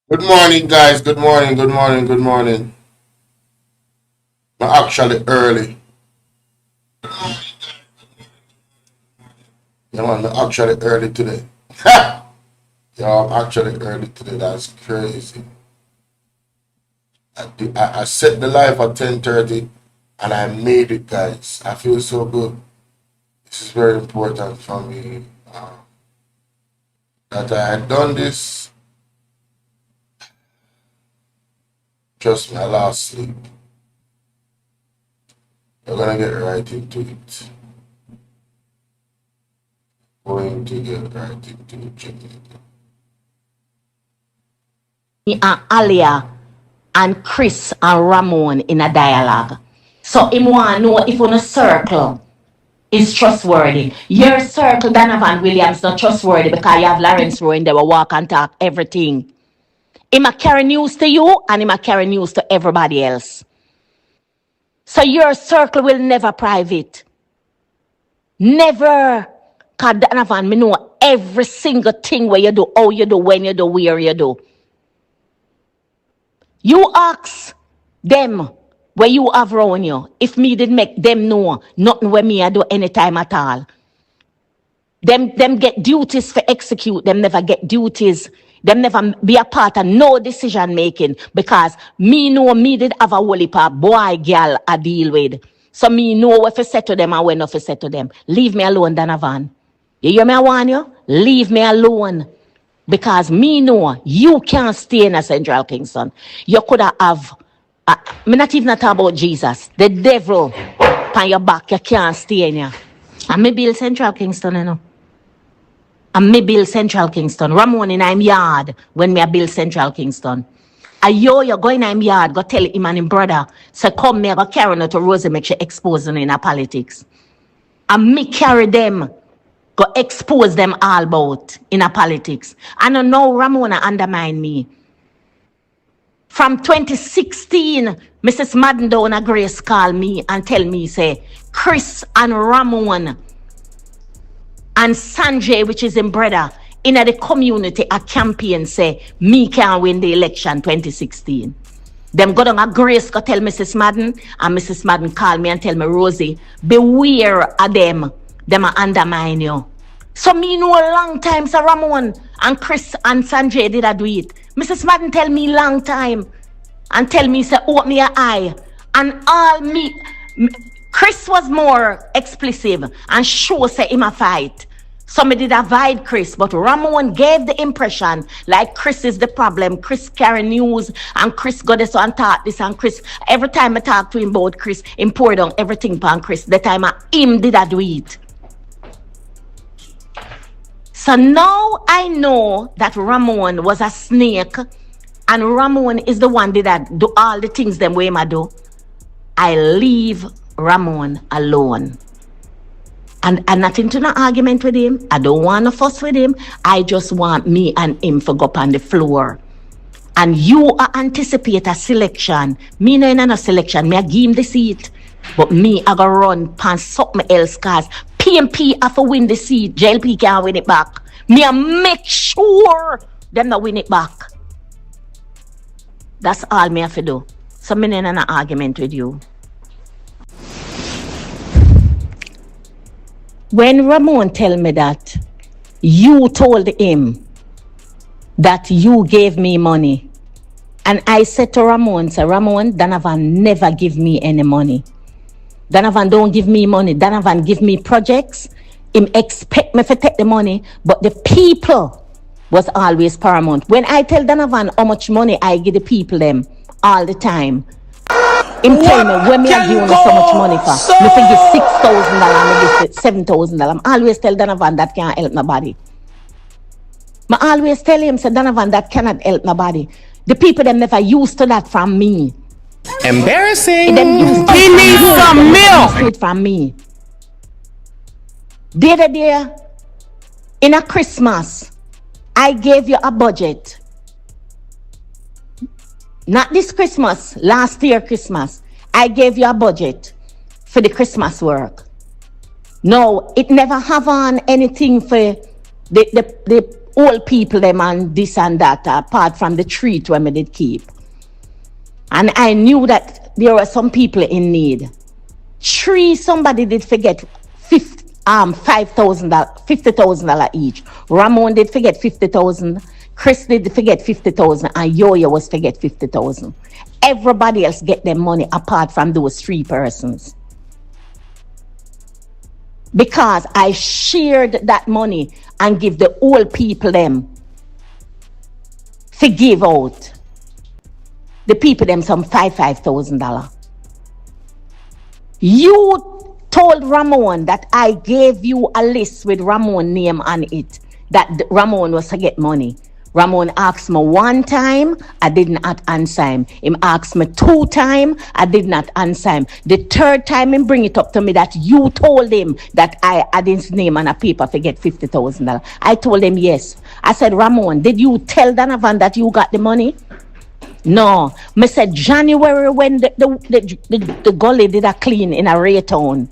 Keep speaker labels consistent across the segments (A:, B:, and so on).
A: Good morning, guys. Good morning, good morning, good morning. I'm actually early. Yeah, man, I'm actually early today. Yeah, I'm actually early today. That's crazy. I set the live at 10:30 and I made it, guys. I feel so good. This is very important for me that I had done this. Just my last sleep. We're gonna get right into it. Going to get right into it.
B: And Alia and Chris and Ramon in a dialogue. So him want to know if on a circle is trustworthy. Your circle, Donovan Williams, not trustworthy because you have Lawrence Rowan, they will walk and talk everything. Him a carry news to you and him a carry news to everybody else. So your circle will never private. Never. Because Donovan, me know every single thing where you do, how you do, when you do, where you do. You ask them where you have around you. If me did make them know nothing where me I do anytime at all. Them get duties for execute. Them never get duties. Them never be a part of no decision making because me know me did have a whole heap of boy girl I deal with. So me know what to say to them and when not to say to them. Leave me alone, Donovan. You hear me I warn you? Leave me alone. Because me know you can't stay in a Central Kingston. You could have, me not even talk about Jesus. The devil on your back, you can't stay in here. And me build Central Kingston, you know. And me build Central Kingston. Ramon in him yard when me build Central Kingston. You're going in him yard, go tell him and him brother, so come me, go carry her to Rosie, make sure expose them in a politics. And me carry them, go expose them all about in a politics. And I know Ramona undermine me. From 2016, Mrs. Madden down a Grace call me and tell me, say, Chris and Ramon and Sanjay, which is in brother, in the community, a campaign say, me can win the election 2016. Them go down a Grace go tell Mrs. Madden, and Mrs. Madden call me and tell me, Rosie, beware of them. Them a undermine you. So me know a long time, Sir Ramon and Chris and Sanjay did I do it. Mrs. Madden tell me long time and tell me, say, open me your eye. And all me, Chris was more explicit and sure say him a fight. So me did avoid Chris, but Ramon gave the impression like Chris is the problem. Chris carry news and Chris got this and talk this and Chris. Every time I talk to him about Chris, him pour down everything upon Chris. The time him did I do it. So now I know that Ramon was a snake and Ramon is the one that do all the things them way I do. I leave Ramon alone. And nothing to no argument with him. I don't want to fuss with him. I just want me and him to go up on the floor. And you are anticipate a selection. Me no in a selection. Me I give him the seat. But me I go run past something else cause PMP have to win the seat. JLP can't win it back. Me I make sure them not win it back. That's all me have to do. So me no in an argument with you. When Ramon tell me that you told him that you gave me money, and I said to Ramon, say, Ramon, Donovan never give me any money. Donovan don't give me money. Donovan give me projects. Him expect me to take the money, but the people was always paramount. When I tell Donovan how much money I give the people them all the time, him tell me when me I give you so much money for. Me give $6,000, me give $7,000. I always tell Donovan that can't help nobody. I always tell him, say, Donovan, that cannot help nobody. The people them never used to that from me.
C: Embarrassing.
B: Them used to
C: He needs some milk
B: from me. The other day, in a Christmas, I gave you a budget. Not this Christmas, last year Christmas. I gave you a budget for the Christmas work. No, it never have on anything for the old people them and this and that, apart from the treat when I did keep. And I knew that there were some people in need. Somebody did forget $5,000, $50,000 each. Ramon did forget 50,000. Chris did forget 50,000, and Yo-Yo was forget 50,000. Everybody else get their money apart from those 3 persons. Because I shared that money and give the old people them to give out. The people them some $5,000. You told Ramon that I gave you a list with Ramon name on it, that Ramon was to get money. Ramon asked me 1 time, I did not answer him. Him asked me 2 times, I did not answer him. The 3rd time him bring it up to me that you told him that I had his name on a paper to get $50,000. I told him yes. I said, Ramon, did you tell Donovan that you got the money? No. I said January when the gully did a clean in a Raytown.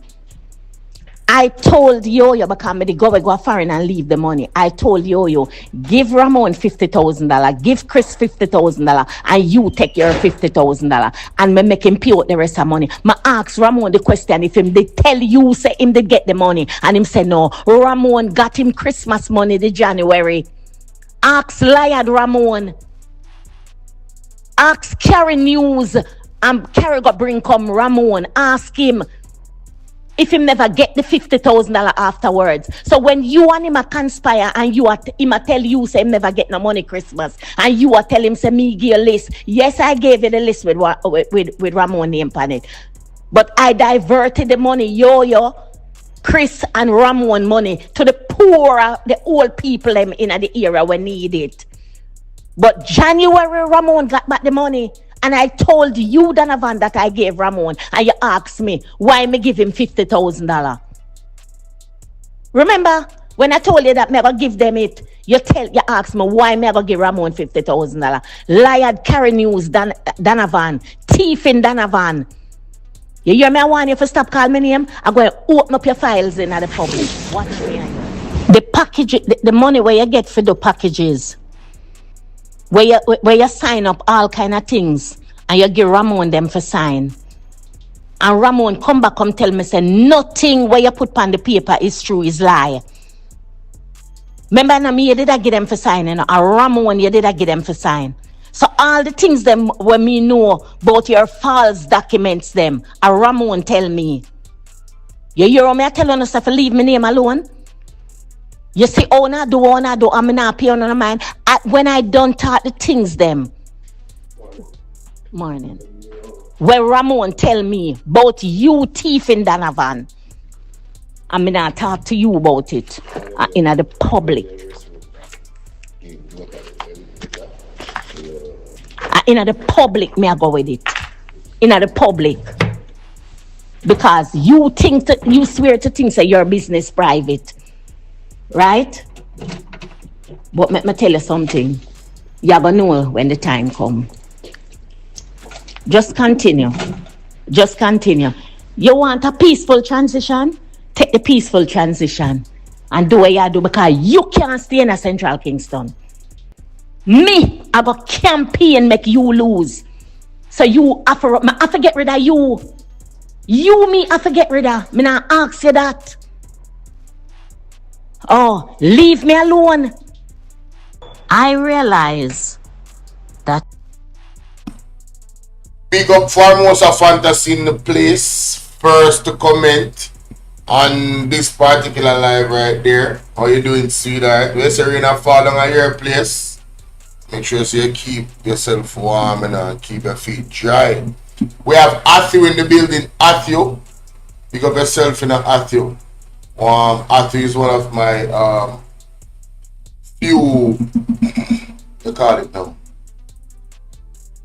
B: I told Yo-Yo, because I go foreign and leave the money. I told Yo-Yo, give Ramon $50,000, give Chris $50,000, and you take your $50,000. And me make him pay out the rest of money. I asked Ramon the question if him they tell you say him they get the money. And him say no. Ramon got him Christmas money the January. Ask Liad Ramon. Ask Carrie News. And Carrie got bring come Ramon. Ask him if him never get the $50,000 afterwards. So when you and him a conspire and him a tell you say him never get no money Christmas, and you a tell him say me give a list. Yes, I gave you the list with Ramon name on it. But I diverted the money, Yo-Yo, Chris and Ramon money to the poor, the old people them in the area when need it. But January Ramon got back the money. And I told you, Donovan, that I gave Ramon. And you asked me, why me give him $50,000? Remember, when I told you that me going to give them it, you asked me, why me going to give Ramon $50,000? Liad Carry News, Donovan. Thief in Donovan. You hear me? I want you to stop calling my name. I'm going to open up your files in the public. Watch me. The package, the money where you get for the packages, where you sign up all kind of things and you give Ramon them for sign. And Ramon come back and tell me, say, nothing where you put on the paper is true, is lie. Remember, now me, you did I give them for sign, and Ramon, you did I give them for sign. So all the things them when me know about your false documents them, and Ramon tell me. You hear me? I tell you stuff, leave my name alone. You see, all I do, I'm not pay on mind. When I don't talk the things them. Morning. When Ramon tell me about you thief in Donovan, I'm not talk to you about it in the public. In the public, me I go with it. In the public. Because you swear to things that your business private. Right? But let me tell you something. You're going to know when the time comes. Just continue. Just continue. You want a peaceful transition? Take the peaceful transition. And do what you do, because you can't stay in a Central Kingston. Me, I go campaign make you lose. So you have to get rid of you. Me, I have to get rid of. Me not ask you that. Oh, leave me alone. I realize that.
A: Big up Formosa Fantasy in the place. First to comment on this particular live right there. How you doing, sweetheart? We're Serena falling on your place. Make sure so you keep yourself warm and keep your feet dry. We have Atthew in the building. Atthew, pick up yourself in Atthew. Atthew is one of my few, you call it now.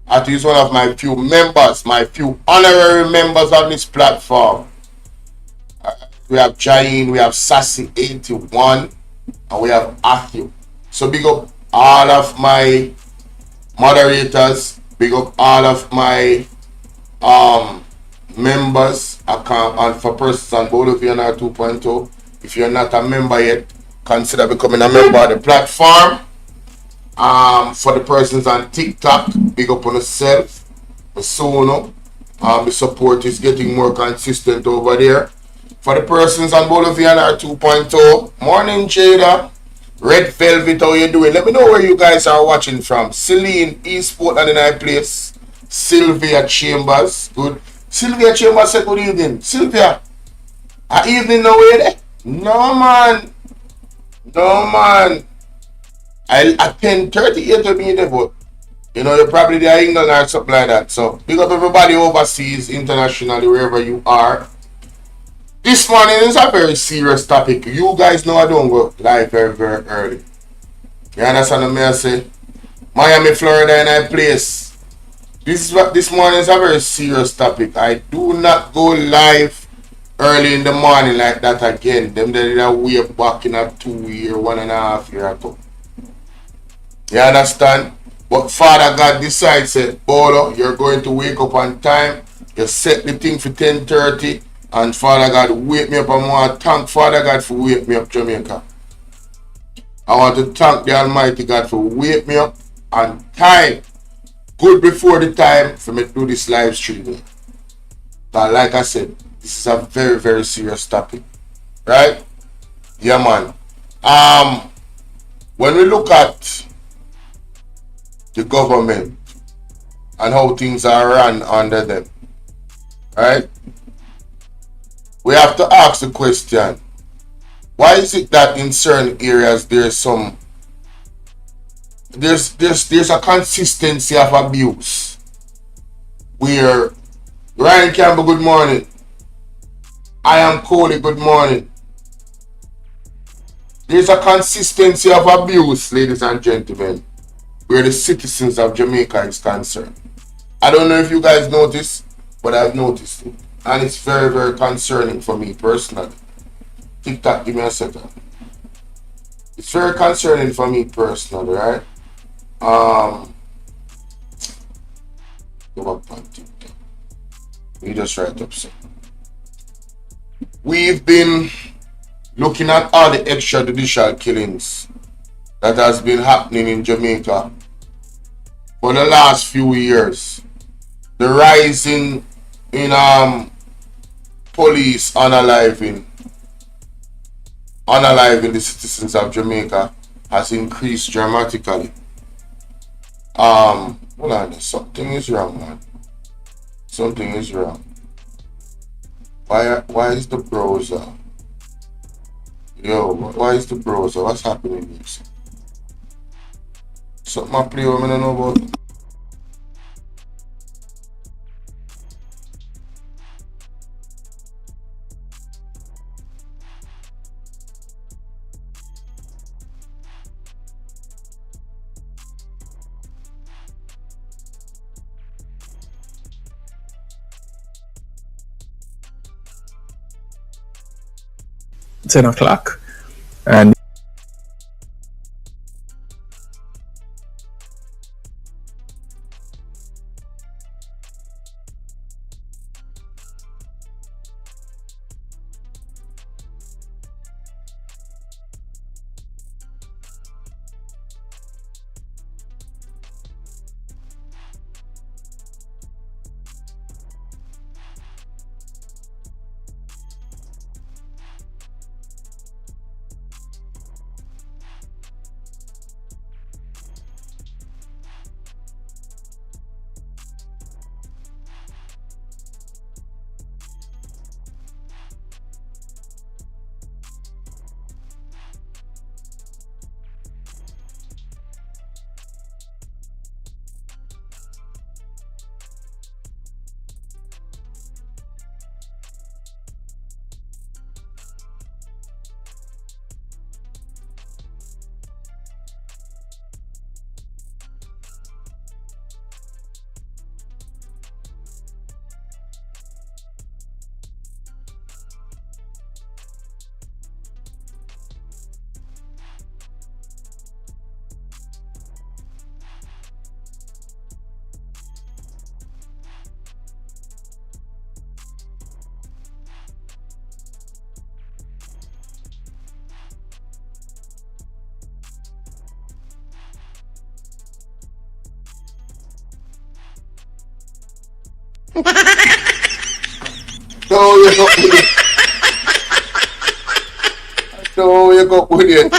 A: Atthew is one of my few members, my few honorary members on this platform. We have Jain, we have Sassy81, and we have Atthew. So big up all of my moderators, big up all of my members, and for persons on BOLO V&R 2.0. If you're not a member yet, consider becoming a member of the platform. For the persons on TikTok, big up on yourself. So the support is getting more consistent over there. For the persons on BOLO V&R 2.0, morning Jada, Red Velvet, how you doing? Let me know where you guys are watching from. Celine, Eastport and the night place. Sylvia Chambers, good. Sylvia Chambers said good evening. Sylvia, evening now you there? No man. No man. At 10:38 will be there, but you know you're probably there in England or something like that. So big up everybody overseas, internationally, wherever you are. This morning is a very serious topic. You guys know I don't go live very, very early. You understand what I say? Miami, Florida, in a place. This morning is a very serious topic. I do not go live early in the morning like that again. Them they did a way back in a 2 year, 1.5 year ago. You understand? But Father God decides, said, Bolo, you're going to wake up on time. You set the thing for 10:30. And Father God, wake me up. I want to thank Father God for wake me up, Jamaica. I want to thank the Almighty God for wake me up on time. Good before the time for me to do this live streaming. But like I said, this is a very, very serious topic. Right? Yeah, man. When we look at the government and how things are run under them, right? We have to ask the question, why is it that in certain areas there's a consistency of abuse? Where Ryan Campbell, good morning. I am Coley, good morning. There's a consistency of abuse, ladies and gentlemen, where the citizens of Jamaica is concerned. I don't know if you guys noticed, but I've noticed it. And it's very, very concerning for me personally. TikTok, give me a second. It's very concerning for me personally, right? Go back on TikTok. You just write up something. We've been looking at all the extrajudicial killings that has been happening in Jamaica for the last few years. The rising in police unaliving the citizens of Jamaica has increased dramatically. Hold on, something is wrong, man. Something is wrong. Why is the browser? Yo, why is the browser? What's happening here? Something I play with me, I don't know about.
D: $10 and
A: No, you go with it. No, you go with it.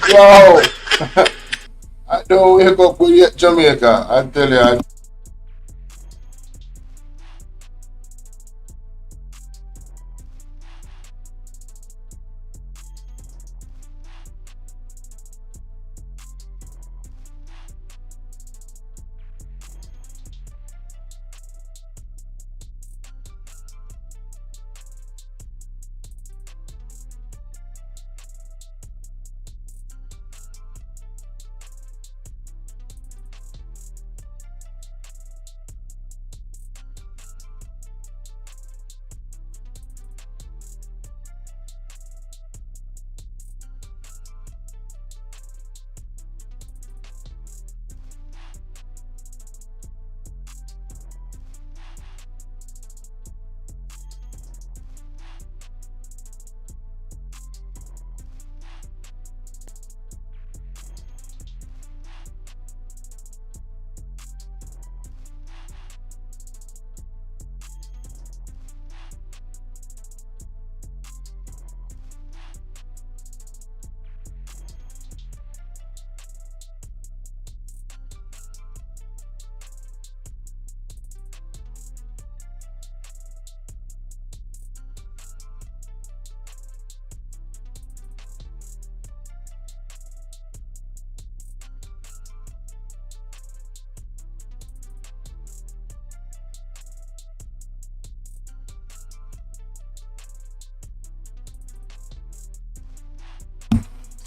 A: Yo. I don't wake up with it, Jamaica. I tell you.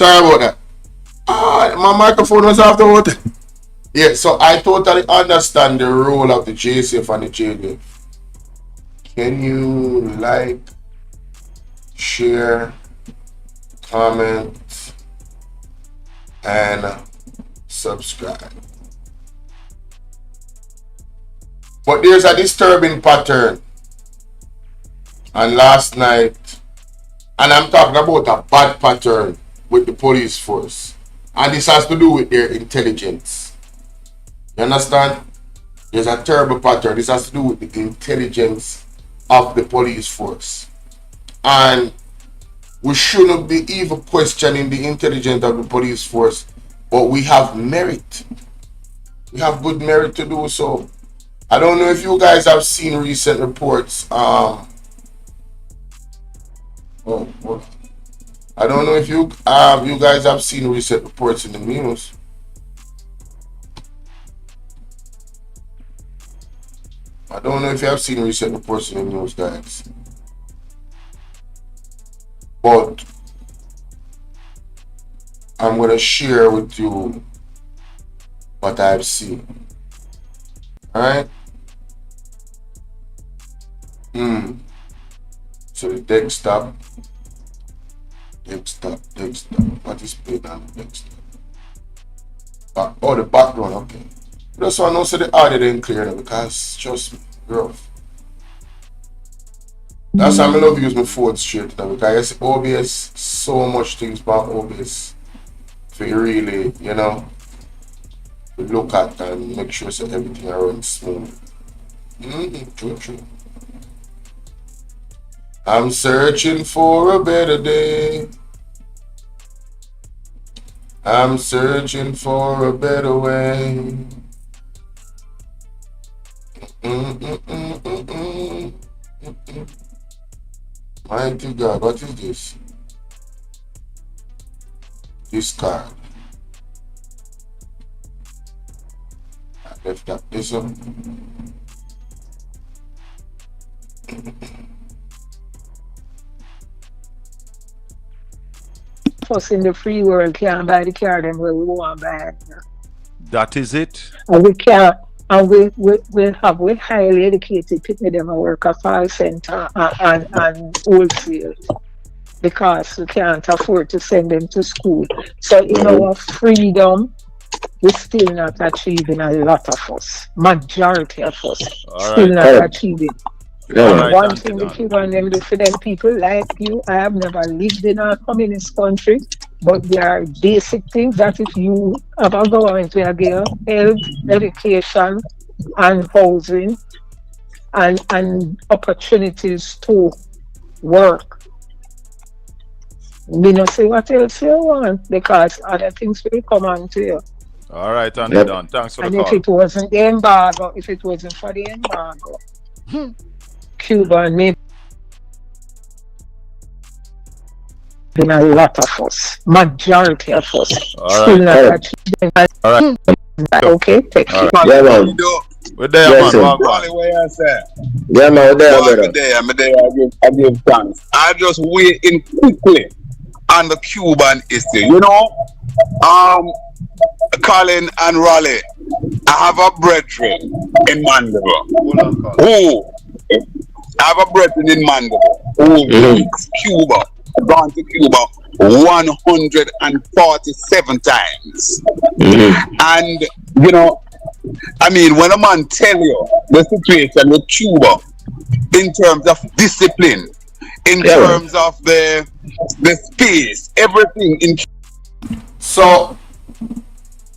A: Sorry about that. My microphone was off the water. Yeah, so I totally understand the role of the JCF and the JDF. Can you like, share, comment, and subscribe? But there's a disturbing pattern. And last night, and I'm talking about a bad pattern with the police force. And this has to do with their intelligence. You understand? There's a terrible pattern. This has to do with the intelligence of the police force. And we shouldn't be even questioning the intelligence of the police force, but we have merit. We have good merit to do so. I don't know if you guys have seen recent reports. I don't know if you guys have seen recent reports in the news. I don't know if you have seen recent reports in the news, guys. But I'm going to share with you what I've seen. Alright? So the desktop. What is played on the desktop? Oh, the background, okay. Just want to know so the audio didn't clear now, because trust me, rough. That's why I love use my phone straight now, because I see OBS, so much things about OBS for you really, you know, to look at and make sure so everything runs smooth. True. I'm searching for a better day. I'm searching for a better way. Mighty God, what is this? Discard. I left that this up.
D: Us in the free world can't buy the car them where we want to buy it.
E: That is it.
D: And we can't, and we have highly educated people them work at call center and wholesale because we can't afford to send them to school. So in our freedom, we're still not achieving a lot of us. Majority of us still not achieving.
E: Right,
D: one thing the Cuban them do for them people like you, I have never lived in a communist country. But there are basic things that if you have a government will give you health, education, and housing, and opportunities to work. Me not say what else you want because other things will come on to you.
E: All right, and
F: Yep.
E: done. Thanks for the
D: And if
E: call.
D: it wasn't the embargo, if it wasn't for the embargo, Cuban may been a lot of us, majority of us,
E: All
D: still
E: right.
D: not achieving.
E: All right.
D: Okay, take
E: All
D: it.
E: right.
F: Yeah, man.
E: We're there,
F: Yes,
E: man.
F: sir.
E: Go on, go on.
G: Raleigh, where I say?
F: Yeah, man. There,
G: Boy,
F: brother.
G: I'm there, I give thanks. I just weigh in quickly on the Cuban issue. You know, Colin and Raleigh, I have a brethren in Mandeville who I have a brethren in Mandeville who leaves Cuba, gone to Cuba 147 times. And you know, I mean, when a man tell you the situation with Cuba in terms of discipline, in terms of the space, everything in
A: So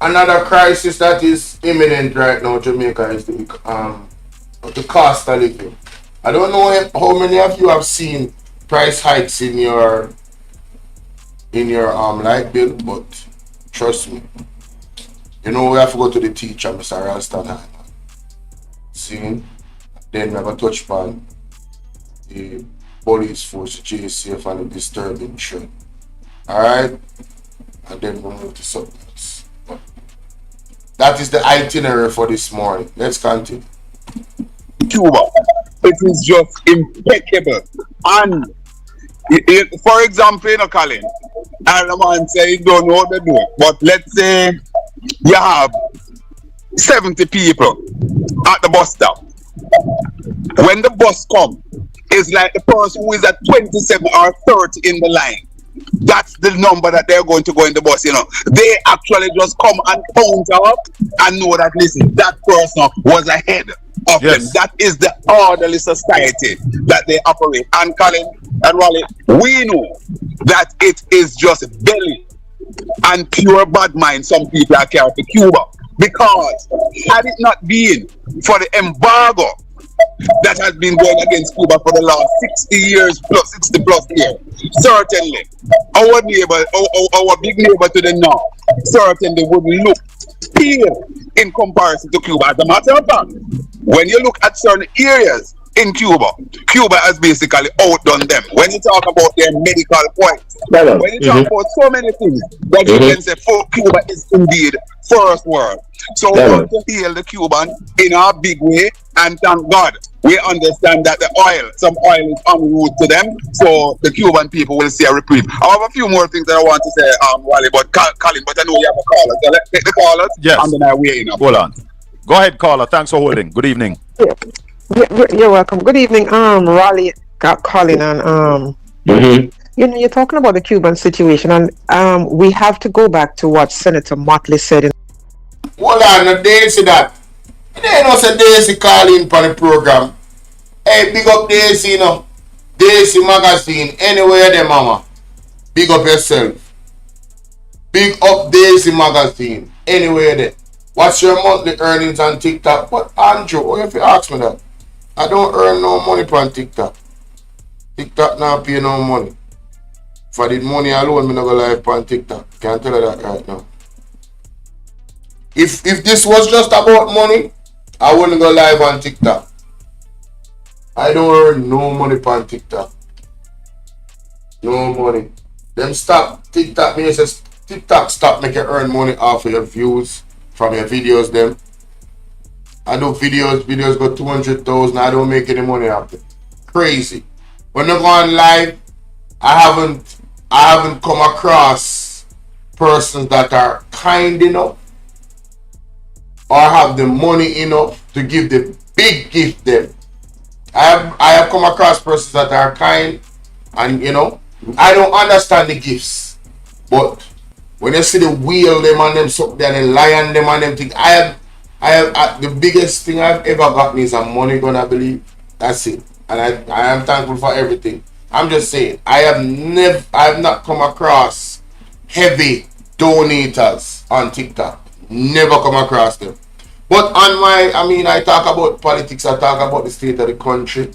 A: another crisis that is imminent right now, Jamaica, is the cost of living. I don't know how many of you have seen price hikes in your light bill, but trust me, you know we have to go to the teacher, Mr. Ralston. See, then we have a touch upon the police force, the JSF, and the disturbing trend. Alright? And then we'll move to something else. That is the itinerary for this morning. Let's continue.
G: Cuba. It is just impeccable. And for example, you know, Colin, and the man say you don't know what to do, but let's say you have 70 people at the bus stop. When the bus comes, it's like the person who is at 27 or 30 in the line. That's the number that they're going to go in the bus, you know. They actually just come and count up and know that, listen, that person was ahead of them. That is the orderly society that they operate. And Colin and Raleigh, we know that it is just belly and pure bad mind some people are carrying to Cuba. Because had it not been for the embargo that has been going against Cuba for the last 60 years plus 60 plus years, certainly our neighbor, our big neighbor to the north, certainly would look pale in comparison to Cuba. As a matter of fact, when you look at certain areas in Cuba, Cuba has basically outdone them. When you talk about their medical points, when you talk about so many things that you can say, Cuba is indeed first world. So we want to heal the Cuban in a big way, and thank God we understand that some oil is en route to them, so the Cuban people will see a reprieve. I have a few more things that I want to say, Wally, but Colin, but I know you have a caller, so let's take the callers, and then I weigh in.
E: Hold on. Go ahead, caller. Thanks for holding. Good evening.
H: You're welcome. Good evening, Raleigh, Colin, and you know, you're talking about the Cuban situation, and we have to go back to what Senator Motley said.
A: Hold on, no, they see that. They know say Daisy calling for the program. Hey, big up Daisy, you know. Daisy magazine, anywhere there, mama. Big up yourself. Big up Daisy magazine, anywhere there. What's your monthly earnings on TikTok? What, Andrew? Oh, if you ask me that. I don't earn no money on TikTok. TikTok not pay no money. For the money alone, me not go live on TikTok. Can't tell you that right now. If this was just about money, I wouldn't go live on TikTok. I don't earn no money on TikTok. No money. Them stop TikTok. Me says TikTok stop make you earn money off of your views from your videos. Them. I do videos go 200,000. I don't make any money off it. Crazy. When I go on live, I haven't come across persons that are kind enough or have the money enough to give the big gift them. I have come across persons that are kind, and you know, I don't understand the gifts, but when you see the wheel them and them suck there and the lion them and them thing, I have the biggest thing I've ever gotten is a money gun, I believe. That's it. And I am thankful for everything. I'm just saying, I have not come across heavy donators on TikTok. Never come across them. But on my, I talk about politics, I talk about the state of the country.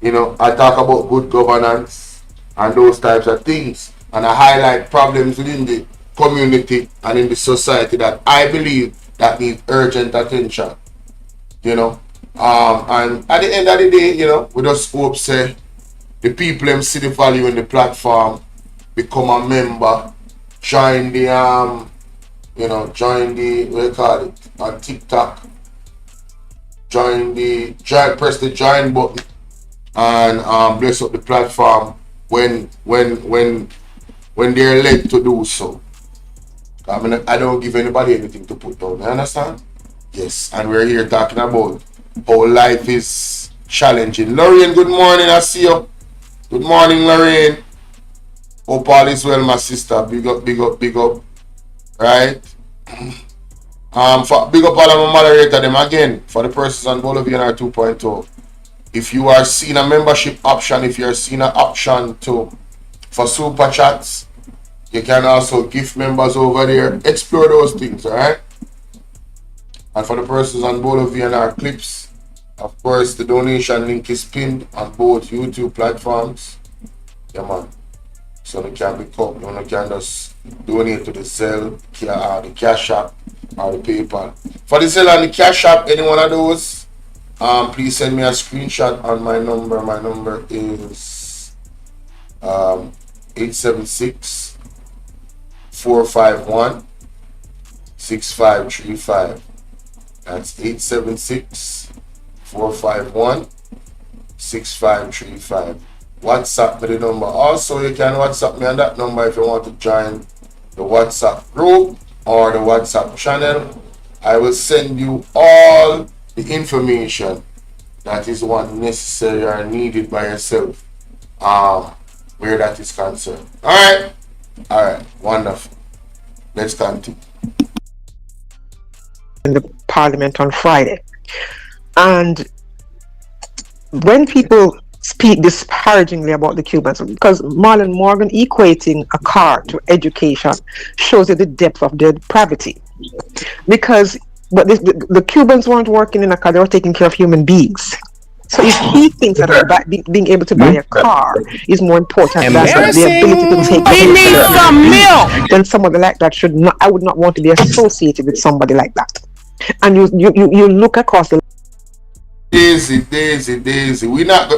A: You know, I talk about good governance and those types of things. And I highlight problems within the community and in the society that I believe that need urgent attention. You know, and at the end of the day, you know, we just hope say the people them see the value in the platform, become a member, join the you know, join the, what do you call it, on TikTok, press the join button and bless up the platform when they're led to do so. I mean, I don't give anybody anything to put down, you understand? Yes, and we're here talking about how life is challenging. Lorraine, good morning, I see you. Good morning, Lorraine. Hope all is well, my sister. Big up, big up, big up. Right? For big up all of my moderator them again for the persons on BOLO V&R 2.0. If you are seeing a membership option, if you are seeing an option for super chats, you can also gift members over there. Explore those things, alright? And for the persons on BOLO V&R clips, of course, the donation link is pinned on both YouTube platforms. Yeah, man. So you can become, you can just donate to the Zelle, the Cash App, or the PayPal. For the Zelle and the Cash App, any one of those, please send me a screenshot on my number. My number is 876-451-6535. That's 876-451-6535. WhatsApp me the number. Also, you can WhatsApp me on that number if you want to join the WhatsApp group or the WhatsApp channel. I will send you all the information that is what necessary or needed by yourself where that is concerned. Alright, wonderful. Let's continue.
H: In the parliament on Friday, and when people speak disparagingly about the Cubans, because Marlon Morgan equating a car to education shows you the depth of their depravity. Because the Cubans weren't working in a car, they were taking care of human beings. So if he thinks that being able to buy a car is more important than the ability to take care of some milk, then somebody like that should not, I would not want to be associated with somebody like that. And you look across the
A: Daisy. We not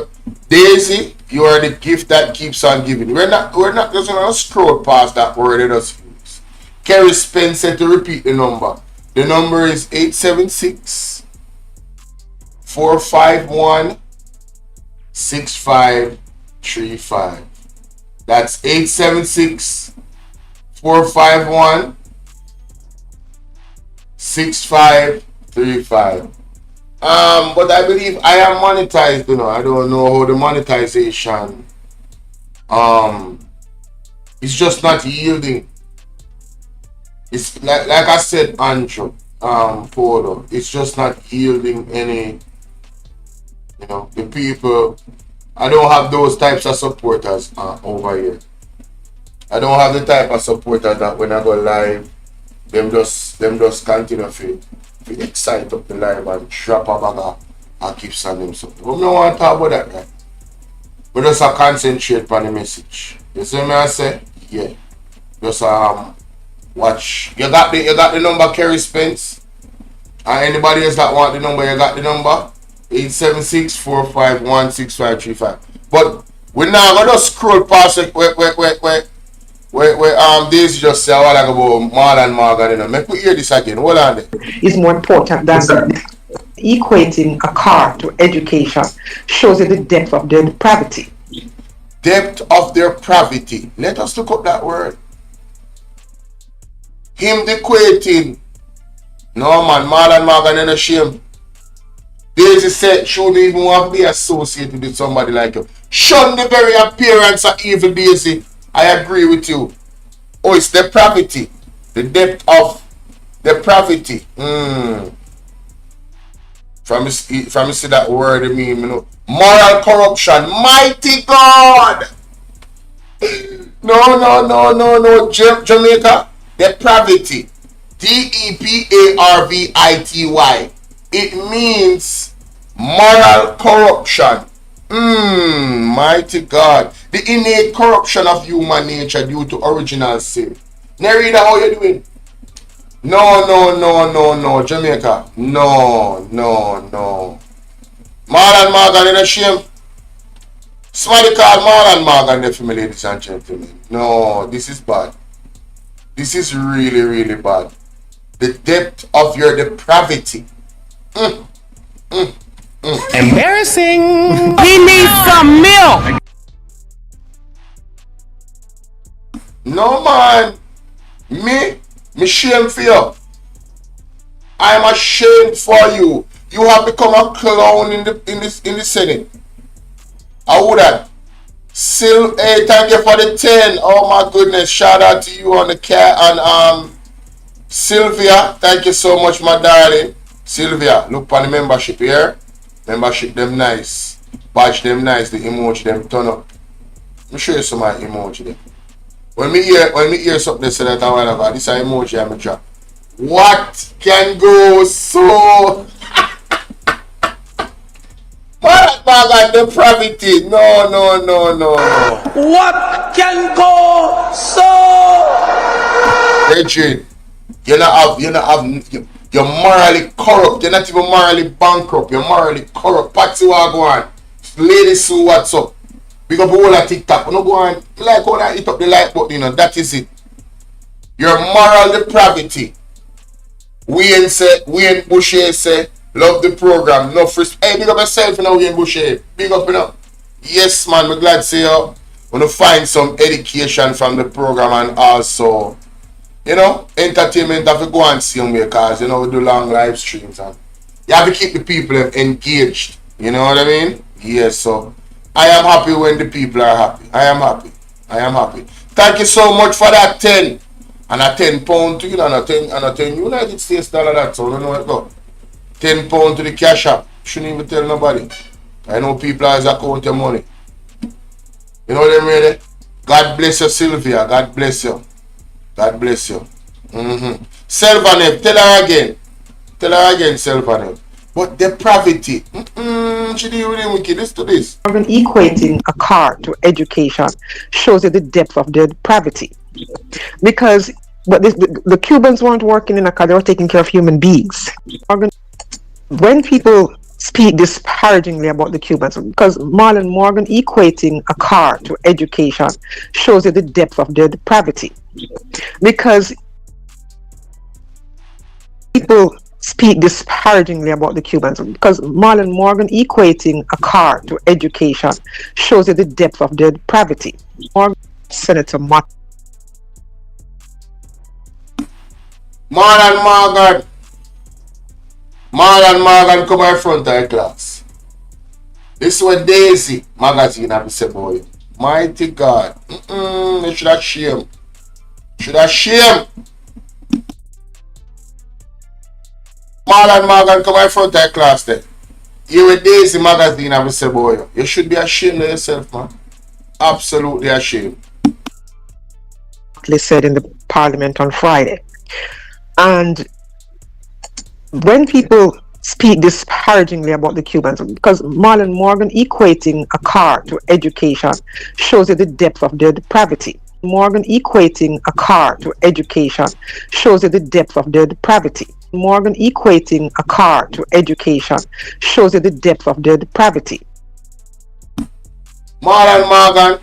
A: Daisy, you are the gift that keeps on giving. We're not just gonna scroll past that word in us use. Kerry Spence said to repeat the number. The number is 876-451-6535. That's 876-451-6535. But I believe I am monetized, you know. I don't know how the monetization it's just not yielding. It's like I said, Andrew, Polo, it's just not yielding any, you know, the people. I don't have those types of supporters over here. I don't have the type of supporters that when I go live, them just continue to excite up the live and drop a bag and keep sending something. We don't want to talk about that, right? We just concentrate on the message. You see me I say? Yeah. Just watch. You got the number, Kerry Spence. And anybody else that want the number, you got the number. 876-451-6535. But we're now gonna scroll past it where Daisy just said a while ago about Marlon Morgan, you know. Make me hear this again. Hold on there.
H: Is more important than equating a car to education shows you the depth of their depravity.
A: Depth of their pravity. Let us look up that word. Him equating. No man, Marlon Morgan ain't a shame. Daisy said shouldn't even want to be associated with somebody like you. Shun the very appearance of evil, Daisy. I agree with you. Oh, it's depravity. The depth of depravity. From you see that word, I mean, you know, moral corruption. Mighty God. No. Jamaica, depravity. DEPARVITY. It means moral corruption. Mighty God. The innate corruption of human nature due to original sin. Nerida, how you doing? No, Jamaica. No. Marlon Morgan in a shame. Somebody called Marlon Morgan there for me, ladies and gentlemen. No, this is bad. This is really, really bad. The depth of your depravity.
C: Embarrassing. He needs some milk.
A: No, man. Me shame for you. I am ashamed for you. You have become a clown in the Senate. I would have. Hey, thank you for the 10. Oh my goodness. Shout out to you on the cat and Sylvia. Thank you so much, my darling. Sylvia, look for the membership here. Membership them nice. Badge them nice. The emoji them turn up. Let me show you some of my emoji them. When me hear something they say that I want to this is emoji I'm drop. What can go so Bag depravity. No.
C: What can go so?
A: Adrian, you're morally corrupt. You're not even morally bankrupt. You're morally corrupt. Patsy Wagwan. Lady Sue, what's up? Big up all that TikTok. No go on. Like all that, hit up the like button, you know. That is it. Your moral depravity. Wayne Boucher say, love the program. No first. Hey, big up yourself, you know, Wayne Boucher. Big up, you know. Yes, man. I'm glad to see you. Want to find some education from the program and also, you know, entertainment. Have to go and see them because, you know, we do long live streams and you have to keep the people engaged. You know what I mean? Yes, so I am happy when the people are happy. I am happy. Thank you so much for that 10. And a 10 pound to you and a 10 United States dollar that, so I don't know what it go. 10 pound to the cash app. Shouldn't even tell nobody. I know people always account your money. You know what I mean? God bless you, Sylvia. God bless you. Selvanev, tell her again, Selvanev. But depravity. She did really wicked. This to this.
H: Even equating a car to education shows you the depth of their depravity. Because the Cubans weren't working in a car, they were taking care of human beings. When people speak disparagingly about the Cubans, because Marlon Morgan equating a car to education shows you the depth of their depravity. Because people speak disparagingly about the Cubans, because Marlon Morgan equating a car to education shows you the depth of their depravity. Morgan, Senator
A: Marlon Morgan come in front of the class. This is what Daisy magazine have to say about you. Mighty God. They should have shame. Marlon Morgan come in front of the class then. You with Daisy magazine have to say about you. You should be ashamed of yourself, man. Absolutely ashamed.
H: said in the parliament on Friday. And when people speak disparagingly about the Cubans, because Marlon Morgan equating a car to education shows you the depth of their depravity. Morgan equating a car to education shows you the depth of their depravity. Morgan equating a car to education shows you the depth of their depravity.
A: Marlon Morgan,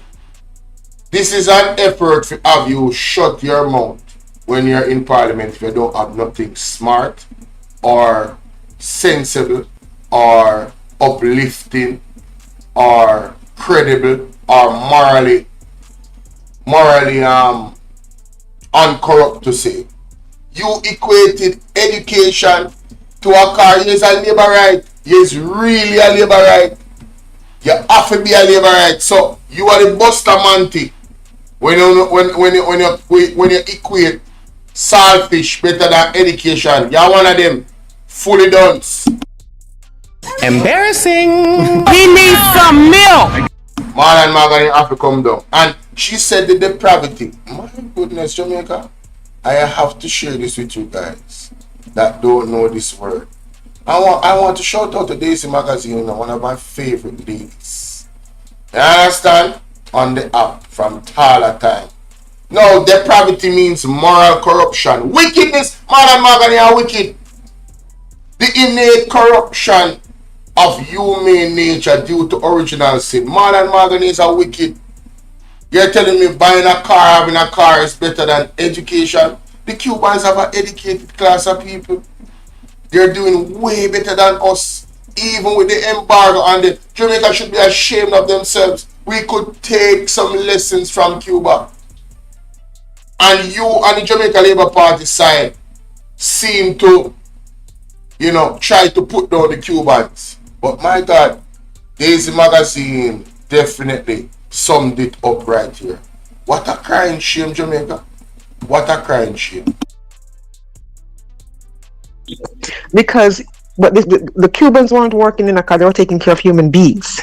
A: this is an effort to have you shut your mouth when you're in parliament if you don't have nothing smart or sensible or uplifting or credible or morally uncorrupt to say. You equated education to a car. Yes, a labor right. Yes, really a labor right. You have to be a labor right. So you are the buster manti when you equate saltfish better than education. You're one of them fully dunce.
C: Embarrassing. He needs some milk.
A: Marlon Morgan have to come down. And she said the depravity. My goodness, Jamaica. I have to share this with you guys that don't know this word. I want to shout out to Daisy Magazine, one of my favorite days. You understand? On the app from Tala time. Now, depravity means moral corruption. Wickedness, Marlon Morgan, are wicked. The innate corruption of human nature due to original sin. Marlon Morgan is a wicked. You're telling me buying a car, having a car is better than education? The Cubans have an educated class of people. They're doing way better than us. Even with the embargo, and the Jamaica should be ashamed of themselves. We could take some lessons from Cuba. And you and the Jamaica Labour Party side seem to, try to put down the Cubans. But my God, Daisy Magazine definitely summed it up right here. What a crying shame, Jamaica. What a crying shame.
H: Because the Cubans weren't working in a car, they were taking care of human beings.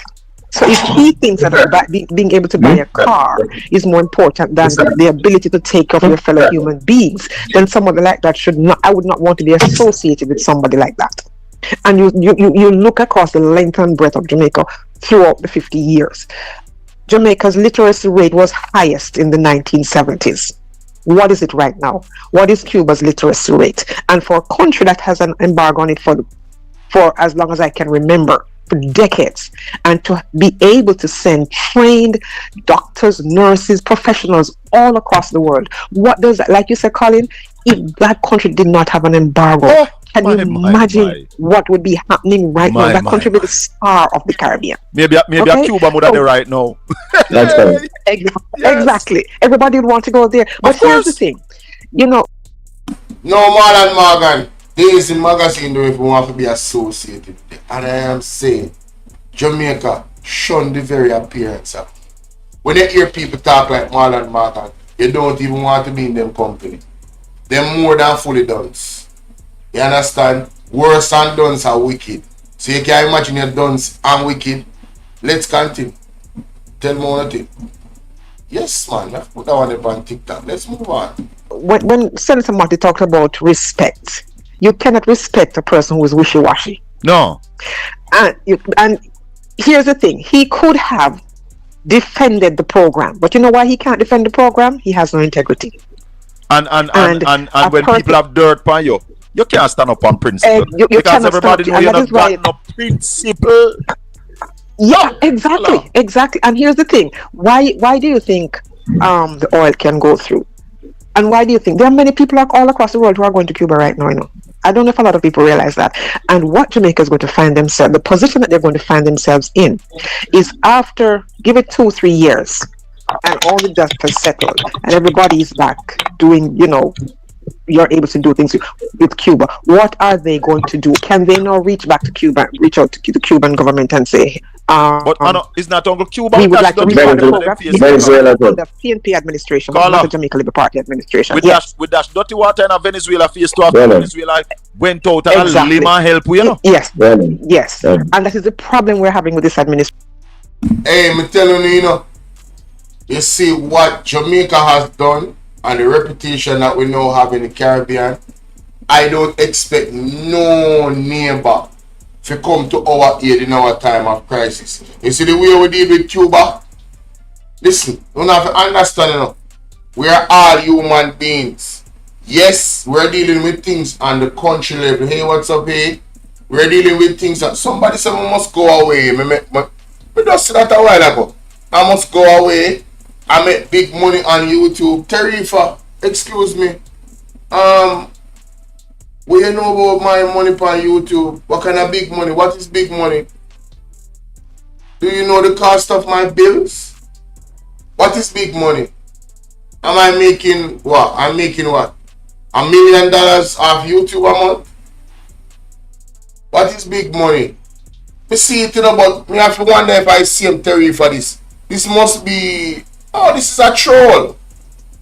H: So if he thinks that being able to buy a car is more important than the ability to take care of your fellow human beings, then somebody like that I would not want to be associated with somebody like that. And you look across the length and breadth of Jamaica throughout the 50 years. Jamaica's literacy rate was highest in the 1970s. What is it right now? What is Cuba's literacy rate? And for a country that has an embargo on it for as long as I can remember, for decades, and to be able to send trained doctors, nurses, professionals all across the world. What does that, like you said, Colin, if that country did not have an embargo, can you imagine what would be happening right now? That country would be the star of the Caribbean.
E: Maybe a Cuba would have there right now.
F: That's right.
H: Exactly. Everybody would want to go there. But here's the thing,
A: No, Marlon Morgan. Daisy Magazine don't even want to be associated with it. And I am saying, Jamaica shun the very appearance of it. When you hear people talk like Marlon Morgan, you don't even want to be in them company. They're more than fully duns. You understand? Worse than duns are wicked. So you can imagine your duns and wicked. Let's continue. Tell me one thing. Yes, man. Let's put that one up on TikTok. Let's move on.
H: When Senator Marty talked about respect, you cannot respect a person who is wishy-washy.
E: No.
H: And here's the thing. He could have defended the program. But you know why he can't defend the program? He has no integrity.
E: And when people have dirt on you can't stand up on principle. Because everybody knows you're not got no principle.
H: Yeah, exactly. And here's the thing. Why do you think the oil can go through? And why do you think there are many people all across the world who are going to Cuba right now? I don't know if a lot of people realize that. And what Jamaica is going to find themselves, the position that they're going to find themselves in, is after, give it 2-3 years, and all the dust has settled, and everybody is back doing, you're able to do things with Cuba. What are they going to do? Can they now reach out to the Cuban government and say,
E: but it's not Uncle Cuba.
H: We would like to restart the program.
F: Venezuela.
H: The PNP administration, not the Jamaica Labour Party administration.
E: With that dirty water in Venezuela face to Venezuela went out and Lima help you.
H: Yes. And that is the problem we're having with this administration.
A: Hey, I'm telling you, you see what Jamaica has done and the reputation that we now have in the Caribbean. I don't expect no neighbor to come to our aid in our time of crisis. You see the way we deal with Cuba? Listen, you don't have to understand. We are all human beings. Yes, we're dealing with things on the country level. Hey, what's up, hey? We're dealing with things that somebody said we must go away. We just said that a while ago. I must go away. I make big money on YouTube. Tarifa, excuse me. What you know about my money on YouTube? What kind of big money? What is big money? Do you know the cost of my bills? What is big money? Am I making what? I'm making what? $1 million off YouTube a month? What is big money? Me see it, but me have to wonder if I see him Terry for this. This must be, this is a troll.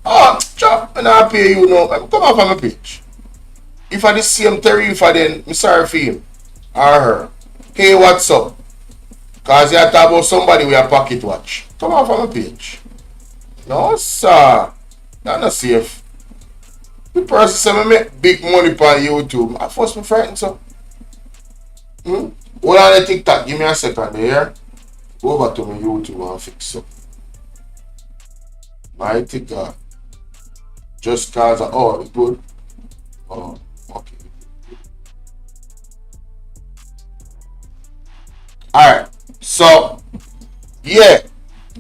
A: Chop, and I pay you now. Come off on my page. If I see him Terry for then, I'm sorry for him or her. Hey, what's up? Because you talk about somebody with a pocket watch. Come off on my page. No, sir. That's not safe. The person say me make big money on YouTube. I force me frightened, so. Hold on the TikTok. Give me a second here. Go over to my YouTube and fix it. My TikTok. Just cause oh, it's good. Oh, okay. Alright. So, yeah.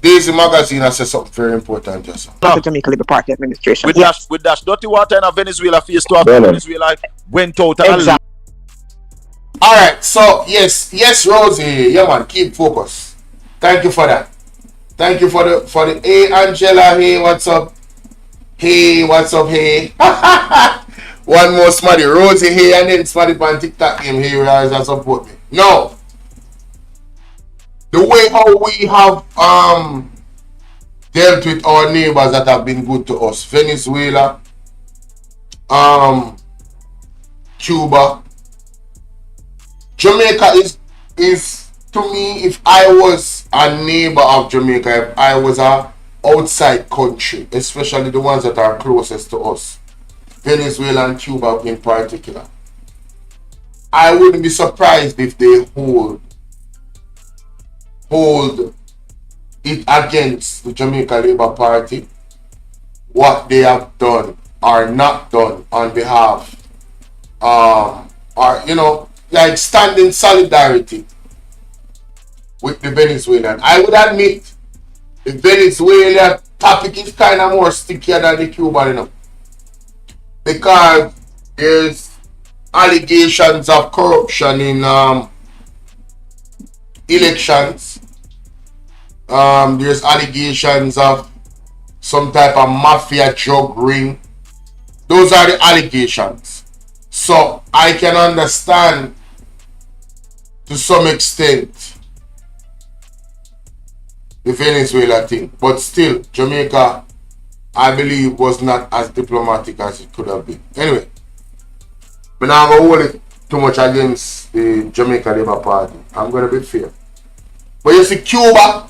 A: This magazine has said something very important just now.
H: The Jamaica Labour Party administration.
E: With that dirty water in Venezuela face to Venezuela went out and
H: Exactly.
A: Alright, so yes, Rosie. Yeah man, keep focus. Thank you for that. Thank you for the hey Angela, hey, what's up? Hey, what's up, hey? One more smarty, Rosie, hey, and then smarty on TikTok him, hey, realize and support me. No. The way how we have dealt with our neighbors that have been good to us, Venezuela, Cuba, Jamaica is to me, if I was a neighbor of Jamaica, if I was a outside country, especially the ones that are closest to us, Venezuela and Cuba in particular, I wouldn't be surprised if they hold it against the Jamaica Labour Party what they have done or not done on behalf or like standing solidarity with the Venezuelan. I would admit the Venezuelan topic is kind of more stickier than the Cuban, because there's allegations of corruption in elections. There's allegations of some type of mafia drug ring. Those are the allegations. So I can understand to some extent the Venezuela thing, but still Jamaica, I believe, was not as diplomatic as it could have been. Anyway, but now I'm gonna hold it too much against the Jamaica Labour Party. I'm gonna be fair. But you see, Cuba,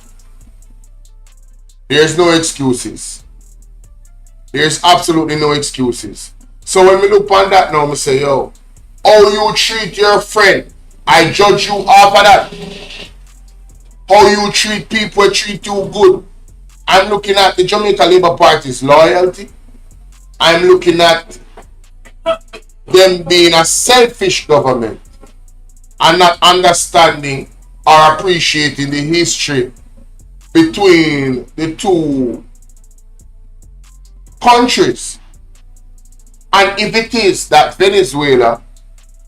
A: there's no excuses. There's absolutely no excuses. So when we look on that now, I say, yo, how you treat your friend, I judge you off of that. How you treat people who treat you good. I'm looking at the Jamaica Labour Party's loyalty. I'm looking at them being a selfish government and not understanding or appreciating the history between the two countries. And if it is that Venezuela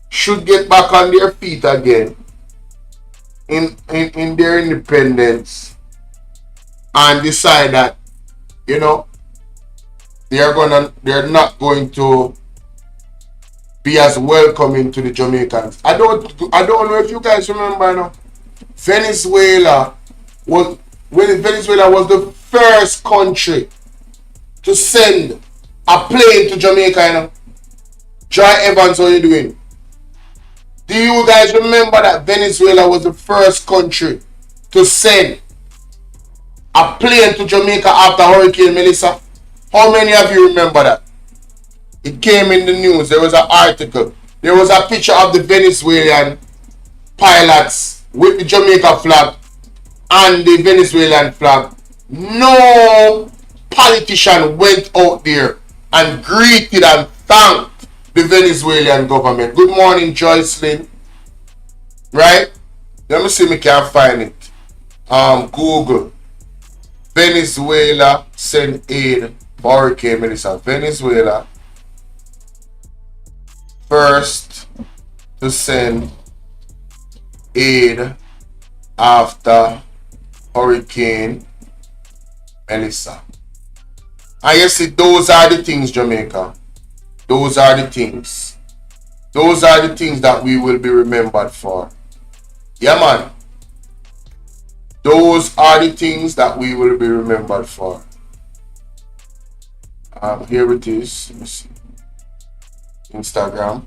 A: should get back on their feet again in their independence and decide that, they're not going to be as welcoming to the Jamaicans. I don't know if you guys remember now. Venezuela was the first country to send a plane to Jamaica, Joy Evans, how you doing? Do you guys remember that Venezuela was the first country to send a plane to Jamaica after Hurricane Melissa? How many of you remember that? It came in the news. There was an article. There was a picture of the Venezuelan pilots with the Jamaica flag and the Venezuelan flag. No politician went out there and greeted and thanked the Venezuelan government. Good morning, Joycelyn. Right? Let me see if I can find it. Google. Venezuela send aid for Hurricane Melissa. Venezuela first to send aid after Hurricane Melissa. And you see, those are the things, Jamaica. Those are the things. Those are the things that we will be remembered for. Yeah, man. Those are the things that we will be remembered for. Here it is. Let me see. Instagram.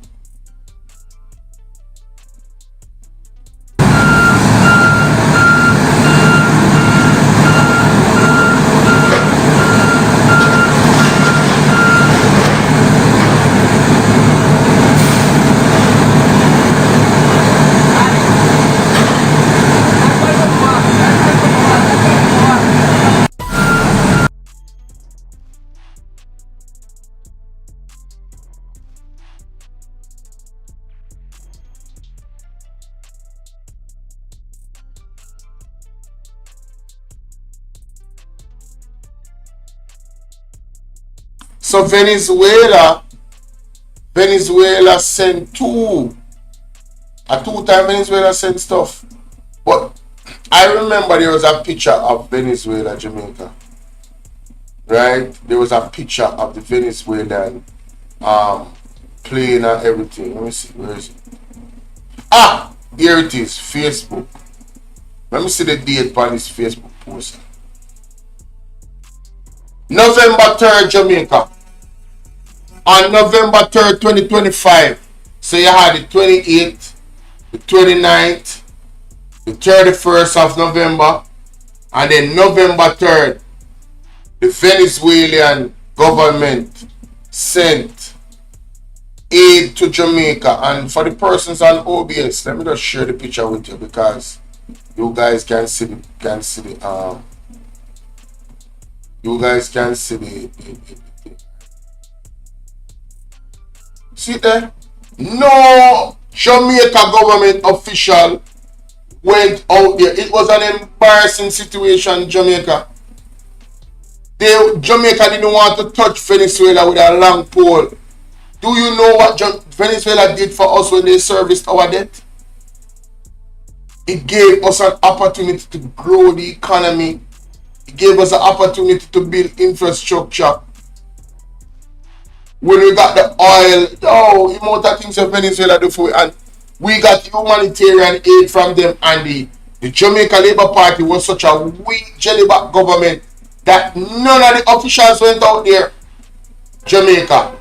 A: So Venezuela sent two. A 2-time Venezuela sent stuff. But I remember there was a picture of Venezuela, Jamaica. Right? There was a picture of the Venezuelan plane and everything. Let me see. Where is it? Ah! Here it is. Facebook. Let me see the date on this Facebook post. November 3rd, Jamaica. On November 3rd, 2025. So you had the 28th, the 29th, the 31st of November, and then November 3rd, the Venezuelan government sent aid to Jamaica. And for the persons on OBS, let me just share the picture with you because you guys can see the see there? No Jamaica government official went out there. It was an embarrassing situation, Jamaica. Jamaica didn't want to touch Venezuela with a long pole. Do you know what Venezuela did for us when they serviced our debt? It gave us an opportunity to grow the economy. It gave us an opportunity to build infrastructure. When we got the oil, the amount of things that Venezuela do for it, and we got humanitarian aid from them, and the Jamaica Labour Party was such a weak jellyback government that none of the officials went out there, Jamaica,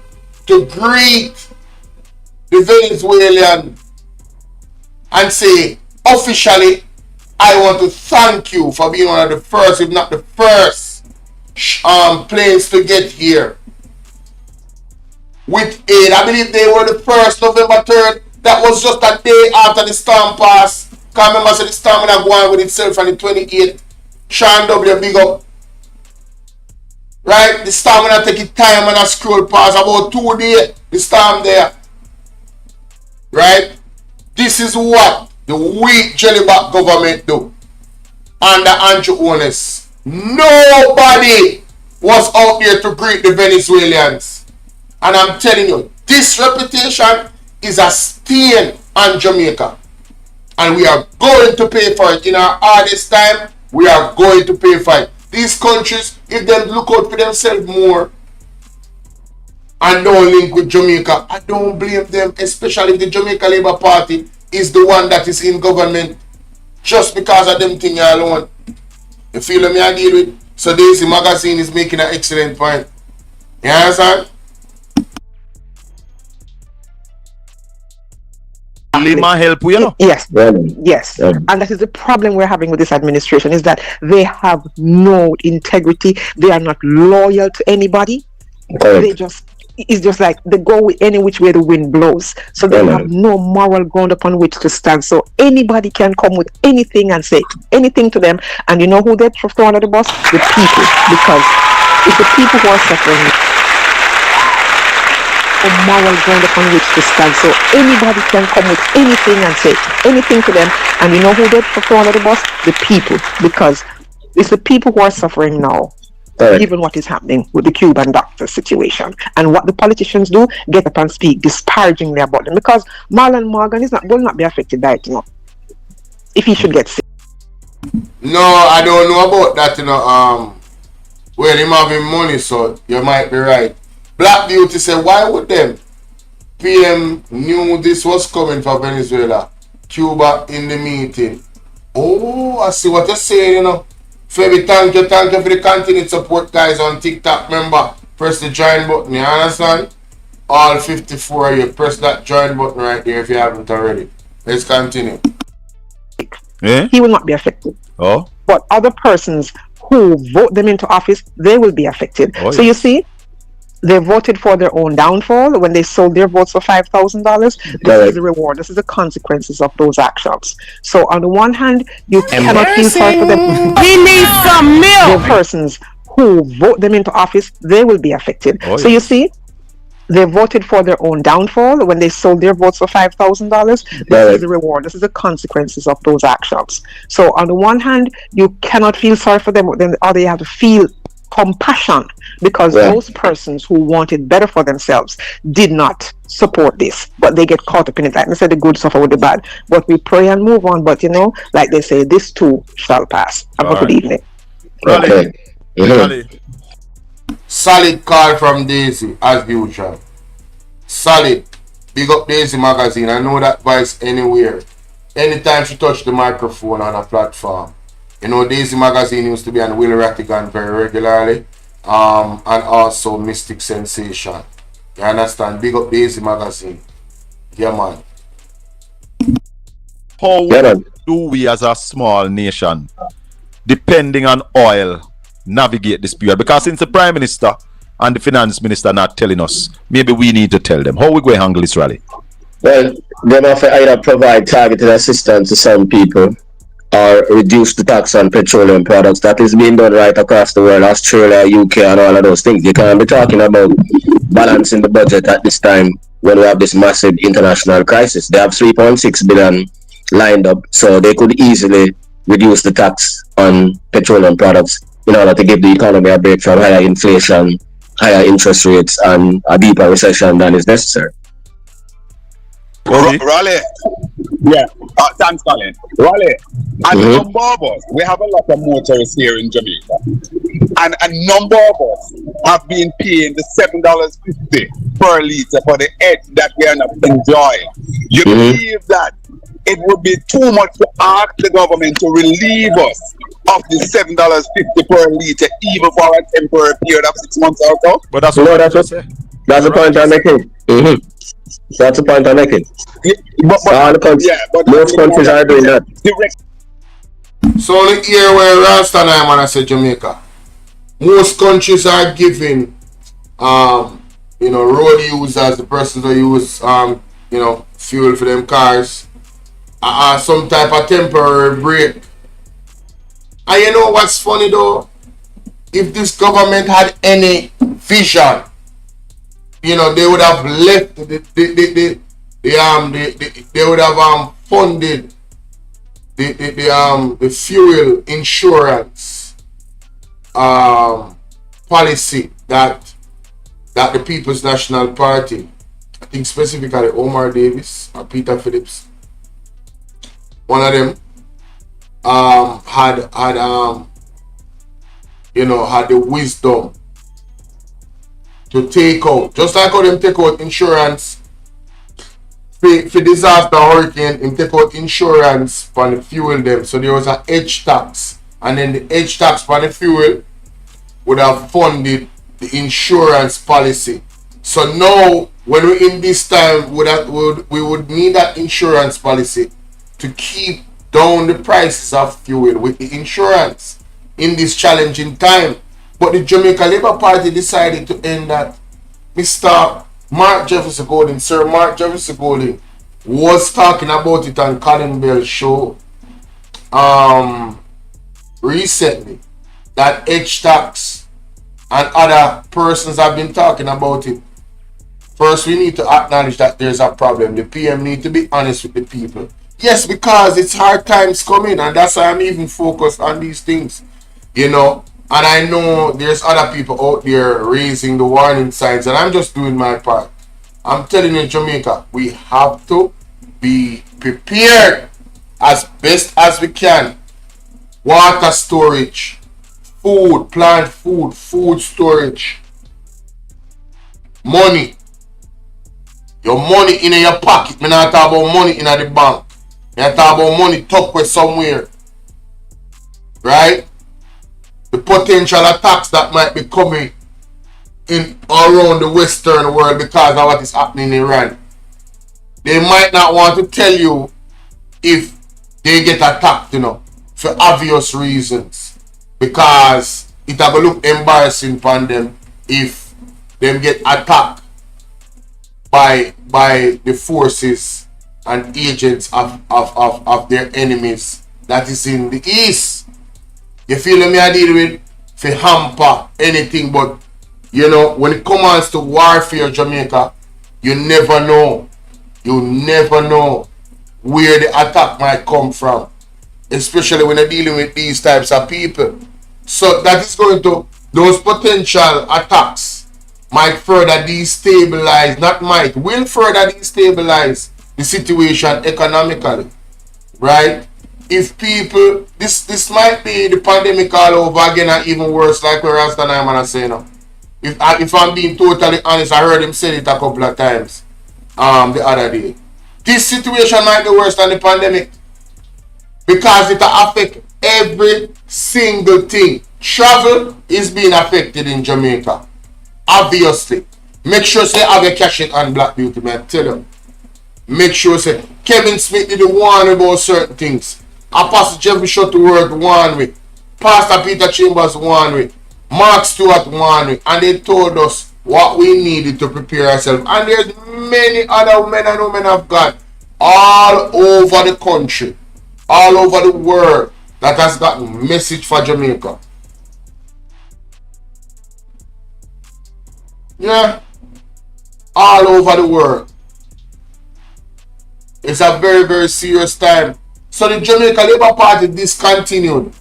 A: to greet the Venezuelan and say, officially, I want to thank you for being one of the first, if not the first, planes to get here with aid. I believe they were the first, November 3rd. That was just a day after the storm passed. Can't remember, so the storm would have gone with itself on the 28th. Sean W, big up. Right? The storm would have taken time and a scroll past. About 2 days, the storm there. Right? This is what the weak jellyback government do. Under Andrew Ones. Nobody was out there to greet the Venezuelans. And I'm telling you, this reputation is a stain on Jamaica. And we are going to pay for it. In our hardest time, we are going to pay for it. These countries, if they look out for themselves more and don't link with Jamaica, I don't blame them, especially if the Jamaica Labour Party is the one that is in government just because of them thing alone. You feel me I deal with? So Daisy Magazine is making an excellent point. You understand?
E: Lima help you know?
H: Yes, yes. And that is the problem we're having with this administration, is that they have no integrity. They are not loyal to anybody. It's just like they go with any which way the wind blows. So they have no moral ground upon which to stand. So anybody can come with anything and say anything to them. And you know who they throw under the bus? The people. Because it's the people who are suffering. A moral ground upon which to stand. So anybody can come with anything and say anything to them. And you know who they throw under the bus? The people. Because it's the people who are suffering now. Given what is happening with the Cuban doctor situation. And what the politicians do, get up and speak disparagingly about them. Because Marlon Morgan will not be affected by it, you know, if he should get sick.
A: No, I don't know about that, you know. Well, him having money, so you might be right. Black Beauty said, why would them? PM knew this was coming for Venezuela. Cuba in the meeting. Oh, I see what you're saying, you know. Fabi, thank you for the continued support, guys, on TikTok. Remember, press the join button, you understand? All 54 of you, press that join button right there if you haven't already. Let's continue.
E: Yeah?
H: He will not be affected.
E: Oh?
H: But other persons who vote them into office, they will be affected.
E: Oh,
H: so you see, they voted for their own downfall when they sold their votes for $5,000. This is the reward. This is the consequences of those actions. So on the one hand, you cannot feel sorry for them.
C: He needs some milk.
H: The persons who vote them into office, they will be affected.
E: Oh,
H: so you see, they voted for their own downfall when they sold their votes for $5,000. This is the reward. This is the consequences of those actions. So on the one hand, you cannot feel sorry for them, but then the other you have to feel compassion, because those persons who wanted better for themselves did not support this, but they get caught up in it. Like I said, the good suffer with the bad, but we pray and move on. But you know, like they say, this too shall pass. Have a good evening.
E: Okay.
A: Solid call from Daisy, as usual. Solid. Big up Daisy Magazine. I know that voice anywhere. Anytime she touched the microphone on a platform. You know, Daisy Magazine used to be on Will Rattigan very regularly. And also Mystic Sensation. You understand? Big up Daisy Magazine. Yeah, man.
E: How do we as a small nation, depending on oil, navigate this period? Because since the Prime Minister and the Finance Minister are not telling us, maybe we need to tell them. How we going to handle this rally?
F: Well, they have to either provide targeted assistance to some people or reduce the tax on petroleum products. That is being done right across the world, Australia, UK, and all of those things. You can't be talking about balancing the budget at this time when we have this massive international crisis. They have 3.6 billion lined up, so they could easily reduce the tax on petroleum products in order to give the economy a break from higher inflation, higher interest rates, and a deeper recession than is necessary.
G: Raleigh. Yeah. Thanks, Colin. Raleigh. And a number of us, we have a lot of motorists here in Jamaica. And a number of us have been paying the $7.50 per litre for the edge that we are not enjoying. You believe that it would be too much to ask the government to relieve us of the $7.50 per litre, even for a temporary period of 6 months or so?
E: But that's
F: what that's the point I'm making. That's the point I'm making. Most countries are doing that.
A: So look here where Rasta and I say Jamaica. Most countries are giving you know, road users, the persons that use you know, fuel for them cars, some type of temporary break. And you know what's funny though? If this government had any vision, you know, they would have left they would have funded the fuel insurance policy that the People's National Party, I think specifically Omar Davis or Peter Phillips, one of them had you know, had the wisdom to take out, just like how them take out insurance for disaster hurricane, and take out insurance for the fuel them. So there was an edge tax, and then the edge tax for the fuel would have funded the insurance policy. So now when we're in this time, we would need that insurance policy to keep down the prices of fuel with the insurance in this challenging time. But the Jamaica Labour Party decided to end that. Mr. Mark Jefferson Golding, Sir Mark Jefferson Golding, was talking about it on Colin Bell's show recently, that edge tax and other persons have been talking about it. First, we need to acknowledge that there's a problem. The PM need to be honest with the people. Yes, because it's hard times coming, and that's why I'm even focused on these things, you know. And I know there's other people out there raising the warning signs, and I'm just doing my part. I'm telling you, Jamaica, we have to be prepared as best as we can. Water storage, food, plant food, food storage, money. Your money in your pocket. Me not talk about money in the bank. Me talk about money tucked away somewhere. Right? The potential attacks that might be coming in around the Western world because of what is happening in Iran. They might not want to tell you if they get attacked, you know, for obvious reasons. Because it will look embarrassing for them if them get attacked by the forces and agents of their enemies that is in the east. You feel me? I deal with for hamper anything, but you know, when it comes to warfare, Jamaica, you never know. You never know where the attack might come from, especially when you're dealing with these types of people. So that is going to those potential attacks might further destabilize, not might, will further destabilize the situation economically, right? If people, this might be the pandemic all over again and even worse, like where Rasta Nyman is saying now. If I'm being totally honest, I heard him say it a couple of times the other day. This situation might be worse than the pandemic because it affects every single thing. Travel is being affected in Jamaica. Obviously. Make sure say have a cash it on Black Beauty, man. Tell them. Make sure say Kevin Smith did warn about certain things. Apostle Jeffrey Shuttleworth warned with. Pastor Peter Chambers warned with. Mark Stewart warned with. And they told us what we needed to prepare ourselves. And there's many other men and women of God all over the country, all over the world that has gotten message for Jamaica. Yeah. All over the world. It's a very, very serious time. So the Jamaica Labour Party discontinued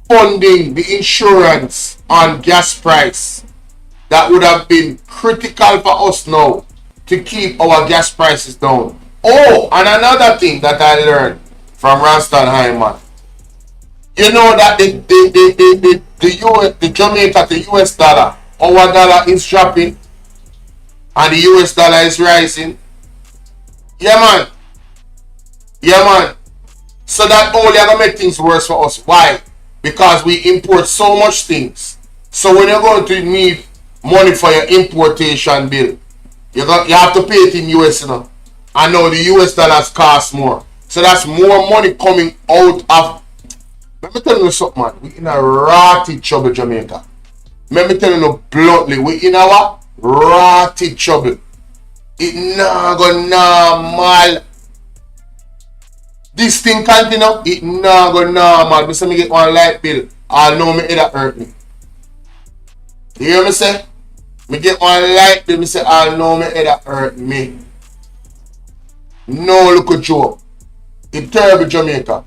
A: funding the insurance on gas price. That would have been critical for us now to keep our gas prices down. Oh, and another thing that I learned from Ranston Hyman. You know that the Jamaica, the US dollar, our dollar is dropping and the US dollar is rising. Yeah, man. Yeah, man. So that only gonna make things worse for us. Why? Because we import so much things. So when you're going to need money for your importation bill, you have to pay it in US, you know. And now the US dollars cost more. So that's more money coming out of. Let me tell you something, man. We in a rotty trouble, Jamaica. Let me tell you bluntly, we in our rotty trouble. It not go normal. This thing continue, it not go normal. Me say me get one light bill, I know me it'll hurt me. You hear me say? Me get one light bill, me say I know me it'll hurt me. No look at you. It terrible, Jamaica.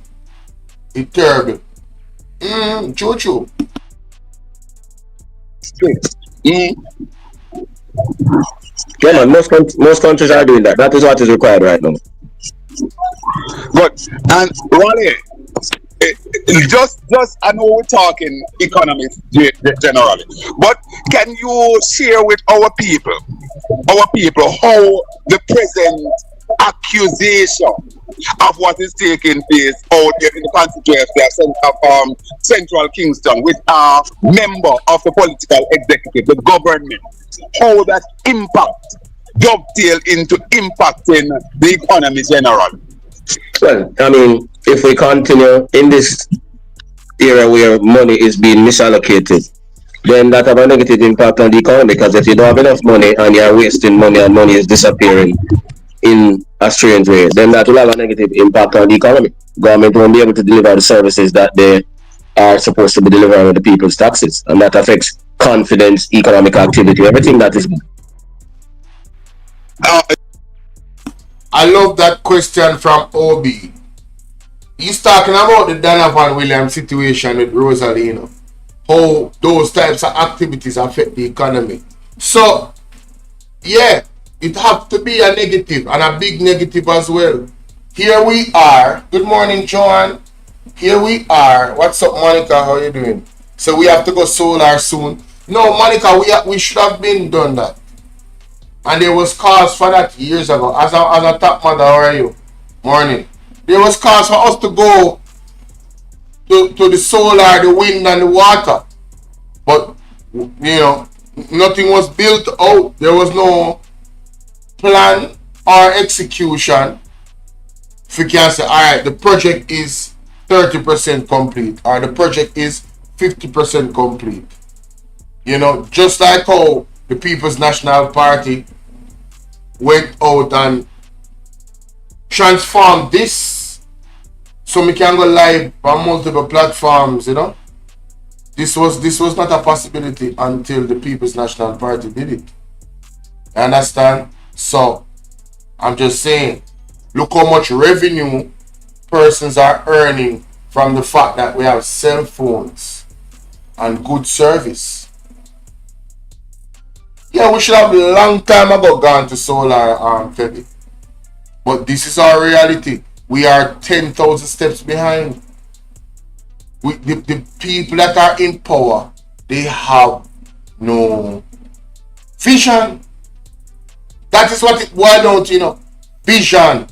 A: It terrible. Choo.
F: Yeah, man, most countries are doing that. That is what is required right now.
G: Good. And Ronnie, just I know we're talking economics generally, but can you share with our people how the present accusation of what is taking place out here in the constituency of Central Kingston with a member of the political executive, the government, how that impact dovetail into impacting the economy generally?
F: Well, I mean, if we continue in this era where money is being misallocated, then that have a negative impact on the economy, because if you don't have enough money and you're wasting money and money is disappearing in a strange way, then that will have a negative impact on the economy. Government won't be able to deliver the services that they are supposed to be delivering with the people's taxes, and that affects confidence, economic activity, everything that is.
A: I love that question from OB. He's talking about the Donovan Williams situation with Rosalino. How those types of activities affect the economy. So, yeah, it has to be a negative and a big negative as well. Here we are. Good morning, Joan. Here we are. What's up, Monica? How are you doing? So we have to go solar soon. No, Monica, we should have been done that. And there was cause for that years ago. As a top mother, how are you? Morning. There was cause for us to go to the solar, the wind, and the water. But, you know, nothing was built out. There was no plan or execution. If you can say, alright, the project is 30% complete, or the project is 50% complete. You know, just like how the People's National Party went out and transformed this so we can go live on multiple platforms, you know. This was not a possibility until the People's National Party did it. You understand? So I'm just saying, look how much revenue persons are earning from the fact that we have cell phones and good service. Yeah, we should have long time ago gone to solar, Teddy. But this is our reality. We are 10,000 steps behind. The people that are in power, they have no vision. That is what it boils down to, you know. Vision.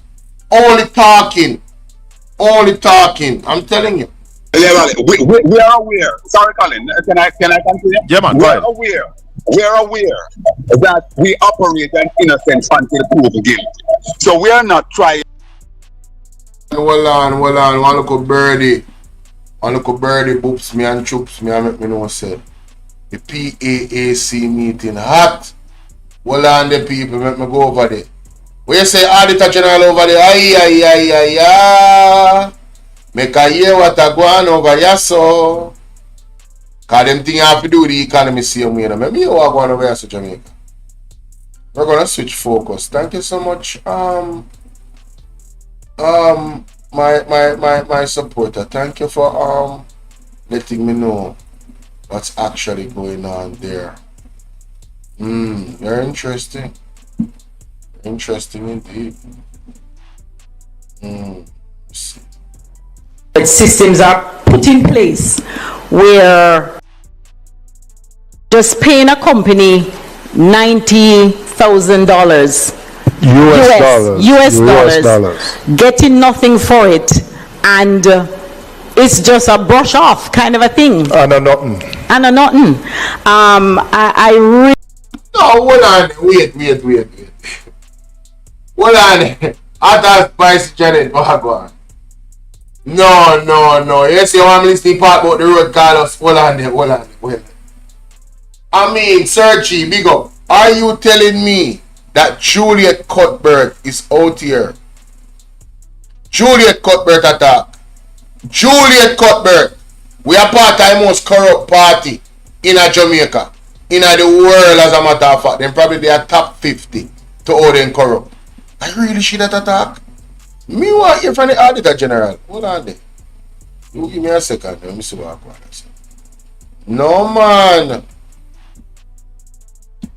A: Only talking. Only talking. I'm telling you.
G: Yeah, we are aware. Sorry, Colin. Can I continue?
E: Yeah, man.
G: We are aware. We are aware that we operate an innocence until proven guilty. So we are not trying.
A: Hold on. One look at birdie. Boops me and choops me and make me know say the PAAC meeting hot. Hold on, the people, make me go over there. Where you say Auditor General over there? Aye. Make a hear what I go on over here, so. Cause them thing have to do with the economy same way. Maybe you are going over here to Jamaica. We're gonna switch focus. Thank you so much. My supporter. Thank you for letting me know what's actually going on there. Very interesting. Interesting indeed.
I: Systems are put in place where just paying a company $90,000 US dollars, getting nothing for it, and it's just a brush off kind of a thing.
J: And a nothing.
I: I really.
A: No, hold on. Wait. Hold on. Other Spice Janet, what go on? No. Yes, you want me to part about the road, Carlos. Hold on there. I mean, Searchy, big up. Are you telling me that Juliet Cuthbert is out here? Juliet Cuthbert attack. Juliet Cuthbert. We are part of the most corrupt party in Jamaica. In the world, as a matter of fact. Then probably they are top 50 to all them corrupt. I really see that attack. Me want hear from the Auditor General. Hold on there. You give me a second. Let me see what I want to say. No, man.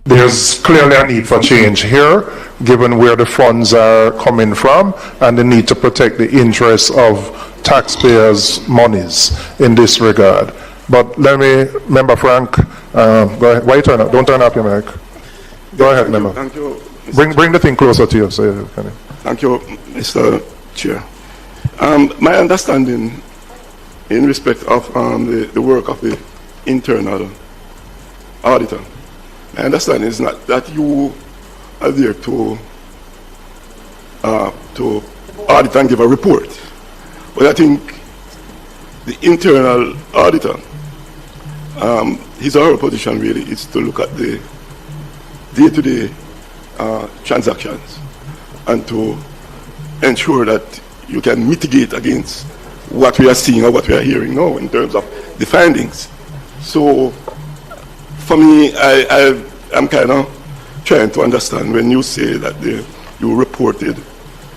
J: There's clearly a need for change here, given where the funds are coming from and the need to protect the interests of taxpayers' monies in this regard. But let me, Member Frank, go ahead. Why turn up? Don't turn up your mic. Go ahead, Member.
K: Thank you.
J: Bring the thing closer to you. So
K: Thank you, Mr. Chair. My understanding in respect of the work of the internal auditor, my understanding is not that you are there to audit and give a report, but I think the internal auditor, his or her position really is to look at the day-to-day transactions and to ensure that you can mitigate against what we are seeing or what we are hearing now in terms of the findings. So for me, I'm kind of trying to understand when you say that you reported,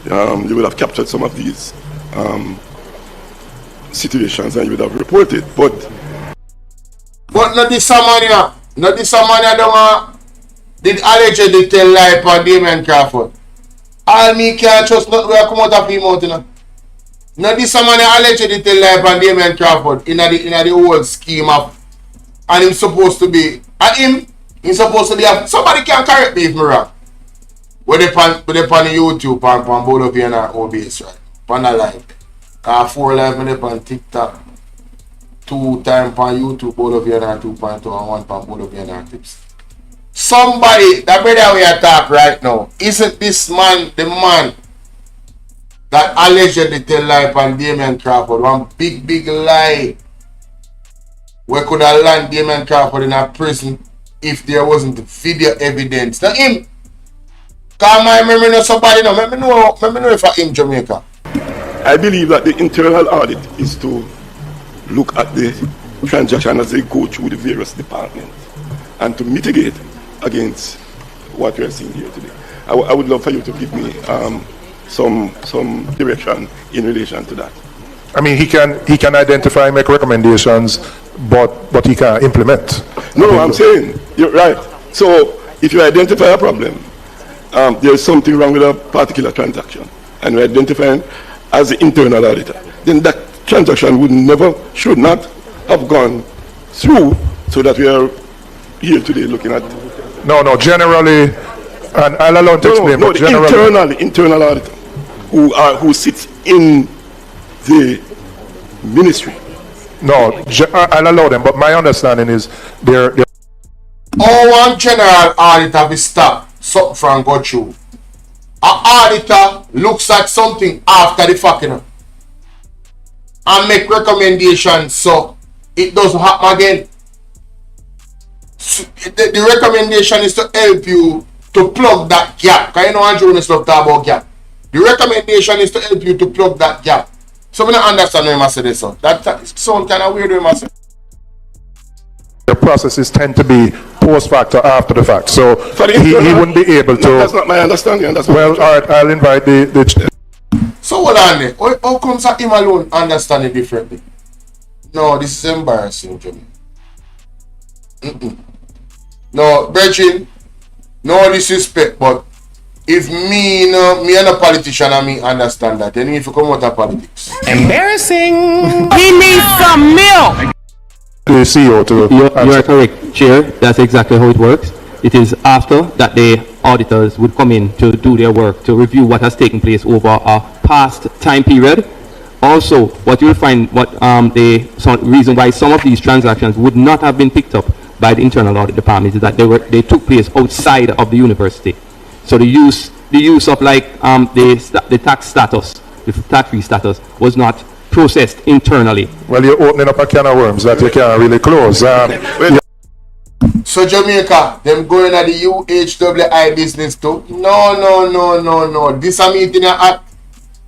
K: you would have captured some of these situations and you would have reported, but
A: not this man, don't did allegedly tell lie on Damien Crawford. All me can't trust not where I come out of him out, you know. Now this man allegedly tell lie on Damien Crawford in the whole scheme of, and him supposed to be, he's supposed to be, somebody can correct me if I'm wrong. Where they on YouTube, on BOLO V&R OBS, right? On a live. 4 live me on TikTok. 2 times on YouTube, BOLO V&R 2.0, and 1 on BOLO V&R tips. Somebody, that brother we attack right now, isn't this man the man that allegedly tell lie on Damien Crawford? One big lie. We could have landed Damien Crawford in a prison if there wasn't video evidence. Now him, cause my memory know somebody know. Let me know if I'm in Jamaica.
K: I believe that the internal audit is to look at the transaction as they go through the various departments and to mitigate against what we are seeing here today. I would love for you to give me some direction in relation to that.
J: I mean, he can identify, make recommendations, but he can't implement.
K: No, I'm saying you're right. So if you identify a problem, there is something wrong with a particular transaction, and we identify as the internal auditor, then that transaction should not have gone through, so that we are here today looking at.
J: No, generally, and I'll allow to explain.
K: No,
J: but
K: the internal auditor who sits in the ministry.
J: No, I'll allow them, but my understanding is they're
A: one general auditor will stop something from go through. An auditor looks at something after the fact, you know, and make recommendations so it doesn't happen again. So the recommendation is to help you to plug that gap. Because you know Andrew love to talk about gap. The recommendation is to help you to plug that gap. So I don't understand when I say this. So that sounds kind of weird when I say.
J: The processes tend to be post facto, after the fact. So he wouldn't be able to.
K: No, that's not my understanding.
J: Well, all right, I'll invite the
A: So hold on there. How comes that him alone understand it differently? No, this is embarrassing to me. No, Bridget, no disrespect, but if me and a politician and me understand that, then if you come out of politics.
C: Embarrassing. He needs some milk.
J: The CEO to
L: you are correct, Chair. That's exactly how it works. It is after that the auditors would come in to do their work, to review what has taken place over a past time period. Also, what you'll find, reason why some of these transactions would not have been picked up by the internal audit department is that they took place outside of the university. So the use of like the tax status, the tax-free status, was not processed internally.
J: Well, you're opening up a can of worms that you can't really close.
A: So Jamaica, them going at the UHWI business too? No. This a meeting at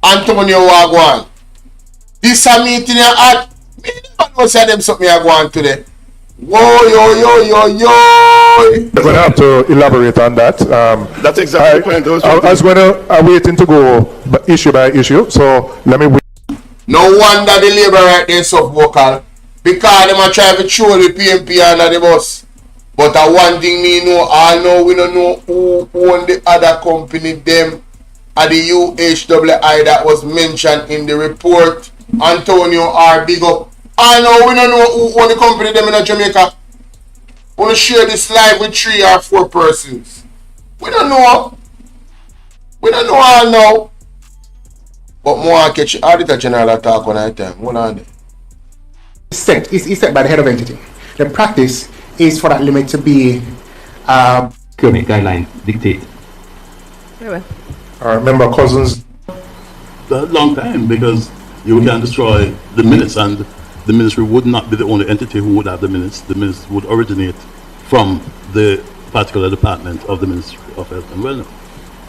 A: Antonio Wagwan. This a meeting at me never know say them something I go on today. Whoa, yo.
J: I'm going to have to elaborate on that.
K: That's exactly the point.
J: I was going to waiting to go issue by issue, so let me wait.
A: No wonder the labor right there so vocal, because them a try to throw the PMP under the bus. But one thing me know, I know we don't know who own the other company, them at the UHWI that was mentioned in the report. Antonio R. Big up. I know we don't know who own the company them in Jamaica. We want to share this live with 3 or 4 persons. We don't know. We don't know all now. But more catch Auditor General attack on that time. What on there?
M: It's set by the head of entity. The practice is for that limit to be
L: procurement guideline dictate.
J: I remember Cousins.
N: A long time, because you can destroy the minutes, and the ministry would not be the only entity who would have the minutes. The minutes would originate from the particular department of the Ministry of Health and Wellness.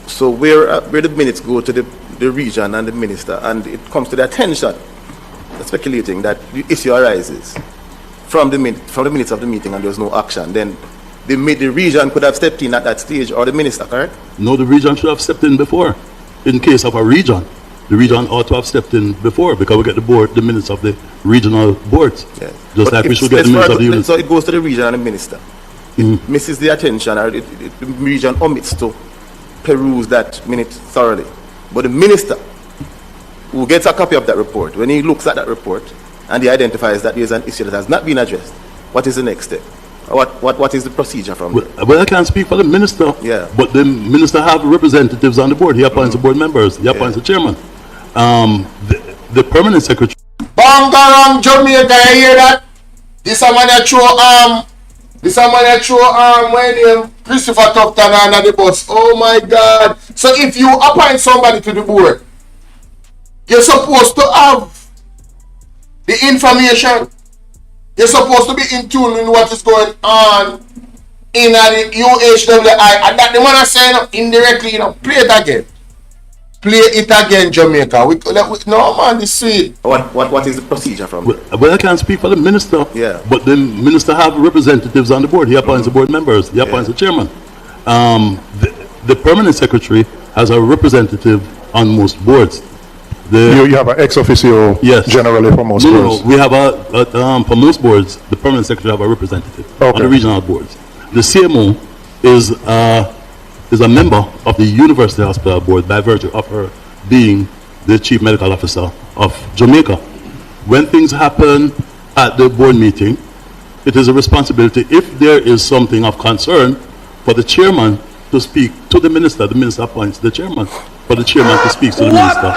O: So where the minutes go to the region and the minister, and it comes to the attention, speculating that the issue arises from the minutes of the meeting and there's no action, then the region could have stepped in at that stage, or the minister, correct?
N: No, the region should have stepped in before. In case of a region, the region ought to have stepped in before, because we get the minutes of the regional boards.
O: Yes.
N: Just like we should get the minutes of the unit.
O: So it goes to the region and the minister. It misses the attention, or the region omits to peruse that minute thoroughly. But the minister, who gets a copy of that report, when he looks at that report and he identifies that there is an issue that has not been addressed, what is the next step? What is the procedure from there?
N: Well, I can't speak for the minister, but the minister have representatives on the board. He appoints the board members. He appoints the chairman. The permanent secretary.
A: Bangarang Jamaica, you hear that? This a man that throw when Christopher Tufton under the bus. Oh my God! So if you appoint somebody to the board, you're supposed to have the information. You're supposed to be in tune with what is going on in the UHWI, and that the man is saying indirectly, play it again. Play it again, Jamaica. No man, this sweet.
O: What is the procedure from there?
N: Well, I can't speak for the minister. But the minister have representatives on the board. He appoints the board members. He appoints the chairman. The permanent secretary has a representative on most boards.
J: You have an ex officio generally for most boards.
N: No, we have for most boards, the permanent secretary have a representative on the regional boards. The CMO is a member of the University Hospital Board by virtue of her being the Chief Medical Officer of Jamaica. When things happen at the board meeting, it is a responsibility, if there is something of concern, for the chairman to speak to the minister appoints the chairman, for the chairman to speak to the minister.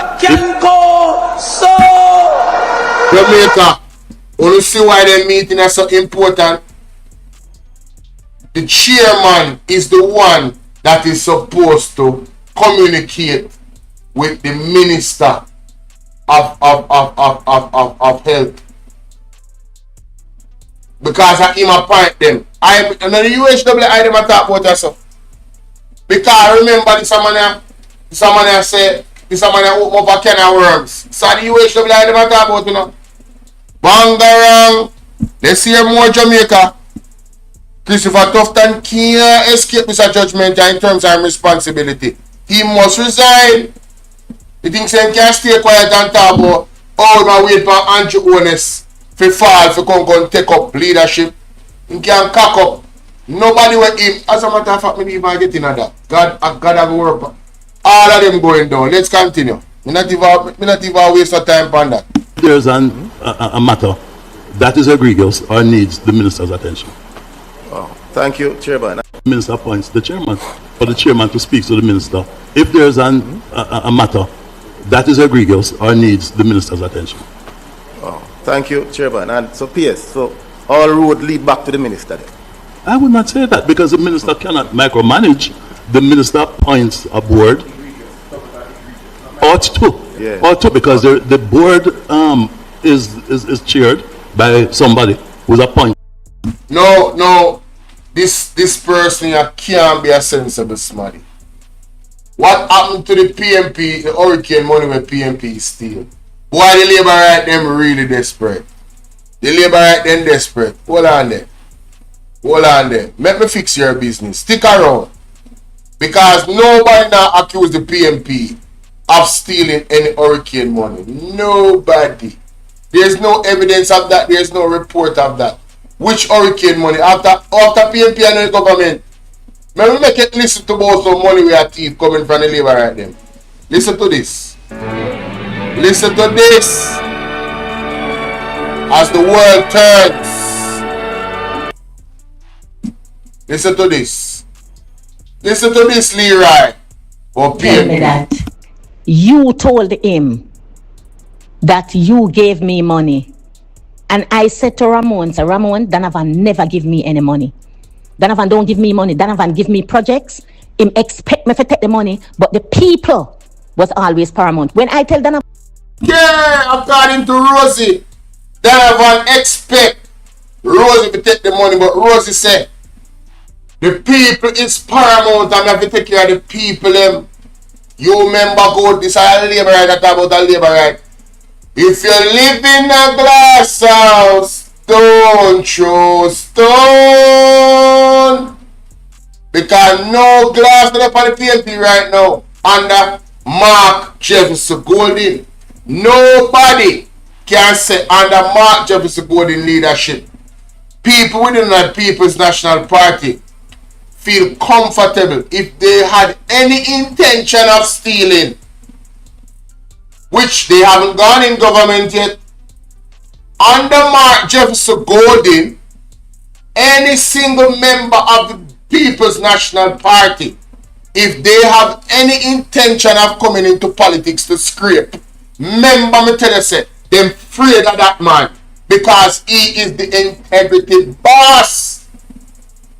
A: Jamaica, want to see why the meeting is so important? The chairman is the one that is supposed to communicate with the minister of health. Because I him appoint them. I the UHW I them talk about yourself. Because I remember this man say this man open up a can of worms. So the UHW I them talk about, you know. Bangarang. Let's hear more Jamaica. Christopher Tufton can't escape this judgment in terms of responsibility. He must resign. He thinks he can stay quiet and talk about my wait for Andrew Ones for fall for come take up leadership. He can cock up. Nobody with him. As a matter of fact, me even get in that. God have work. All of them going down. Let's continue. Me not even waste no time on that.
N: There's a matter that is egregious or needs the minister's attention.
O: Oh, thank you, Chairman.
N: The minister appoints the chairman, for the chairman to speak to the minister. If there's a matter that is egregious or needs the minister's attention.
O: Oh, thank you, Chairman. And so, PS, so all road lead back to the minister then?
N: I would not say that, because the minister cannot micromanage. The minister appoints a board. Ought to, because the board is chaired by somebody who's appointed.
A: No, this person here can't be a sensible somebody. What happened to the PMP, the hurricane money when PMP steal? Why the labor right them really desperate? The labor right them desperate. Hold on there. Let me fix your business. Stick around. Because nobody now accuse the PMP of stealing any hurricane money. Nobody. There's no evidence of that. There's no report of that. Which hurricane money? After PMP and the government. Let me make it listen to about some money we are thief coming from the labor right them. Listen to this. Listen to this. As the world turns. Listen to this. Listen to this, Leroy. Or
B: Tell me that you told him that you gave me money. And I said to Ramon, Donovan never give me any money. Donovan don't give me money. Donovan give me projects. Him expect me to take the money. But the people was always paramount. When I tell Donovan...
A: Yeah, according to Rosie, Donovan expect Rosie to take the money. But Rosie said, the people is paramount and I have to take care of the people. You remember good, this is a labor right, I talk about a labor right. If you live in a glass house, don't throw stone. Because no glass on the PMP right now under Mark Jefferson Golden. Nobody can say under Mark Jefferson Golden leadership, people within the People's National Party feel comfortable if they had any intention of stealing, which they haven't gone in government yet. Under Mark Jefferson Golden, any single member of the People's National Party, if they have any intention of coming into politics to scrape, remember me tell you, say, they're afraid of that man because he is the integrity boss.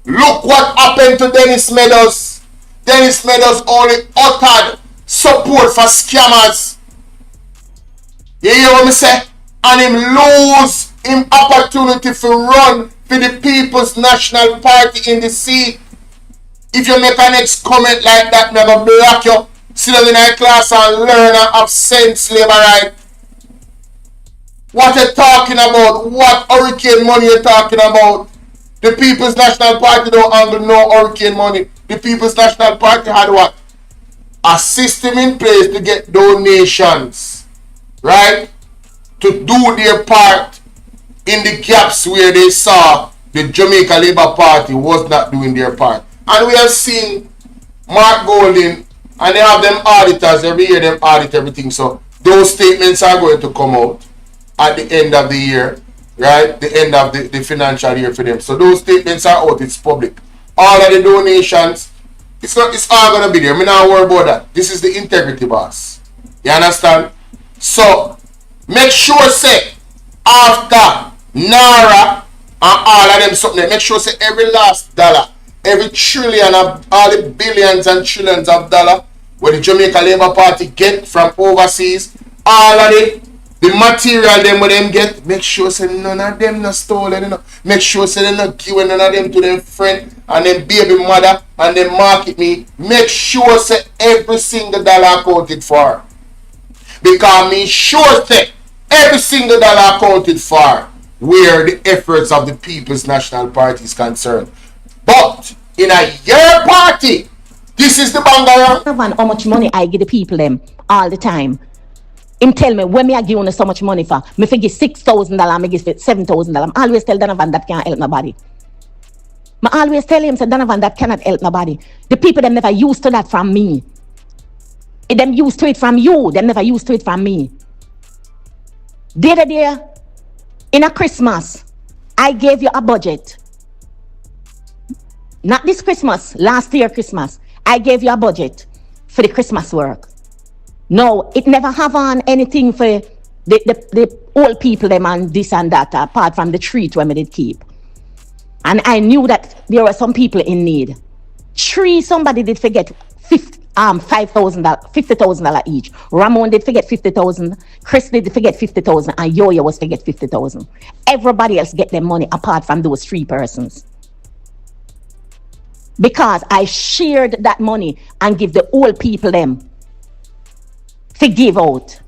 A: Look what happened to Dennis Meadows. Dennis Meadows only uttered support for scammers. You hear what me say? And him lose him opportunity to run for the People's National Party in the seat. If you make a next comment like that, me gonna block you. Sit down in a class and learn and have sense, labor right. What you talking about? What hurricane money you talking about? The People's National Party don't handle no hurricane money. The People's National Party had what? A system in place to get donations, right? To do their part in the gaps where they saw the Jamaica Labour Party was not doing their part. And we have seen Mark Golding, and they have them auditors every year, them audit everything. So those statements are going to come out at the end of the year, right? The end of the financial year for them. So those statements are out, it's public. All of the donations, it's all gonna be there. Me not worry about that. This is the integrity, boss. You understand? So make sure say after Nara and all of them something, make sure say every last dollar, every trillion of all the billions and trillions of dollars where the Jamaica Labour Party get from overseas, all of the material them where them get, make sure say none of them not stolen, you know. Make sure say they not giving none of them to them friend and them baby mother and them market me. Make sure say every single dollar accounted for. Because me sure say every single dollar accounted for where the efforts of the People's National Party is concerned. But in a year party, this is the bangara.
B: How much money I give the people them all the time. Him tell me when me I give you so much money for, me forget $6,000, me give $7,000. I always tell Donovan that can't help nobody. I always tell him, say Donovan that cannot help nobody. The people them never used to that from me. Them used to it from you, them never used to it from me. The other day, in a Christmas, I gave you a budget. Not this Christmas, last year Christmas. I gave you a budget for the Christmas work. No, it never have on anything for the old people them and this and that, apart from the treat when we did keep. And I knew that there were some people in need. Somebody did forget $50,000 each. Ramon did forget 50,000. Chris did forget 50,000, and Yo-Yo was forget 50,000. Everybody else get their money apart from those 3 persons. Because I shared that money and give the old people them to give out.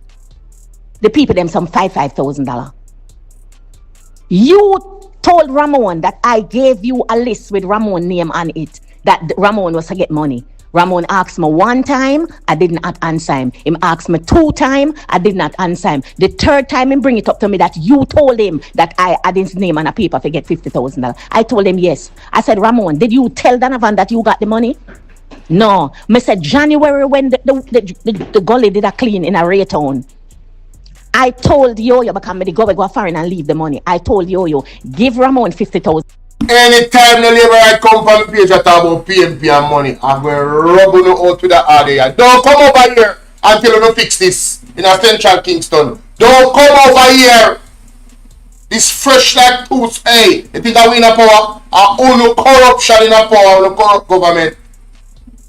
B: The people them some $5,000. You told Ramon that I gave you a list with Ramon name on it, that Ramon was to get money. Ramon asked me 1 time, I did not answer him. Him asked me 2 times, I did not answer him. The 3rd time he bring it up to me that you told him that I had his name on a paper to get $50,000. I told him yes. I said, Ramon, did you tell Donovan that you got the money? No. I said January when the gully did a clean in a Raytown. I told Yo-Yo, because I go foreign and leave the money. I told Yo-Yo, give Ramon 50,000.
A: Anytime the labor I come from the page I talk about PMP and money, I'm going to rub you out with that all day. Don't come over here until you don't fix this in a Central Kingston. Don't come over here. This fresh like tooth, hey, you think I win a power? Only corruption in a power, only corrupt government.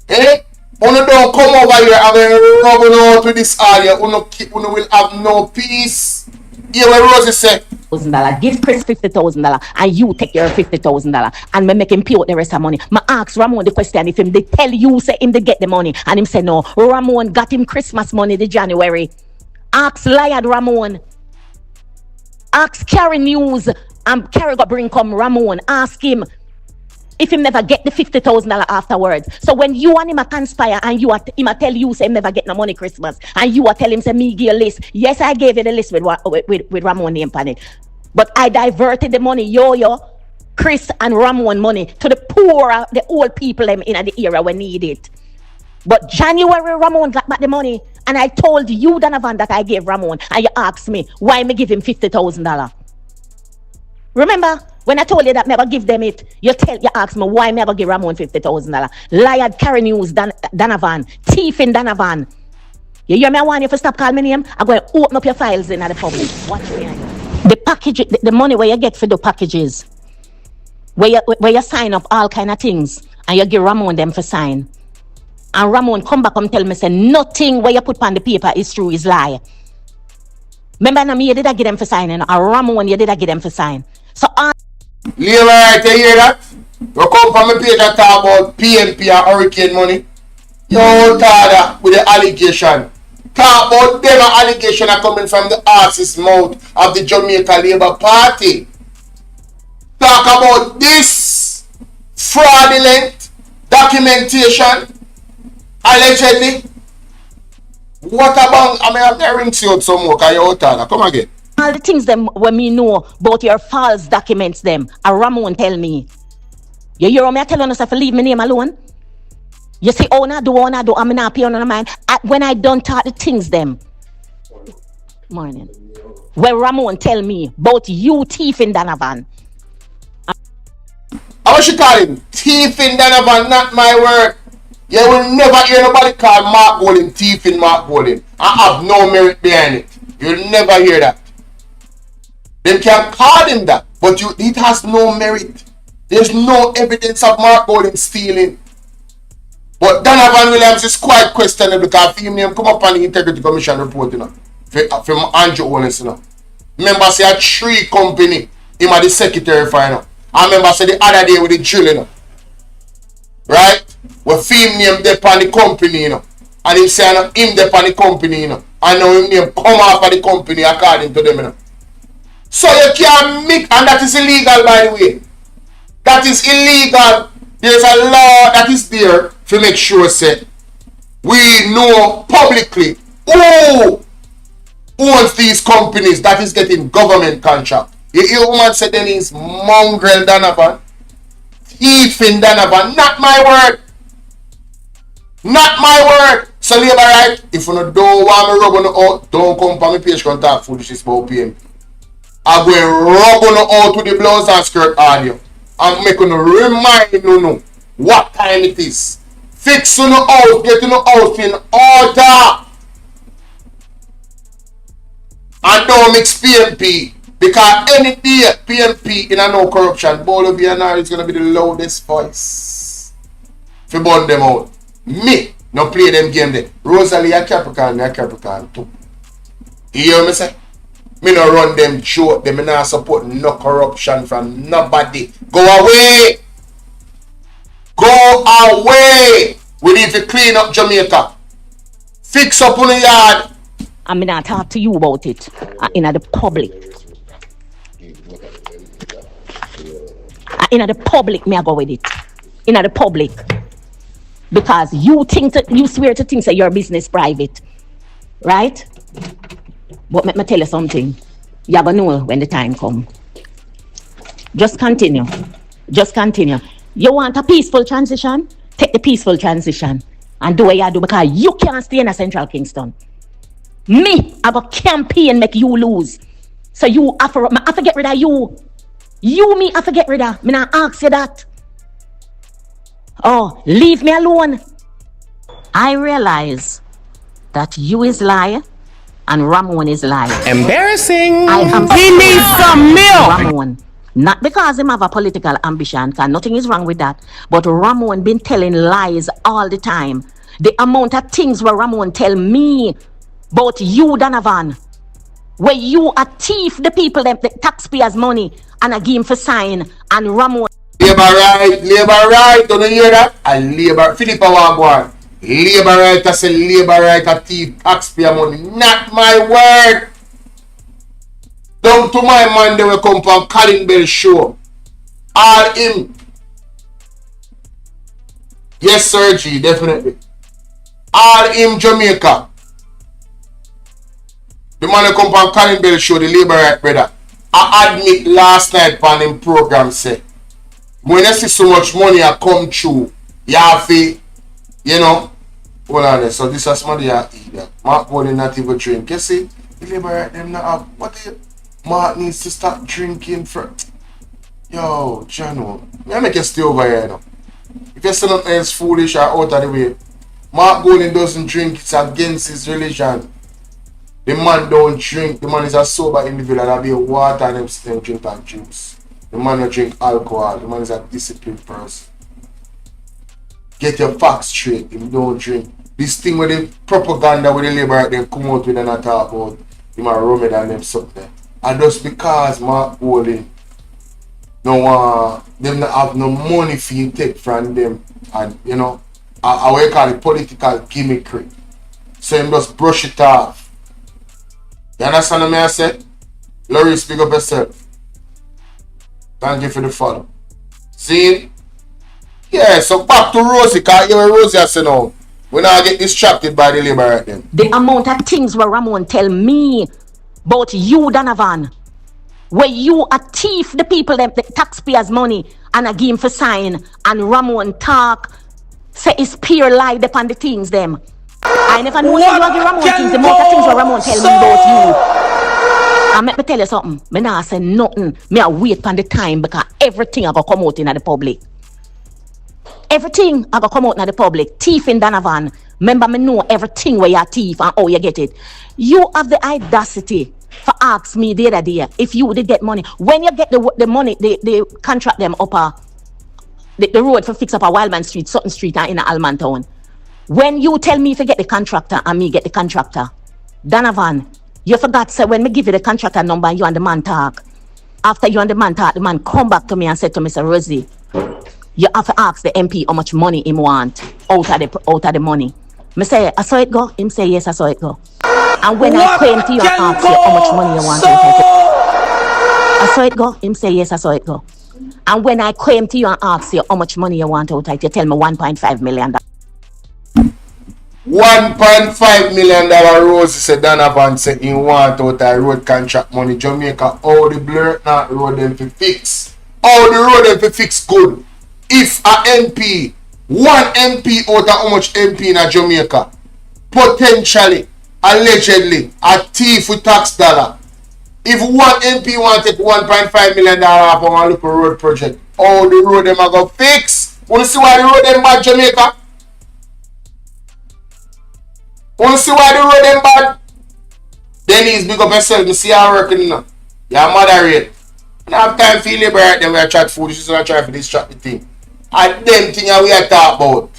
A: Eh? Only don't come over here and then rub you out with this all here. Only will have no peace. Here where Rosie say,
B: $50,000. Give Chris $50,000 and you take your $50,000 and me make him pay out the rest of money. I ask Ramon the question if him they tell you say him they get the money and him say no. Ramon got him Christmas money the January. Ask Liad Ramon. Ask Carrie News and Carrie got bring come Ramon. Ask him if him never get the $50,000 afterwards. So when you and him a conspire and him a tell you say him never get no money Christmas and you a tell him say me give a list. Yes, I gave you the list with Ramon name on it. But I diverted the money, Yo-Yo, Chris and Ramon money to the poor, the old people them in the era when need it. But January Ramon got back the money and I told you Donovan that I gave Ramon and you asked me why me give him $50,000. Remember when I told you that never give them it, you asked me why never give Ramon $50,000. Liad Carrie News Donovan, thief in Donovan. You hear me? I want you to stop calling me name. I'm going to open up your files in the public. Watch me. The package, the money where you get for the packages, where you sign up all kind of things, and you give Ramon them for sign. And Ramon come back and tell me say nothing where you put on the paper is true, is lie. Remember me, you did get them for signing, and Ramon you did get them for sign. So
A: Leave right, you hear that? You come from a page and talk about PMP and hurricane money. You tada with the allegation. Talk about them allegation are coming from the arse's mouth of the Jamaica Labour Party. Talk about this fraudulent documentation allegedly. What about, I mean, I'm going to rinse you out some more because you're tada. Come again.
B: All the things them when me know about your false documents them, and Ramon tell me. You hear me? I tell you to leave my name alone. You see, oh, I do, I'm not paying on mind. When I don't talk the things them. Morning. When Ramon tell me about you thief in Donovan.
A: How she call him? Thief in Donovan, not my word. You will never hear nobody call Mark Bolin thief in Mark Bolin. I have no merit behind it. You'll never hear that. They can call him that, but it has no merit. There's no evidence of Mark Bolin stealing. But Donovan Williams is quite questionable because him name come up on the Integrity Commission report, you know, from Andrew Owens, you know. Remember, say a tree company, him are the secretary for, you know. I remember, say the other day with the drill, you know. Right? We film name there on the company, you know. And him say, him there on the company, you know. And now him name come off of the company according to them, you know. So you can't mix, and that is illegal, by the way. That is illegal. There's a law that is there to make sure say we know publicly who owns these companies that is getting government contract. You hear woman say then is mongrel Donovan, thief in Donovan. Not my word. Not my word. So labor right, if you don't want me rub on the out, don't come for me page contact foolishness about PMP. I'm going to rub on the out with the blouse and skirt audio. I'm making to remind you what time it is. Fix on the house, get in the house in order. And don't mix PMP. Because any day PMP in a no corruption, BOLO V&R is going to be the loudest voice. If you burn them out. Me, no play them game there. Rosalie a Capricorn too. You hear me say? Me no run them joke, them me not support no corruption from nobody. Go away! Go away! We need to clean up Jamaica. Fix up on the yard.
B: I'm not talk to you about it in the public. In the public, me I go with it. In the public. Because you swear to things that your business private. Right? But let me tell you something. You're going to know when the time comes. Just continue. Just continue. You want a peaceful transition? Take the peaceful transition. And do what you do because you can't stay in a Central Kingston. Me, I go campaign make you lose. So you have to get rid of you. Me have to get rid of. Me not ask you that. Oh, leave me alone. I realize that you is lie and Ramon is lying.
C: Embarrassing.
B: He
C: needs some milk.
B: Ramon. Not because him have a political ambition, because nothing is wrong with that. But Ramon been telling lies all the time. The amount of things where Ramon tell me about you, Donovan, where you a thief the people, the taxpayers' money, and I give him for sign, and Ramon.
A: Labor right, don't you hear that? And labor, Philippa Wagwan. Labor right, I say labor right, a thief, taxpayer money. Not my word. Down to my man, they will come from Colin Bell show. All him. Yes, sir, G, definitely. All him Jamaica. The man will come from Colin Bell show, the labor right, brother. I admit last night on him program say, when you see so much money I come through, you have to, you know, hold on there. So this is somebody you eat that. Mark Bolin not even drink. You see, the labor right, them not have, what the Mark needs to stop drinking for. Yo, Jano, I make you stay over here, you know. If you say nothing else foolish or out of the way, Mark Bolin doesn't drink, it's against his religion. The man don't drink, the man is a sober individual that be water and him still drink and juice. The man don't drink alcohol, the man is a disciplined person. Get your facts straight, him don't drink. This thing with the propaganda with the labor them come out with and I talk about him a rummed and them something. And just because Mark Bolin them not have no money for you take from them, and you know, I will call it political gimmickry. So him just brush it off. You understand what I said? Laurie, speak up yourself. Thank you for the follow. See? Yeah, so back to Rosie, because you and Rosie are saying now. We now get distracted by the labor right then.
B: The amount of things where Ramon tell me about you, Donovan, where you a thief the people, the taxpayers' money, and I give him for sign, and Ramon talk, say it's pure lie upon the things them. I never know you have the Ramon things, the most of things what Ramon tell me about you. And let me tell you something, me not say nothing, me I wait for the time because everything I go come out in the public. Everything I go come out in the public. Thief in Donovan, remember me know everything where you thief and how you get it. You have the audacity for ask me the other day if you did get money. When you get the money, they contract them up the road for fix up a Wildman Street, Sutton Street and in Alman Town. When you tell me if you get the contractor and me get the contractor, Donovan, you forgot say when me give you the contractor number and you and the man talk. After you and the man talk, the man come back to me and said to me, Mr. Rosie, you have to ask the MP how much money him want out of the money. Me say, I saw it go. Him say, yes, I saw it go. And when I came to you and ask you how much money you want, I saw it go. Him say, yes, I saw it go. And when I came to you and asked you how much money you want out of it, you tell me $1.5 million.
A: $1.5 million Rose said Donovan said he want out of road contract money. Jamaica, all the blur not road them to fix. All the road them to fix good. If a MP, one MP out of how much MP in Jamaica, potentially, allegedly, a thief with tax dollar. If one MP wanted $1.5 million for one local road project, all the road them are going to fix. Want to see why the road them bad, Jamaica? Want to see why the road them bad? Denise, big up yourself. You see how working now. You're moderate. I don't have time for you liberate them. We are chat food. This is not trying to distract the thing. And them things we are talking about.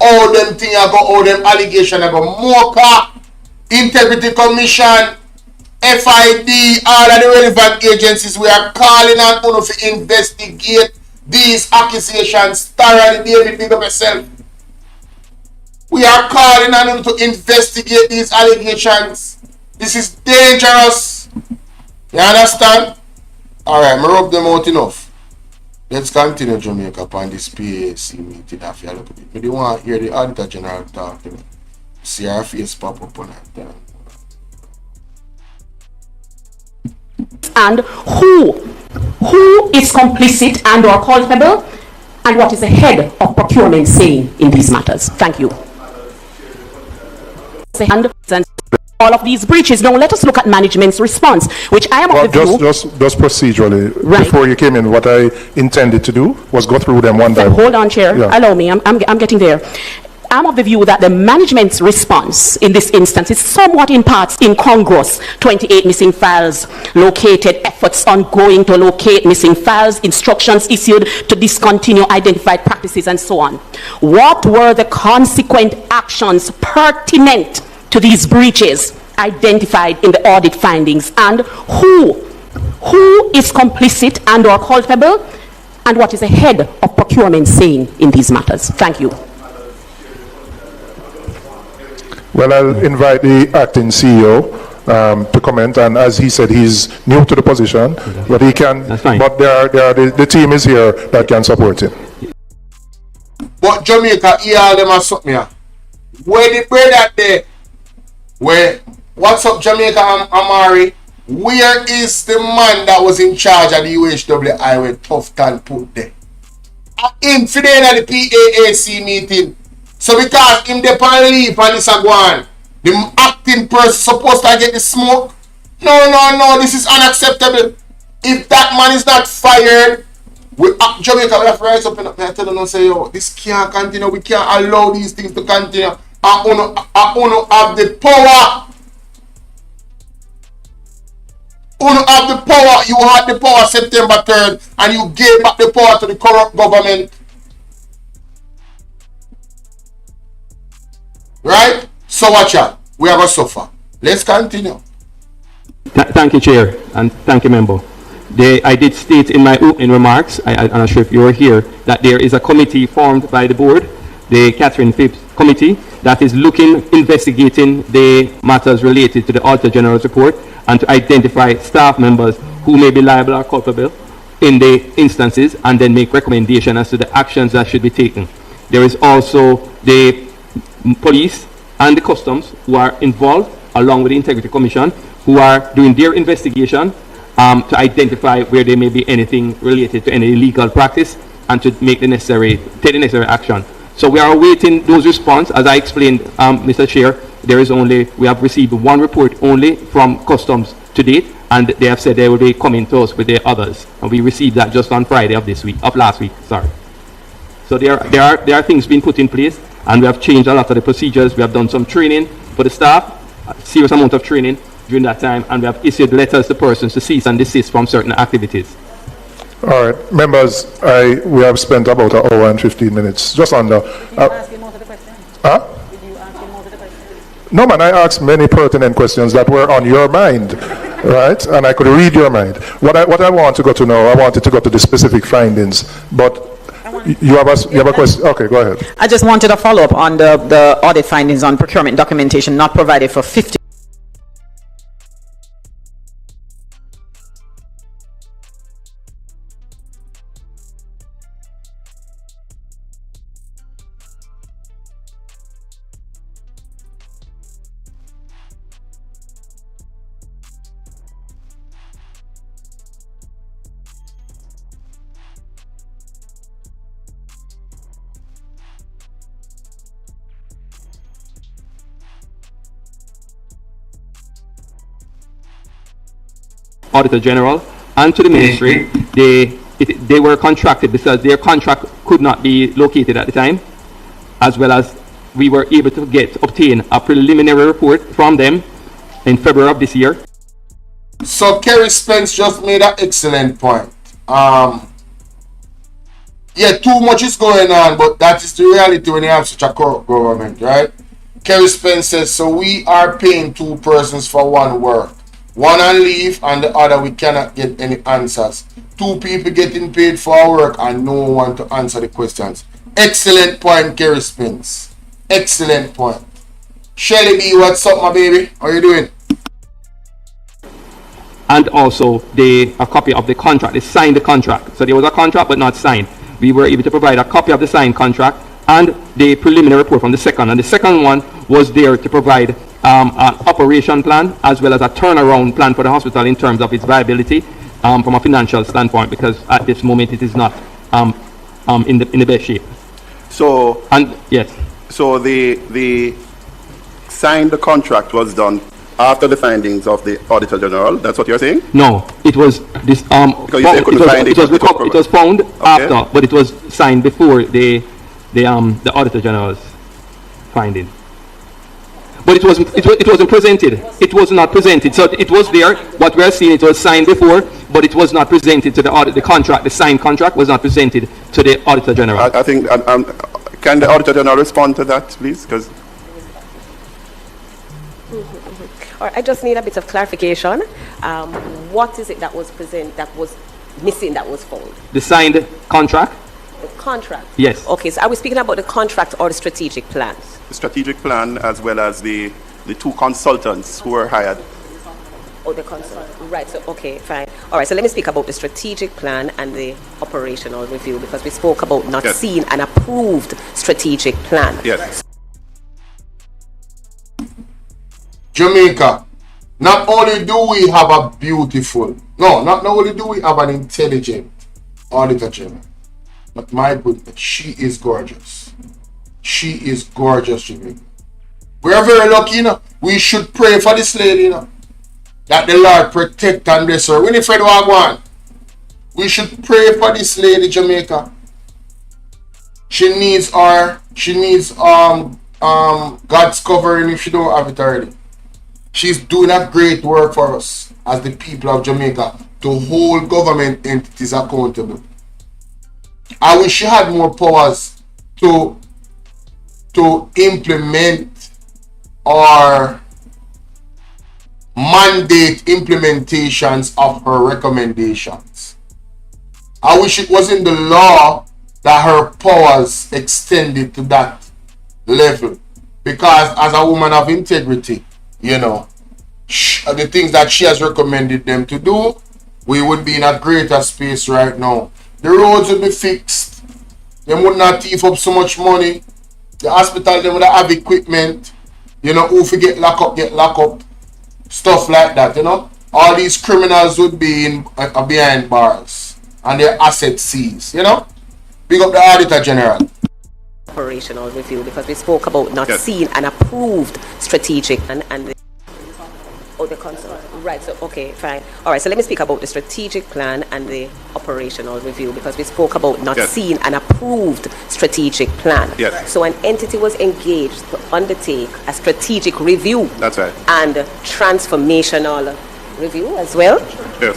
A: All them things go, all them allegations go. MOCA, Integrity Commission, FID, all of the relevant agencies, we are calling on you to investigate these accusations thoroughly. David, big up yourself. We are calling on you to investigate these allegations. This is dangerous. You understand? Alright, I rub them out enough. Let's continue Jamaica upon this PAC meeting after you look at it. I don't want to hear the Auditor General talk to me. See her face pop up on that.
P: And who is complicit and or culpable, and what is the head of procurement saying in these matters? Thank you. And all of these breaches. Now let us look at management's response, which I am of the view.
J: Just procedurally, right. Before you came in, what I intended to do was go through them one by one.
P: Hold on, Chair. Yeah. Allow me. I'm getting there. I'm of the view that the management's response in this instance is somewhat in parts incongruous. 28 missing files located, efforts ongoing to locate missing files, instructions issued to discontinue identified practices, and so on. What were the consequent actions pertinent to these breaches identified in the audit findings, and who is complicit and or culpable, and what is the head of procurement saying in these matters? Thank you.
J: Well, I'll invite the acting CEO to comment, and as he said, he's new to the position, but he can. That's fine. But the team is here that can support him.
A: But Jamaica, here all them are something here. Where the bread at there? Where? What's up, Jamaica Amari? Where is the man that was in charge of the UHWI where Tufton put there? Him for the PAAC meeting. So because him dey on leave and this a go on, the acting person supposed to get the smoke? No, this is unacceptable. If that man is not fired, Jamaica will have to rise up and I tell them, say, yo, this can't continue, we can't allow these things to continue. I wanna have the power. Uno have the power. You had the power September 3rd and you gave back the power to the corrupt government. Right? So watch out. We are going to suffer. Let's continue.
L: Thank you, Chair, and thank you, Member. I did state in my opening remarks, I'm not sure if you were here, that there is a committee formed by the board, the Catherine Phipps Committee, that is investigating the matters related to the Auditor General's report and to identify staff members who may be liable or culpable in the instances and then make recommendations as to the actions that should be taken. There is also the police and the customs who are involved along with the Integrity Commission who are doing their investigation to identify where there may be anything related to any illegal practice. and to make take the necessary action. So we are awaiting those response. As I explained, Mr. Chair, we have received one report only from Customs to date, and they have said they will be coming to us with the others. And we received that just on Friday of last week, sorry. So there are things being put in place, and we have changed a lot of the procedures. We have done some training for the staff, a serious amount of training during that time, and we have issued letters to persons to cease and desist from certain activities.
J: All right, members, we have spent about an hour and 15 minutes, just under.
I: Did you ask him more to the question?
J: Huh?
I: Did you ask him more to the question?
J: No, man, I asked many pertinent questions that were on your mind, right? And I could read your mind. What I want to go to now, I wanted to go to the specific findings, but you have a question? Okay, go ahead.
I: I just wanted a follow-up on the audit findings on procurement documentation not provided for 50.
L: Auditor General and to the ministry, they were contracted because their contract could not be located at the time, as well as we were able to obtain a preliminary report from them in February of this year.
A: So Kerry Spence just made an excellent point. Yeah, too much is going on, but that is the reality when you have such a corrupt government, right? Kerry Spence says, so we are paying two persons for one work. One on leave and the other we cannot get any answers. Two people getting paid for our work and no one to answer the questions. Excellent point, Kerry Spence. Excellent point. Shelly B, what's up, my baby? How you doing?
L: And also a copy of the contract. They signed the contract. So there was a contract but not signed. We were able to provide a copy of the signed contract and the preliminary report from the second. And the second one was there to provide an operation plan as well as a turnaround plan for the hospital in terms of its viability from a financial standpoint, because at this moment it is not in the best shape.
O: So
L: and yes.
O: So the signed the contract was done after the findings of the Auditor General. That's what you're saying?
L: No, it was this
O: because you say couldn't find it.
L: It was found after, but it was signed before the Auditor General's finding. But it wasn't presented. It was not presented. So it was there. What we are seeing, it was signed before, but it was not presented to the audit. The contract, the signed contract, was not presented to the Auditor General.
O: I think. Can the Auditor General respond to that, please? Because.
Q: I just need a bit of clarification. What is it that was missing, that was found?
L: The signed contract.
Q: The contract?
L: Yes.
Q: Okay, so are we speaking about the contract or the strategic plan?
O: The strategic plan, as well as the two consultants who were hired.
Q: Oh, the consultant. Right, so, okay, fine. All right, so let me speak about the strategic plan and the operational review, because we spoke about not seeing an approved strategic plan.
O: Yes.
A: Jamaica, not only do we have a beautiful, not only do we have an intelligent Auditor General, but my goodness, she is gorgeous. She is gorgeous, Jamaica. We are very lucky, you know. We should pray for this lady, you know, that the Lord protect and bless her. Winifred Wagwan, we should pray for this lady, Jamaica. She needs God's covering if she don't have it already. She's doing a great work for us as the people of Jamaica to hold government entities accountable. I wish she had more powers to implement or mandate implementations of her recommendations. I wish it was in the law that her powers extended to that level, because as a woman of integrity, you know, the things that she has recommended them to do, we would be in a greater space right now. The roads would be fixed. They would not thief up so much money. The hospital, they would have equipment. You know, who forget lock up. Stuff like that, you know. All these criminals would be behind bars and their assets seized, you know. Big up the Auditor General.
Q: Operational review, because we spoke about not
G: Yes.
Q: seen and approved strategic and the consult. Right, so okay, fine. All right, so let me speak about the strategic plan and the operational review, because we spoke about not
G: Yes.
Q: seen and approved strategic plan.
G: Yes.
Q: So an entity was engaged to undertake a strategic review
G: That's right.
Q: and transformational review as well.
G: Yes.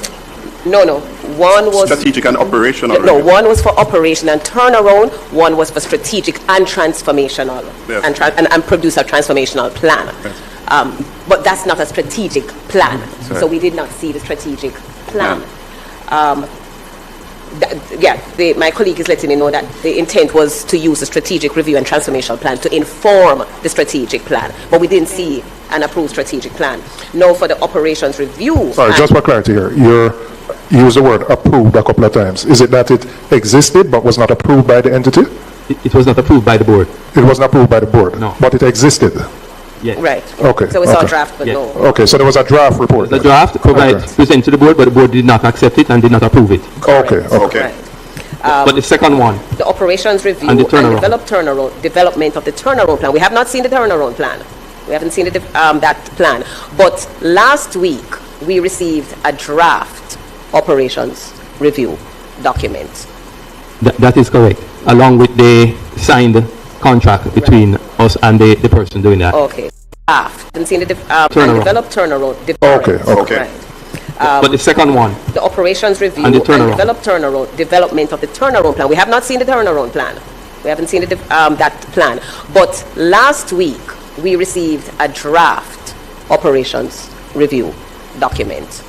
Q: No. One was
G: Strategic and operational.
Q: No,
G: review.
Q: one was for operation and turnaround. One was for strategic and transformational,
G: Yes.
Q: and produce a transformational plan.
G: Yes.
Q: But that's not a strategic plan,
G: Right.
Q: so we did not see the strategic plan. My colleague is letting me know that the intent was to use the strategic review and transformational plan to inform the strategic plan, but we didn't see an approved strategic plan. Now for the operations review.
J: Sorry, just for clarity here, you use the word approved a couple of times. Is it that it existed but was not approved by the entity?
L: It was not approved by the board.
J: It wasn't approved by the board?
L: No.
J: But it existed?
L: Yes.
Q: Right.
J: Okay.
Q: So it's all
J: okay.
Q: draft, but
L: Yes.
Q: no.
J: Okay, so there was a draft report.
L: The draft presented to the board, but the board did not accept it and did not approve it.
J: Okay, okay.
Q: Right.
L: But the second one,
Q: The operations review
L: And the turnaround.
Q: development of the turnaround plan. We have not seen the turnaround plan. We haven't seen that plan. But last week, we received a draft operations review document.
L: that is correct, along with the signed contract between us and the person doing that.
Q: Okay. Draft. Haven't seen the
L: Turnaround.
Q: developed turnaround.
J: Okay, okay.
Q: Right.
L: But the second one,
Q: The operations review
L: And the turnaround.
Q: development of the turnaround plan. We have not seen the turnaround plan. We haven't seen that plan. But last week, we received a draft operations review document.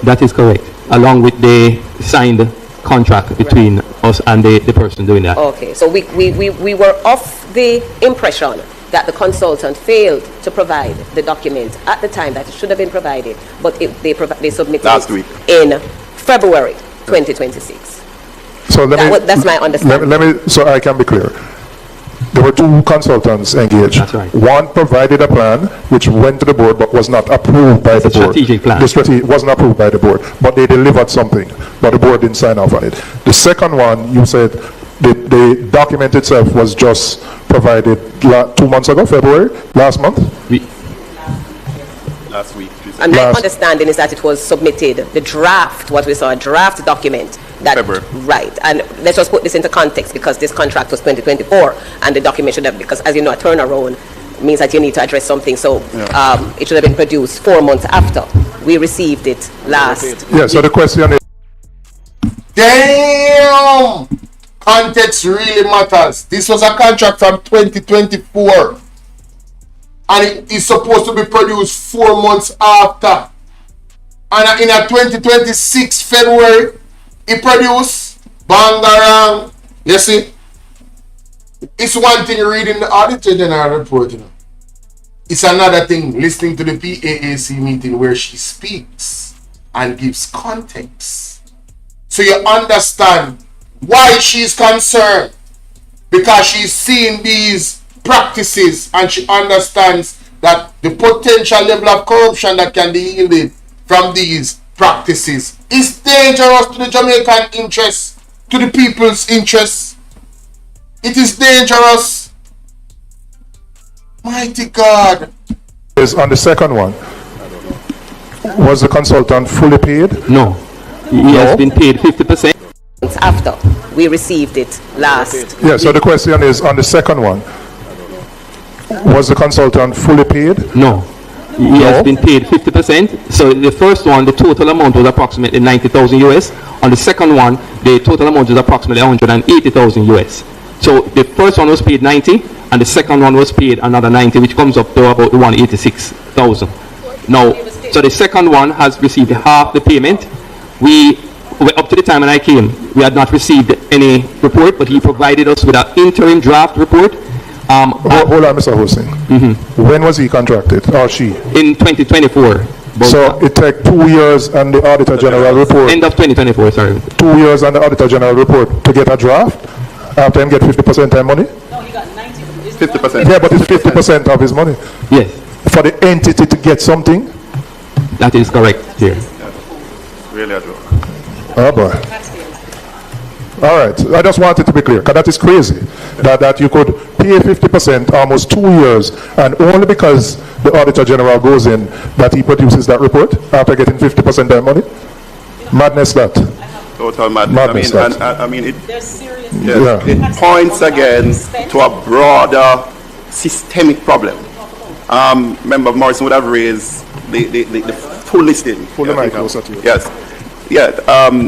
L: that is correct, along with the signed contract between us and the person doing that.
Q: Okay, so we were of the impression that the consultant failed to provide the document at the time that it should have been provided, but they submitted
G: Last
Q: it
G: week.
Q: in February 2026.
J: So
Q: That's my understanding.
J: Let me, so I can be clear. There were two consultants engaged.
L: That's right.
J: One provided a plan which went to the board but was not approved by the board.
L: strategic plan.
J: The strategy wasn't approved by the board, but they delivered something, but the board didn't sign off on it. The second one, you said the document itself was just provided 2 months ago, February, last month?
G: Last week.
Q: And my understanding is that it was submitted, the draft, what we saw, a draft document.
G: February.
Q: Right. And let's just put this into context, because this contract was 2024, and the document should have, because as you know, a turnaround means that you need to address something. So it should have been produced 4 months after we received it last.
J: Yeah, so the question is...
A: Damn! Context really matters. This was a contract from 2024. And it is supposed to be produced 4 months after. And in a 2026 February, it produced Bangarang. You see? It's one thing reading the Auditor General report, you know. It's another thing listening to the PAAC meeting where she speaks and gives context. So you understand why she's concerned. Because she's seeing these practices and she understands that the potential level of corruption that can be yielded from these practices is dangerous to the Jamaican interests, to the people's interests. It is dangerous. Mighty God.
J: Is on the second one, was the consultant fully paid?
L: No. He has been paid 50%.
Q: After we received it last.
J: Yeah, so the question is on the second one, was the consultant fully paid?
L: No. He has been paid 50%. So the first one, the total amount was approximately 90,000 US. On the second one, the total amount was approximately 180,000 US. So the first one was paid 90, and the second one was paid another 90, which comes up to about 186,000. Now, so the second one has received half the payment. Up to the time when I came, we had not received any report, but he provided us with an interim draft report.
J: Hold on, Mr. Hosing. When was he contracted, or she?
L: In 2024.
J: So it took 2 years and the Auditor General report.
L: End of 2024, sorry.
J: 2 years and the Auditor General report to get a draft after him get 50% of money?
G: No, he got 50%.
J: Yeah, but it's 50% of his money.
L: Yes.
J: For the entity to get something?
L: That is correct here.
G: Really a joke.
J: Oh boy. All right. I just wanted to be clear, because that is crazy. That you could pay 50% almost 2 years, and only because the Auditor General goes in that he produces that report after getting 50% of their money. Madness that.
R: Total madness.
J: Madness that.
R: I mean, it points again to a broader systemic problem. Member Morrison would have raised the full listing.
J: Pull the mic closer to you.
R: Yes. Yeah,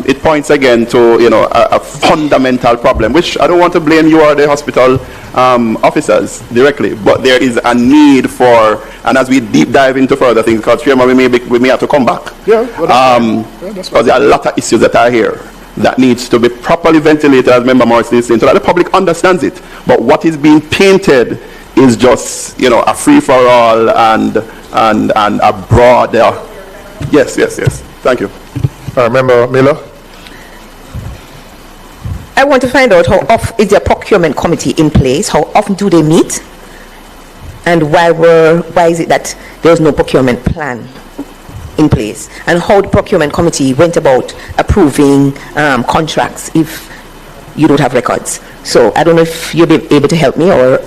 R: it points again to a fundamental problem, which I don't want to blame you or the hospital officers directly, but there is a need for, and as we deep dive into further things, because we may have to come back.
J: Yeah,
R: because there are a lot of issues that are here that needs to be properly ventilated, as Member Morrison is saying, so that the public understands it. But what is being painted is just a free for all and a broader. Yes. Thank you.
J: Member Miller.
S: I want to find out how often is their procurement committee in place? How often do they meet? And why is it that there's no procurement plan in place? And how the procurement committee went about approving contracts if you don't have records? So I don't know if you'll be able to help me or.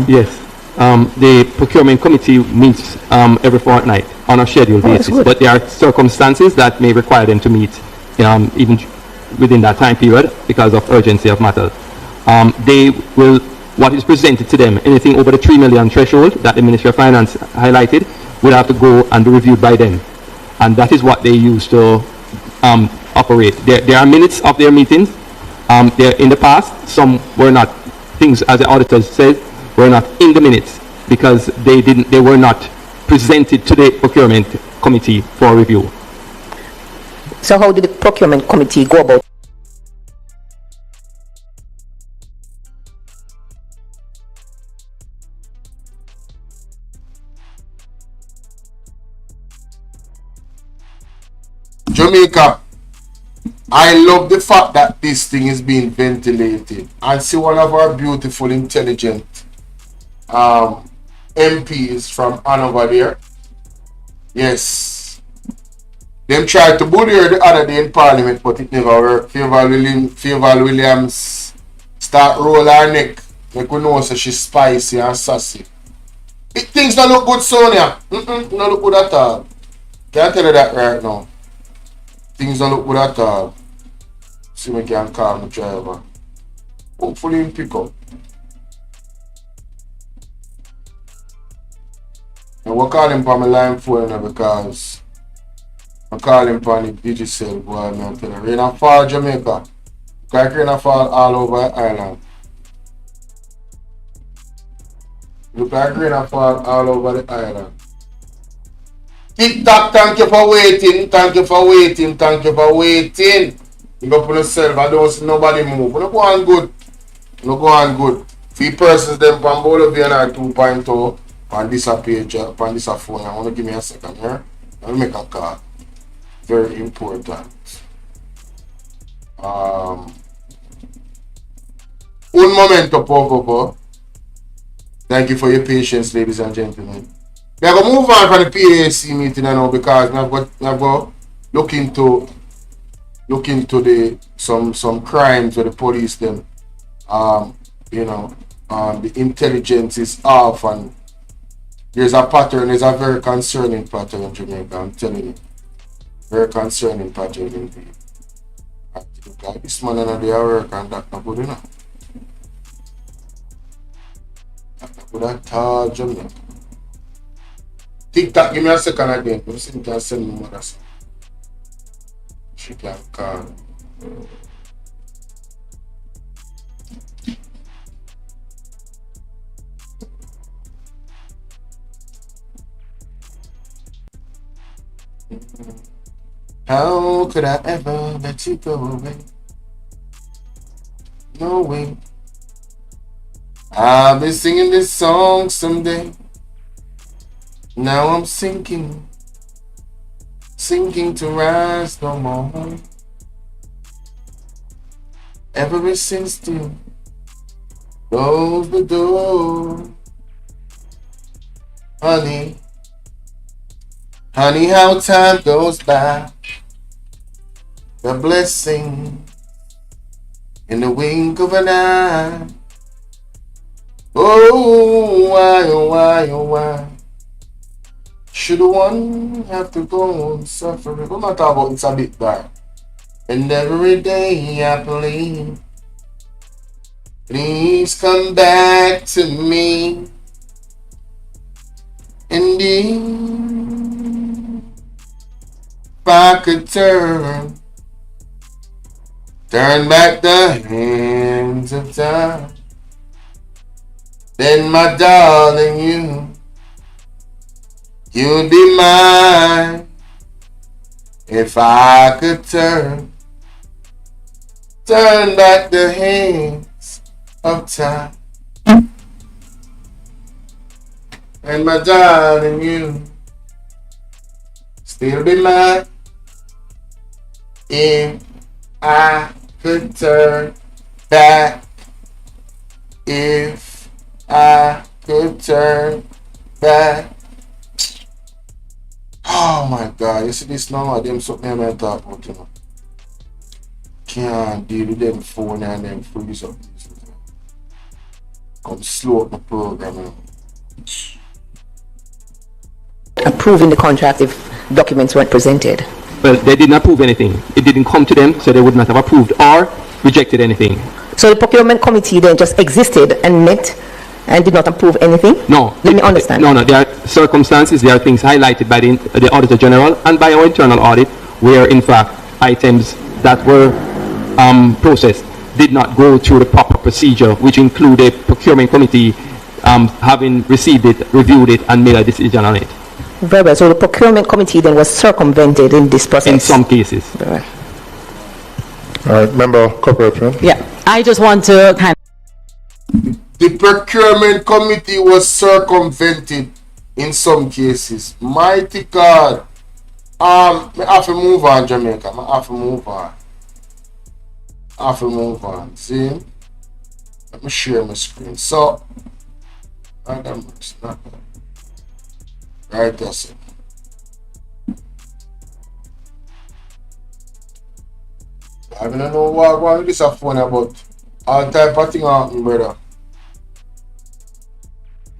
L: Yes. The procurement committee meets every fortnight on a scheduled basis, but there are circumstances that may require them to meet even within that time period because of urgency of matters. They will, what is presented to them, anything over the 3 million threshold that the Ministry of Finance highlighted, will have to go and be reviewed by them. And that is what they use to operate. There are minutes of their meetings. In the past, some were not, things as the auditors said, were not in the minutes because they were not presented to the procurement committee for review.
S: So how did the procurement committee go about?
A: Jamaica, I love the fact that this thing is being ventilated and see one of our beautiful, intelligent MPs from over there. Yes. Them tried to bully her the other day in Parliament, but it never worked. Favor Williams start roll her neck. Like we know so she's spicy and sassy. Things don't look good, Sonia. Not look good at all. Can't tell you that right now. Things don't look good at all. See me can call my driver. Hopefully he'll pick up. And we're calling for my line phone now because I'm calling for the digital boy. I'm telling you, rain and fall Jamaica. Because rain and fall all over the island. Look like rain and fall all over the island. TikTok, thank you for waiting. Thank you for waiting. Thank you for waiting. You go put yourself. I don't see nobody move. You go on good. You go on good. 3 persons them from BOLO V&R 2.0. On this page, on this phone, I want to give me a second here. I'll make a call. Very important. Un momento, por favor. Thank you for your patience, ladies and gentlemen. We are going to move on from the PAC meeting now because I've got look into the some crimes with the police them. The intelligence is off and there's a pattern, there's a very concerning pattern in Jamaica, I'm telling you. Very concerning pattern indeed. I think like this man and they work and that's not good enough. That's not good at all, Jamaica. TikTok, give me a second again. Let me see if you can send me mother son. She can call. How could I ever let you go away? No way. I'll be singing this song someday. Now I'm sinking to rise no more. Ever since you closed the door, honey, how time goes by. The blessing in the wink of an eye. Oh, why, oh, why, oh, why should one have to go on suffering? I'm not talking about it's a bit bad. And every day I plead, please come back to me. Indeed, if I could turn back the hands of time, then my darling, you'd be mine. If I could turn back the hands of time, and my darling, you still be mine. If I could turn back, if I could turn back. Oh my God, you see this now, them something I'm going to talk about, you know. Can't deal with them phone and them freeze up. Come slow up the program, you know.
S: Approving the contract if documents weren't presented.
L: Well, they didn't approve anything. It didn't come to them, so they would not have approved or rejected anything.
S: So the procurement committee then just existed and met and did not approve anything?
L: No.
S: Let me understand.
L: No, there are circumstances, there are things highlighted by the Auditor General and by our internal audit where, in fact, items that were processed did not go through the proper procedure, which include a procurement committee having received it, reviewed it, and made a decision on it.
S: Very well. So the procurement committee then was circumvented in this process?
L: In some cases.
S: Very well.
J: All right, member Corporation.
I: Yeah, I just want to kind of...
A: The procurement committee was circumvented in some cases. Mighty God. I have to move on, Jamaica. I have to move on. See? Let me share my screen. So, right, that's not bad. Right, that's it. I don't know what this is phone about. All type of thing happen, brother.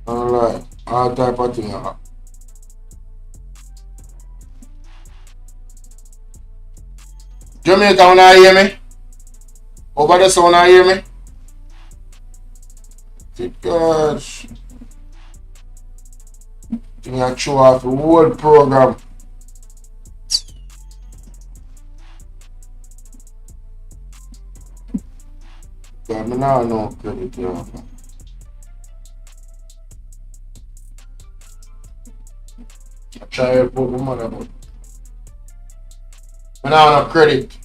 A: Alright, all type of thing happen. Jamaica, wanna hear me? Over there, so wanna hear me? Gosh. I show off the whole program. Yeah, I now know credit here. I try to put my money about. I now know credit.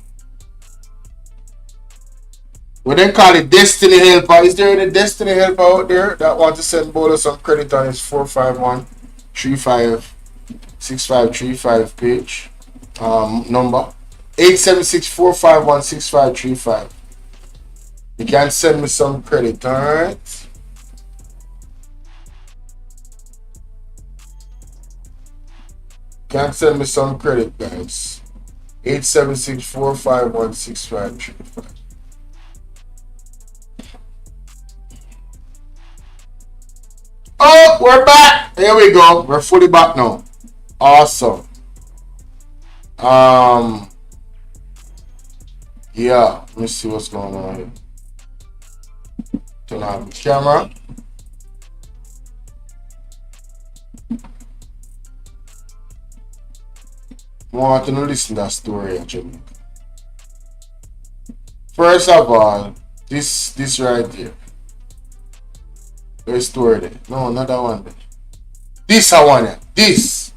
A: We then call it Destiny Helper. Is there any Destiny Helper out there that want to send Bolo some credit on his 451-356535 page? Number 876-451-6535. You can send me some credit, alright? Can send me some credit, guys. 876-451-6535. Oh, we're back. Here we go. We're fully back now. Awesome. Yeah. Let me see what's going on here. Turn on the camera. I want to listen to that story actually. First of all, this right here. Where's story there? No, not that one there. This I want it. This.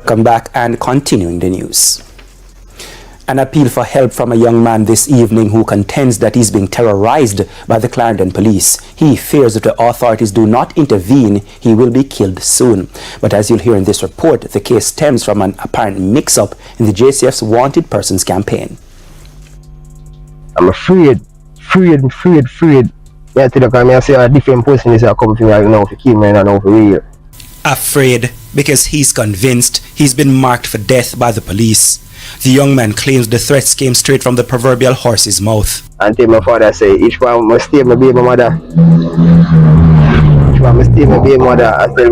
T: Come back and continuing the news. An appeal for help from a young man this evening who contends that he's being terrorized by the Clarendon police. He fears if the authorities do not intervene, he will be killed soon. But as you'll hear in this report, the case stems from an apparent mix-up in the JCF's Wanted Persons campaign.
U: I'm afraid. Yeah, today I say a different person is a couple of right now for Cuban and now for real.
T: Afraid because he's convinced he's been marked for death by the police. The young man claims the threats came straight from the proverbial horse's mouth.
U: Until my father say, each one must stay my baby mother. Each one must stay my baby mother. I tell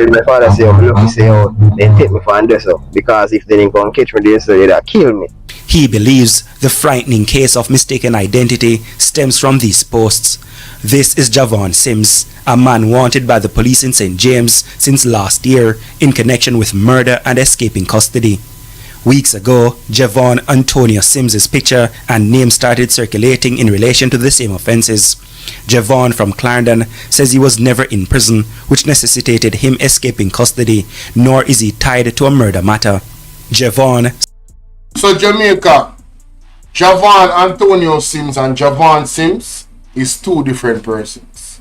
U: my father say, oh, look, he say, oh, they take me for under so. Because if they didn't come catch me, they'd kill me.
T: He believes the frightening case of mistaken identity stems from these posts. This is Javon Sims, a man wanted by the police in St. James since last year in connection with murder and escaping custody. Weeks ago, Javon Antonio Sims's picture and name started circulating in relation to the same offences. Javon from Clarendon says he was never in prison, which necessitated him escaping custody, nor is he tied to a murder matter. Javon.
A: So Jamaica, Javon Antonio Sims and Javon Sims is two different persons.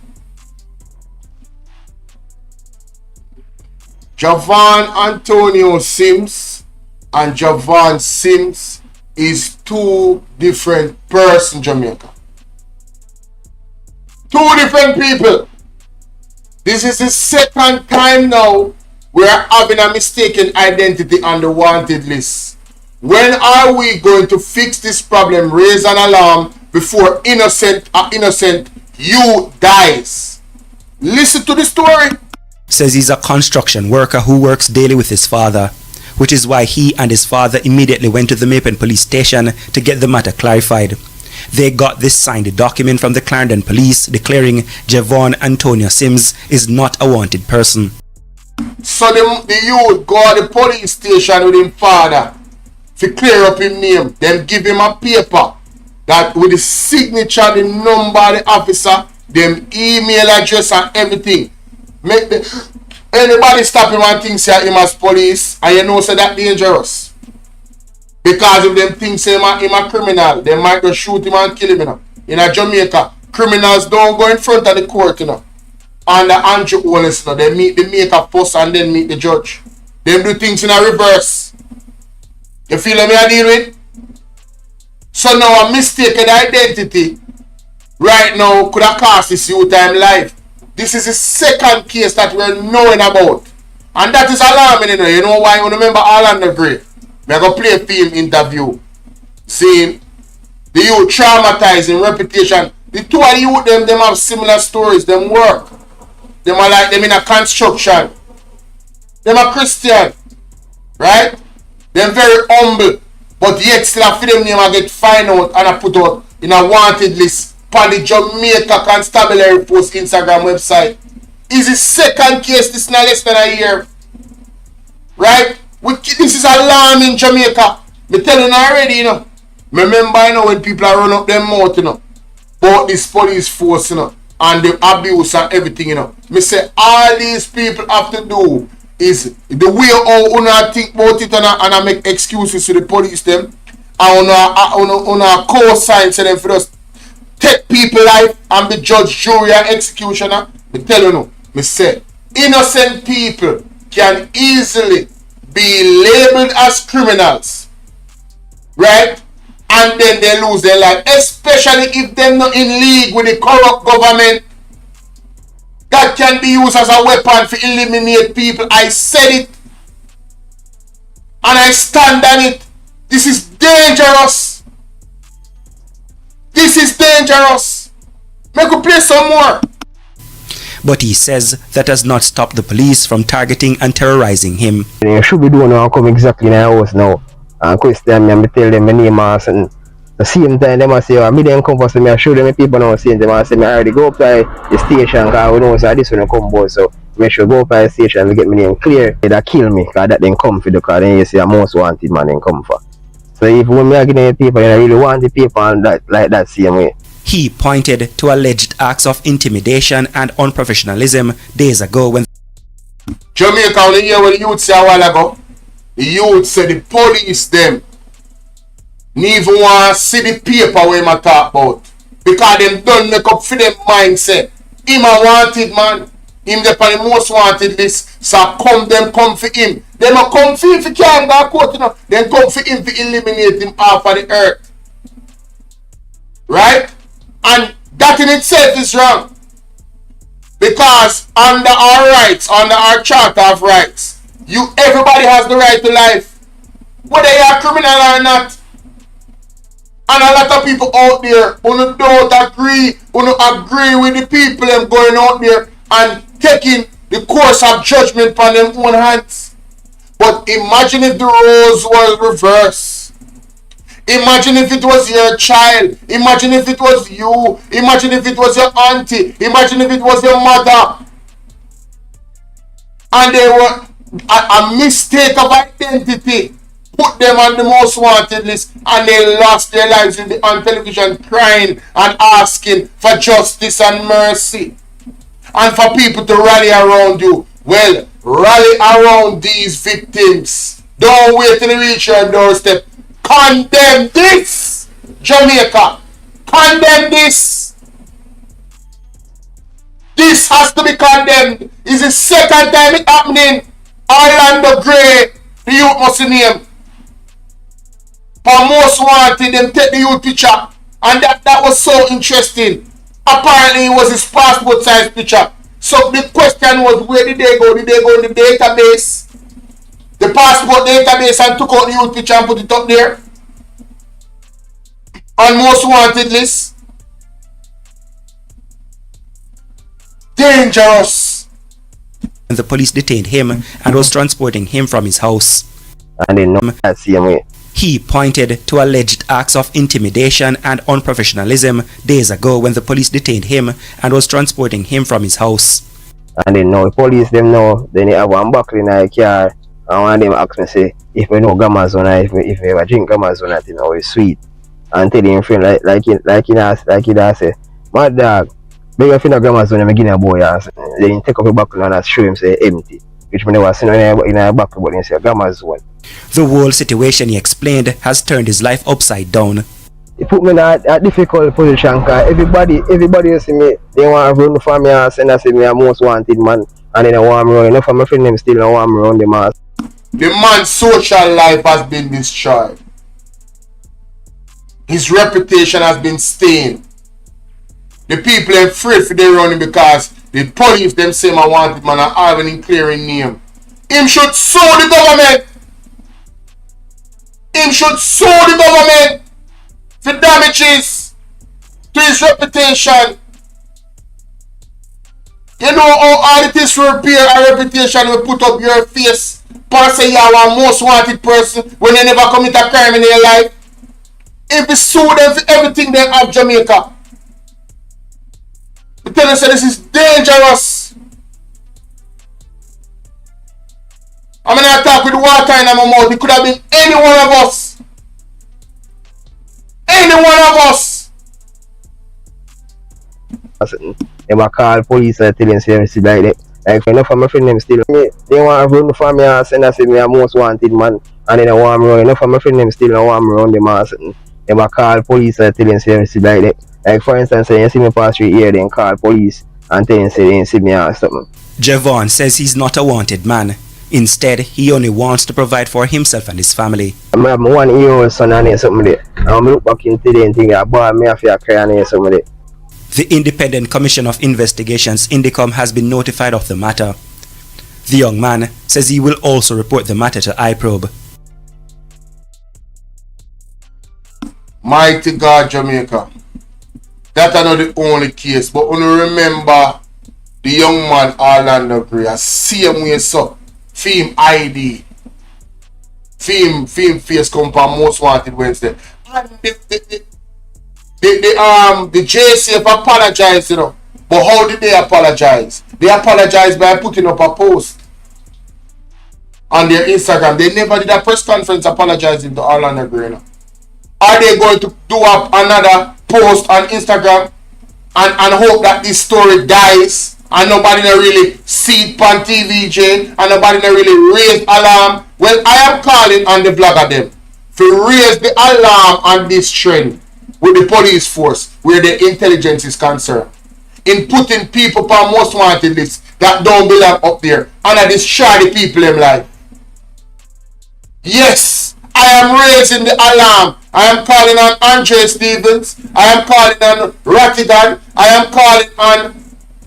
A: Javon Antonio Sims and Javon Sims is two different persons, Jamaica. Two different people. This is the second time now we are having a mistaken identity on the wanted list. When are we going to fix this problem, raise an alarm before innocent youth dies? Listen to the story.
T: Says he's a construction worker who works daily with his father, which is why he and his father immediately went to the Mapen police station to get the matter clarified. They got this signed document from the Clarendon police declaring Javon Antonio Sims is not a wanted person.
A: So the youth go to the police station with his father to clear up his name. Then give him a paper that with the signature, the number of the officer, them email address and everything. Make anybody stop him and think say him as police, and you know say that dangerous. Because if them think say him a criminal, they might just shoot him and kill him, you know. In a Jamaica, criminals don't go in front of the court, you know. And the Andrew Wallace, you know, they meet the maker first and then meet the judge. Them do things in a reverse. You feel what I deal with? So now a mistaken identity right now could have cost this youth time life. This is the second case that we're knowing about. And that is alarming, you know. You know why? You remember Orlando Gray? We're going to play a film interview. Seeing the youth traumatizing reputation. The two of the youth, them have similar stories. Them work. Them are like them in a construction. Them are Christian. Right? Them very humble. But yet still a film name I get find out and I put out in a wanted list on the Jamaica Constabulary Post Instagram website. Is the second case this not less than a year. Right? This is alarming Jamaica. Me telling you already, you know. Remember, you know, when people are run up their mouth, you know, about this police force, you know, and the abuse and everything, you know. Me say all these people have to do is the way how una think about it and I make excuses to the police them and una co-sign to them for us take people life and be judge, jury and executioner. Me tell you no, me say innocent people can easily be labeled as criminals, right? And then they lose their life, especially if they're not in league with the corrupt government. That can be used as a weapon to eliminate people. I said it. And I stand on it. This is dangerous. This is dangerous. Make we play some more.
T: But he says that has not stopped the police from targeting and terrorizing him.
U: You should be doing now come exactly in the house now. And question me and tell them my name and the same time they must say, oh, me then come for me, I show them people now saying them and say me already go up to the station because we know so this one come board, so make sure go up to the station and get my name clear. They kill me because that then come for the car, then you see a most wanted man then come for. So if when me are getting the people, I really want the people and that like that same way.
T: He pointed to alleged acts of intimidation and unprofessionalism days ago when
A: Jamaica, when you hear what the youth say a while ago, the youth said the police them never want to see the paper where I talk about. Because them don't make up for them mindset. Him a wanted man. Him the on the most wanted list. So come for him. Them a come for him for can't go court, you know. Then come for him to eliminate him off of the earth. Right? And that in itself is wrong. Because under our rights, under our Charter of Rights, everybody has the right to life, whether you are criminal or not. And a lot of people out there who don't agree, who agree with the people them going out there and taking the course of judgment on them own hands. But imagine if the roles was reversed. Imagine if it was your child. Imagine if it was you. Imagine if it was your auntie. Imagine if it was your mother. And they were a mistake of identity put them on the most wanted list, and they lost their lives on television crying and asking for justice and mercy. And for people to rally around you. Well, rally around these victims. Don't wait till they reach your doorstep. Condemn this, Jamaica. Condemn this. This has to be condemned. It's the second time it happening. Orlando Gray, the youth must name. For most wanted, them take the youth picture. And that was so interesting. Apparently it was his passport size picture. So the question was, where did they go? Did they go in the database? The passport database, and took out the youth picture and put it up there? On most wanted list? Dangerous.
T: The police detained him and was transporting him from his house.
U: And then that same way.
T: He pointed to alleged acts of intimidation and unprofessionalism days ago when the police detained him and was transporting him from his house.
U: And then now the police them know, then they have one buckle in a car, and one of them ask me say, if we know Gamazona, if we ever drink Gamazona, you know, it's sweet. And tell him friend like he say, my dog, beg if you know Gamazona, me give a boy ass. Then he take up a buckle and show him say empty. Which me never seen in a buckle, but he say Gamazona.
T: The whole situation, he explained, has turned his life upside down.
U: It put me in a difficult position because everybody you see me, they want to run for me and I say me a most wanted man, and then I want to run. Enough of my friend them still I want to run the mass.
A: The man's social life has been destroyed. His reputation has been stained. The people are afraid for their running because the police them say I wanted man are having clearing name. Him should sue the government. Him should sue the government for damages to his reputation. You know how Audit is to repair a reputation we put up your face. Paul say you are a most wanted person when you never commit a crime in your life. If we sue them for everything they have Jamaica. I tell you say this is dangerous. I'm gonna attack with water in my mouth. It could have been any one of us. Any one of us.
U: They call police and tell them seriously like that. Like enough of my friend them still they want to run for me and say that me a most wanted man, and then I want to run. Enough of my friend them still I want to run them ass. They call police and tell them seriously like that. Like for instance, say you see me pass through here, then call police and tell them say they see me or something.
T: Javon says he's not a wanted man. Instead, he only wants to provide for himself and his family.
U: I have 1 year old son and something there. I'm look back into the thing, I bought me a fair cry and something there.
T: The Independent Commission of Investigations, INDICOM, has been notified of the matter. The young man says he will also report the matter to iProbe.
A: Mighty God, Jamaica. That's not the only case, but when you remember the young man Orlando Gray, same way so, film ID, film face come from Most Wanted Wednesday. And the JCF apologized, you know. But how did they apologize? They apologized by putting up a post on their Instagram. They never did a press conference apologizing to Orlando Gray. You know. Are they going to do up another post on Instagram and hope that this story dies and nobody not really see it on TVJ and nobody not really raise alarm? Well, I am calling on the blogger them to raise the alarm on this trend with the police force where the intelligence is concerned in putting people on most wanted lists that don't belong up there and I destroy the people in life. Yes, I am raising the alarm. I am calling on Andre Stevens. I am calling on Rattigan. I am calling on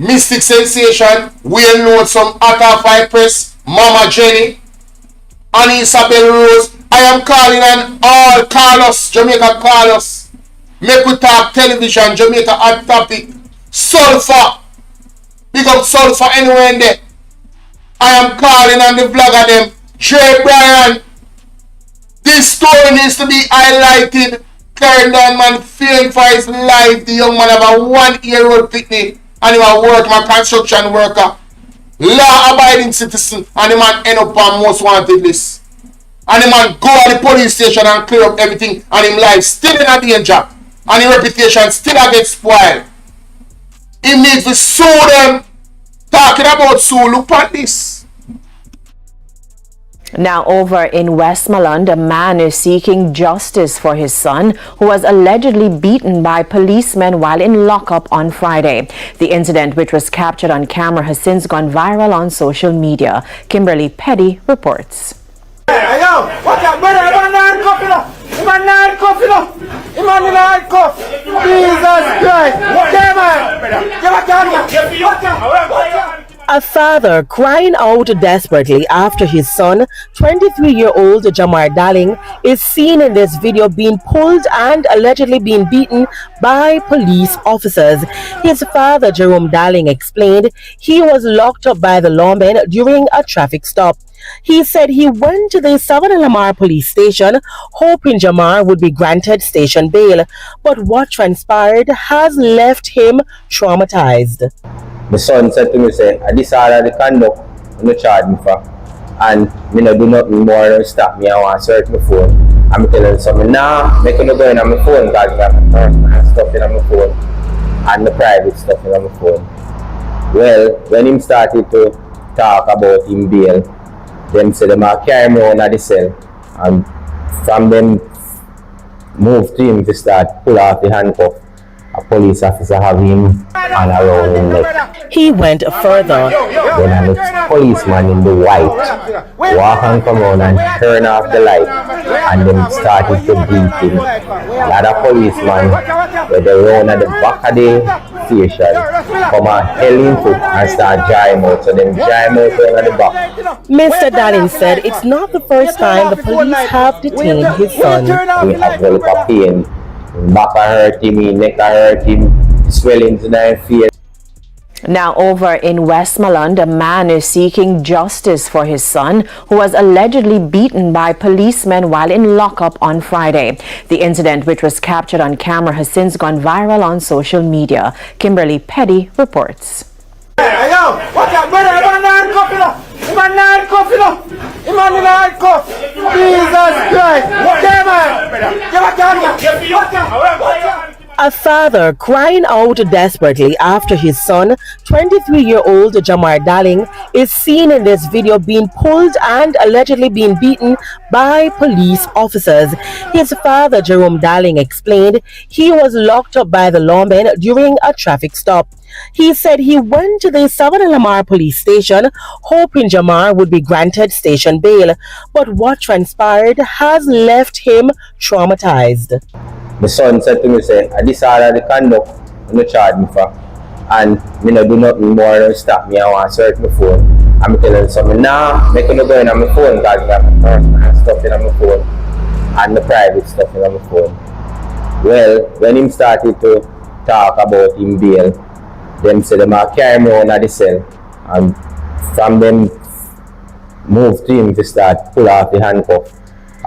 A: Mystic Sensation, Whale Note, some Atta Five Press, Mama Jenny, and Isabel Rose. I am calling on all Carlos, Jamaica Carlos. Make we talk television, Jamaica Hot Topic, Sulfur. Big up Sulfur anywhere in there. I am calling on the vlogger them, Jay Bryan. This story needs to be highlighted. Clarendon man fearing for his life. The young man have a 1-year-old picnic and he was working a construction worker. Law-abiding citizen, and the man end up on most wanted list. And the man go at the police station and clear up everything, and his life still in a danger. And his reputation still get spoiled. He needs to sue them. Talking about sue, look at this.
D: Now over in Westmoreland, a man is seeking justice for his son who was allegedly beaten by policemen while in lockup on Friday. The incident, which was captured on camera, has since gone viral on social media. Kimberly Petty reports.
V: A father crying out desperately after his son, 23-year-old Jamar Darling, is seen in this video being pulled and allegedly being beaten by police officers. His father, Jerome Darling, explained he was locked up by the lawmen during a traffic stop. He said he went to the Southern Lamar police station hoping Jamar would be granted station bail, but what transpired has left him traumatized.
F: My son said to me, say, I disorder the conduct, you charge me for. And me no do nothing more than stop me. I want to search my phone. I'm telling something, nah, make no go in on my phone because I have my personal stuff in on my phone and the private stuff in on my phone. Well, when him started to talk about him bail, them say them are carry me on at the cell, and from them move to him to start pull off the handcuff. A police officer have him and around him neck.
V: He went further.
F: Then a policeman in the white walk and come on and turn off the light, and then started to beat him. A lot of policemen where they run at the back of the station come and hell him foot and start drying out, so them drying out at the back.
V: Mr. Darling said it's not the first time the police have detained his son.
F: We have well for pain. Back hurt him, his neck hurt him, swellings in his face.
D: Now over in Westmoreland, a man is seeking justice for his son who was allegedly beaten by policemen while in lockup on Friday. The incident, which was captured on camera, has since gone viral on social media. Kimberly Petty reports.
V: A father crying out desperately after his son, 23-year-old Jamar Darling, is seen in this video being pulled and allegedly being beaten by police officers. His father, Jerome Darling, explained he was locked up by the lawmen during a traffic stop. He said he went to the Southern Lamar police station hoping Jamar would be granted station bail, but what transpired has left him traumatized.
F: My son said to me, say, I disorder the conduct, you charge me for. And me no do nothing more than stop me. I want to search my phone. I'm telling something, nah, make no go in on my phone because I have my personal stuff in on my phone and the private stuff in on my phone. Well, when him started to talk about him bail, them say them are carry me on at the cell, and from them move to him to start pull off the handcuff.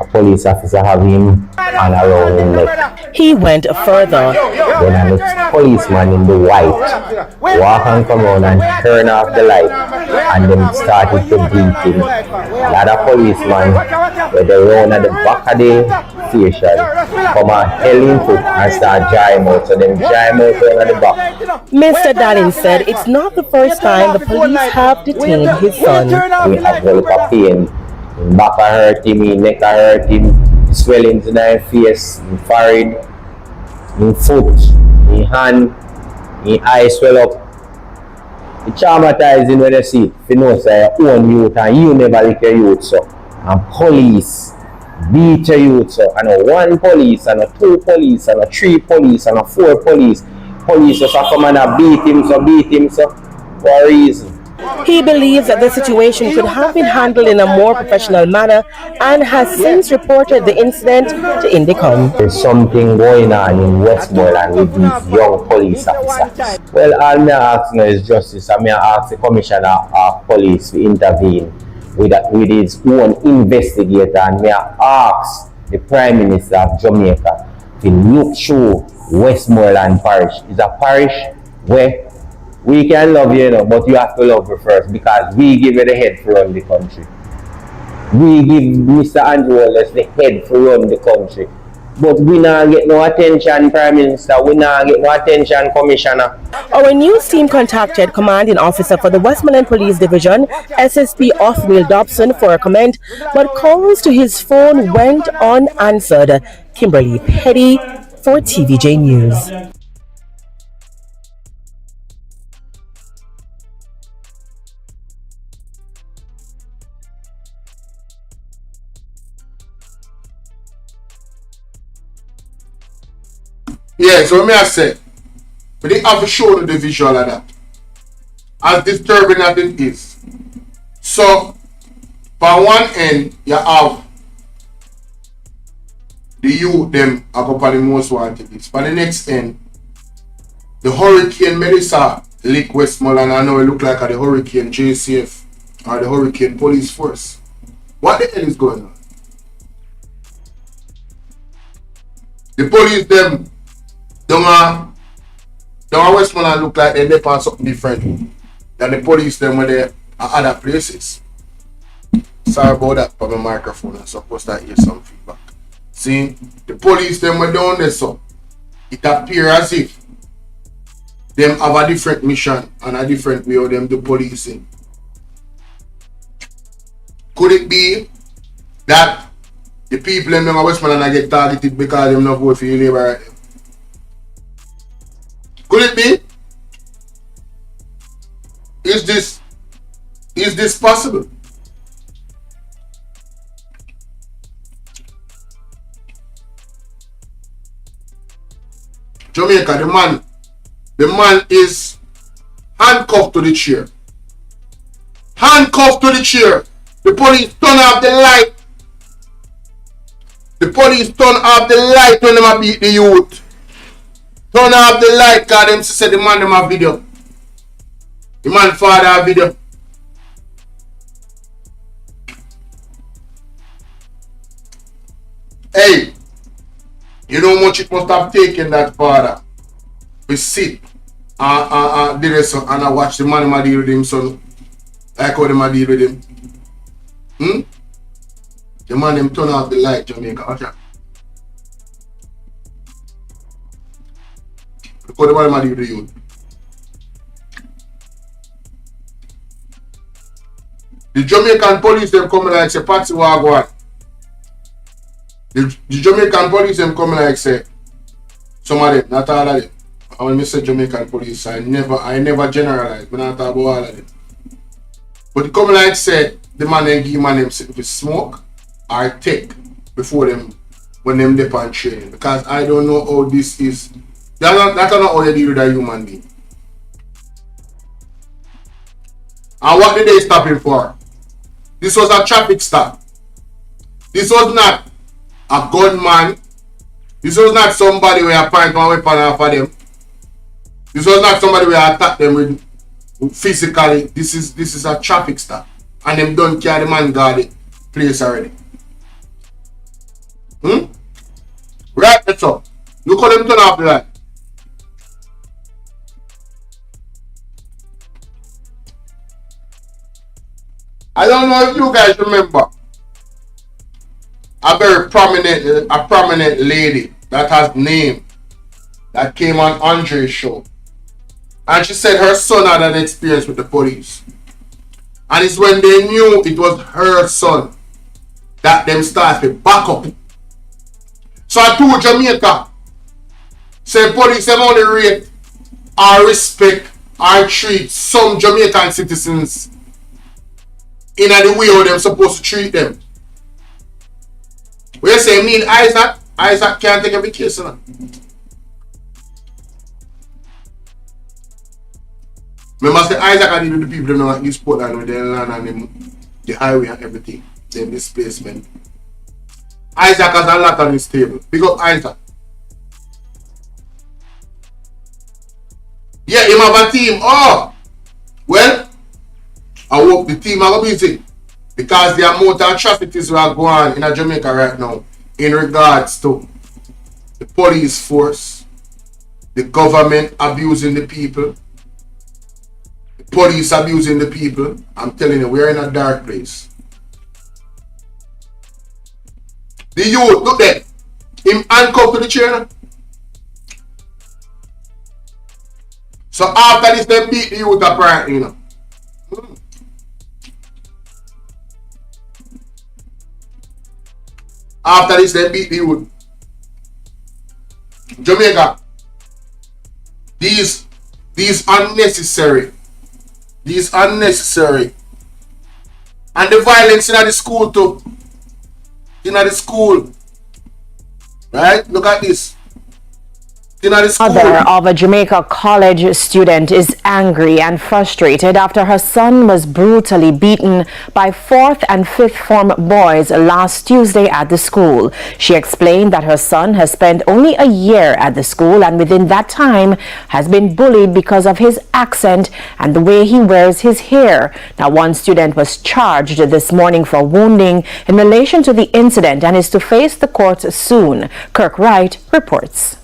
F: A police officer have him and around him neck.
V: He went further.
F: Then a policeman in the white walk and come on and turn off the light, and then started to beat him. A lot of policemen where they run at the back of the station come and hell him foot and start drying out, so them drying out at the back.
V: Mr. Darling said it's not the first time the police have detained his son.
F: We have well for pain. His back hurt him, his neck hurt him, swellings in his face, his forehead, his foot, his hand, his eyes swell up. It's traumatizing when you see it. You know, say your own youth and you never lick your youth so. And police beat your youth so. And a one police, and a two police, and a three police, and a four police
E: police just come and beat him so for a reason.
V: He believes that the situation could have been handled in a more professional manner and has since reported the incident to Indicom.
E: There's something going on in Westmoreland with these young police officers. Well, all me ask now is justice, and me ask the commissioner of police to intervene with his own investigator, and me ask the Prime Minister of Jamaica to look through Westmoreland Parish. It's a parish where we can love you, but you have to love me first, because we give you the head to run the country. We give Mr. Andrew Wallace the head to run the country. But we not get no attention, Prime Minister. We not get no attention, Commissioner.
V: Our news team contacted Commanding Officer for the Westmoreland Police Division, SSP Othniel Dobson, for a comment, but calls to his phone went unanswered. Kimberly Petty for TVJ News.
A: Yeah, so may I say, we didn't have to show the visual of that. As disturbing as it is. So, by one end, you have the youth, them, are probably the most wanted list. By the next end, the Hurricane Melissa Lake Westmoreland, I know it look like the Hurricane JCF or the Hurricane Police Force. What the hell is going on? The police, them, don't Westmoreland look like they depend on something different than the police them when they are other places. Sorry about that for my microphone. I'm supposed to hear some feedback. See, the police them were down there, so it appears as if them have a different mission and a different way of them do policing. Could it be that the people in Westmoreland get targeted because they not vote for the Labour? Could it be? Is this possible? Jamaica, the man is handcuffed to the chair. Handcuffed to the chair. The police turn off the light. The police turn off the light when they beat the youth. Turn off the light, cause them say the man them have video. The man father have video. Hey, you know how much it must have taken that father to sit and did it so and I watch the man them deal with him son. Like how them deal with him. The man them turn off the light, Jamaica. Watch that. Because the man deal with the youth. The Jamaican police them coming like say Patsy Wagwan. The Jamaican police them coming like say some of them, not all of them. And when I say Jamaican police, I never generalize, but not talk about all of them. But the coming like say the man them give man them with smoke or take before them when them dip on training. Because I don't know how this is. That's not how you deal with a human being. And what did they stop him for? This was a traffic stop. This was not a gunman. This was not somebody who point one weapon off of them. This was not somebody who attack them with physically. This is a traffic stop. And them don't carry the man guard the place already. Right, that's up. Look how them turn off the light. I don't know if you guys remember a very prominent lady that has name that came on Andre's show, and she said her son had an experience with the police, and it's when they knew it was her son that them started back up. So I told Jamaica, say police them only rate or respect or treat some Jamaican citizens in the way how them supposed to treat them. What you say, mean Isaac can't take every case, you know? Remember, the Isaac and even the people know that use Portland with their land and the highway and everything, the displacement. Isaac has a lot on his table. Big up Isaac. Yeah, him have a team. Oh, well, I hope the team are busy because the amount of atrocities that are going on in Jamaica right now in regards to the police force, the government abusing the people, the police abusing the people. I'm telling you, we're in a dark place. The youth, look there, him handcuffed to the chair. So after this, they beat the youth apparently, you know. After this, they beat the youth. Jamaica, these unnecessary, and the violence in the school too. In the school, right? Look at this.
D: Mother of a Jamaica college student is angry and frustrated after her son was brutally beaten by 4th and 5th form boys last Tuesday at the school. She explained that her son has spent only a year at the school and within that time has been bullied because of his accent and the way he wears his hair. Now, one student was charged this morning for wounding in relation to the incident and is to face the court soon. Kirk Wright reports.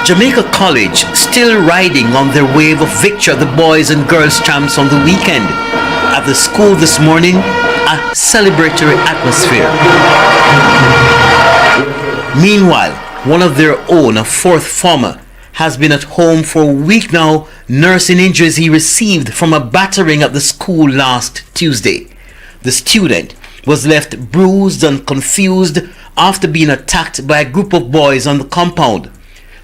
H: Jamaica College still riding on their wave of victory at the boys and girls champs on the weekend. At the school this morning, a celebratory atmosphere. Meanwhile, one of their own, a 4th former, has been at home for a week now nursing injuries he received from a battering at the school last Tuesday. The student was left bruised and confused after being attacked by a group of boys on the compound.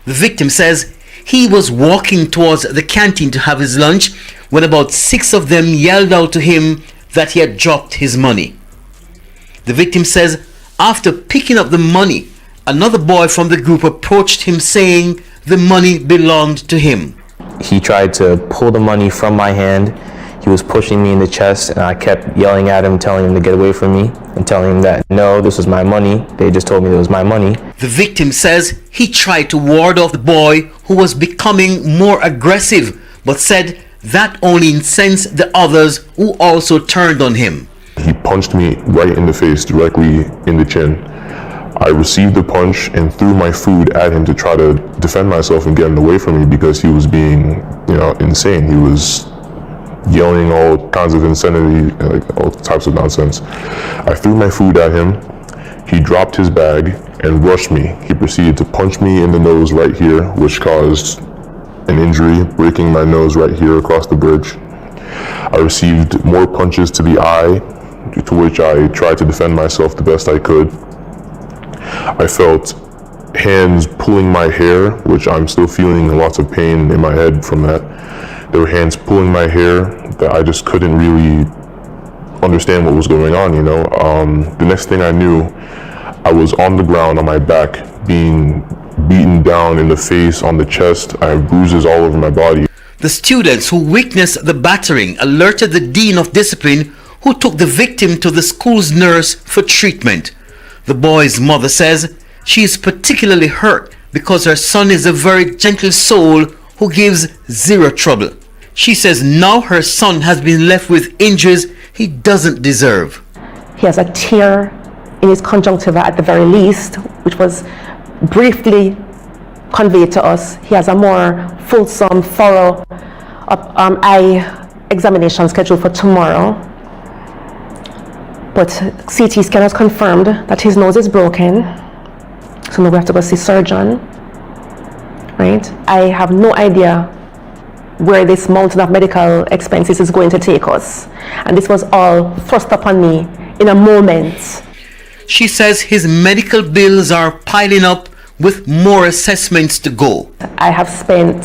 H: The victim says he was walking towards the canteen to have his lunch when about 6 of them yelled out to him that he had dropped his money. The victim says after picking up the money, another boy from the group approached him saying the money belonged to him.
K: He tried to pull the money from my hand. He was pushing me in the chest and I kept yelling at him, telling him to get away from me and telling him that no, this was my money. They just told me it was my money.
H: The victim says he tried to ward off the boy who was becoming more aggressive, but said that only incensed the others who also turned on him.
W: He punched me right in the face, directly in the chin. I received the punch and threw my food at him to try to defend myself and get him away from me because he was being, insane. He was yelling all kinds of insanity, like all types of nonsense. I threw my food at him. He dropped his bag and rushed me. He proceeded to punch me in the nose right here, which caused an injury, breaking my nose right here across the bridge. I received more punches to the eye, to which I tried to defend myself the best I could. I felt hands pulling my hair, which I'm still feeling lots of pain in my head from that. There were hands pulling my hair that I just couldn't really understand what was going on, The next thing I knew, I was on the ground on my back, being beaten down in the face, on the chest. I have bruises all over my body.
H: The students who witnessed the battering alerted the Dean of Discipline, who took the victim to the school's nurse for treatment. The boy's mother says she is particularly hurt because her son is a very gentle soul who gives zero trouble. She says now her son has been left with injuries he doesn't deserve.
X: He has a tear in his conjunctiva at the very least, which was briefly conveyed to us. He has a more fulsome, thorough eye examination scheduled for tomorrow. But CT scan has confirmed that his nose is broken, so now we have to go see surgeon. Right? I have no idea where this mountain of medical expenses is going to take us. And this was all thrust upon me in a moment.
H: She says his medical bills are piling up with more assessments to go.
X: I have spent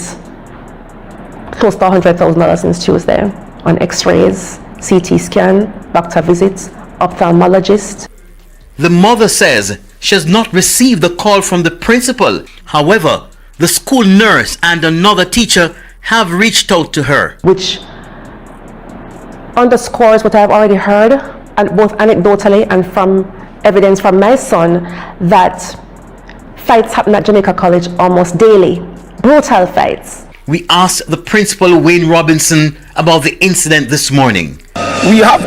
X: close to $100,000 since Tuesday on x-rays, CT scan, doctor visits, ophthalmologist.
H: The mother says she has not received a call from the principal. However, the school nurse and another teacher have reached out to her.
X: Which underscores what I've already heard, and both anecdotally and from evidence from my son, that fights happen at Jamaica College almost daily. Brutal fights.
H: We asked the principal, Wayne Robinson, about the incident this morning.
B: We are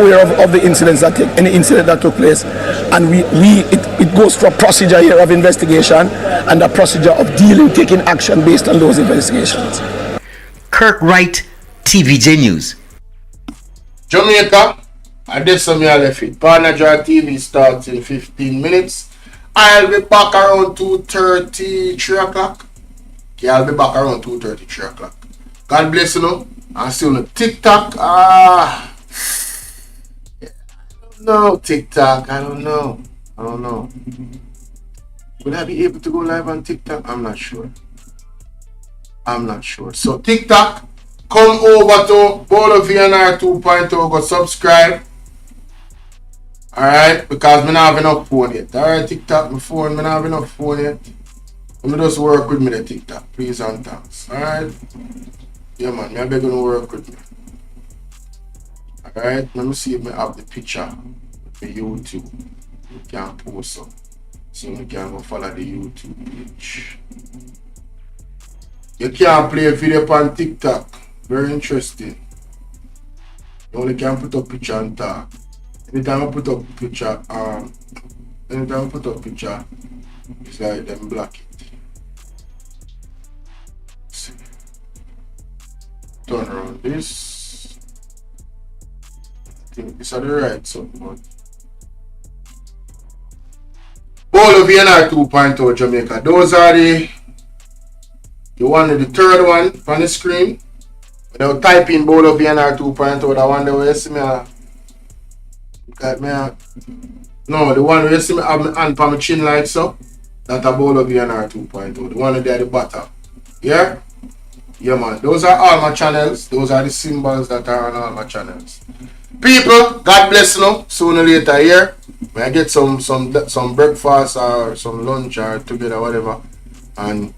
B: aware of the incidents any incident that took place, and it goes through a procedure here of investigation and a procedure of taking action based on those investigations.
H: Kirk Wright, TVJ News.
A: Jamaica, I did some left it. Partner TV starts in 15 minutes. I'll be back around 2:30, 3 o'clock. Yeah, I'll be back around 2:30, 3 o'clock. God bless you. I'll see you on TikTok. No, TikTok. I don't know. Will I be able to go live on TikTok? I'm not sure. So TikTok, come over to BOLO V&R 2.0. Go subscribe. Alright, because I don't have enough phone yet. Alright, TikTok, my phone, I don't have enough phone yet. Let me just work with me the TikTok, please and thanks. Alright? Yeah man, I beg you to work with me. Alright, let me see if I have the picture with the YouTube. You can post some. So you can go follow the YouTube page. You can't play a video on TikTok. Very interesting. You only can put up picture and talk. Anytime I put up picture, it's like them block it. Let's see. Turn around this. I think this is the right side, but BOLO V&R 2.0 Jamaica. Those are the one with the third one on the screen. Without typing BOLO V&R 2.0, the one that you see me. No, the one where you see me have my hand on my chin like so, that's a BOLO V&R 2.0. The one there at the bottom. Yeah? Yeah man, those are all my channels. Those are the symbols that are on all my channels. People, God bless you. Sooner or later here, when I get some breakfast or some lunch or together, whatever, and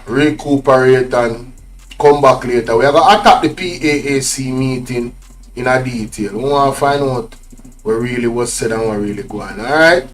A: recuperate and come back later. We are going to attack the PAAC meeting in a detail. We want to find out what really was said and what really going on. Alright?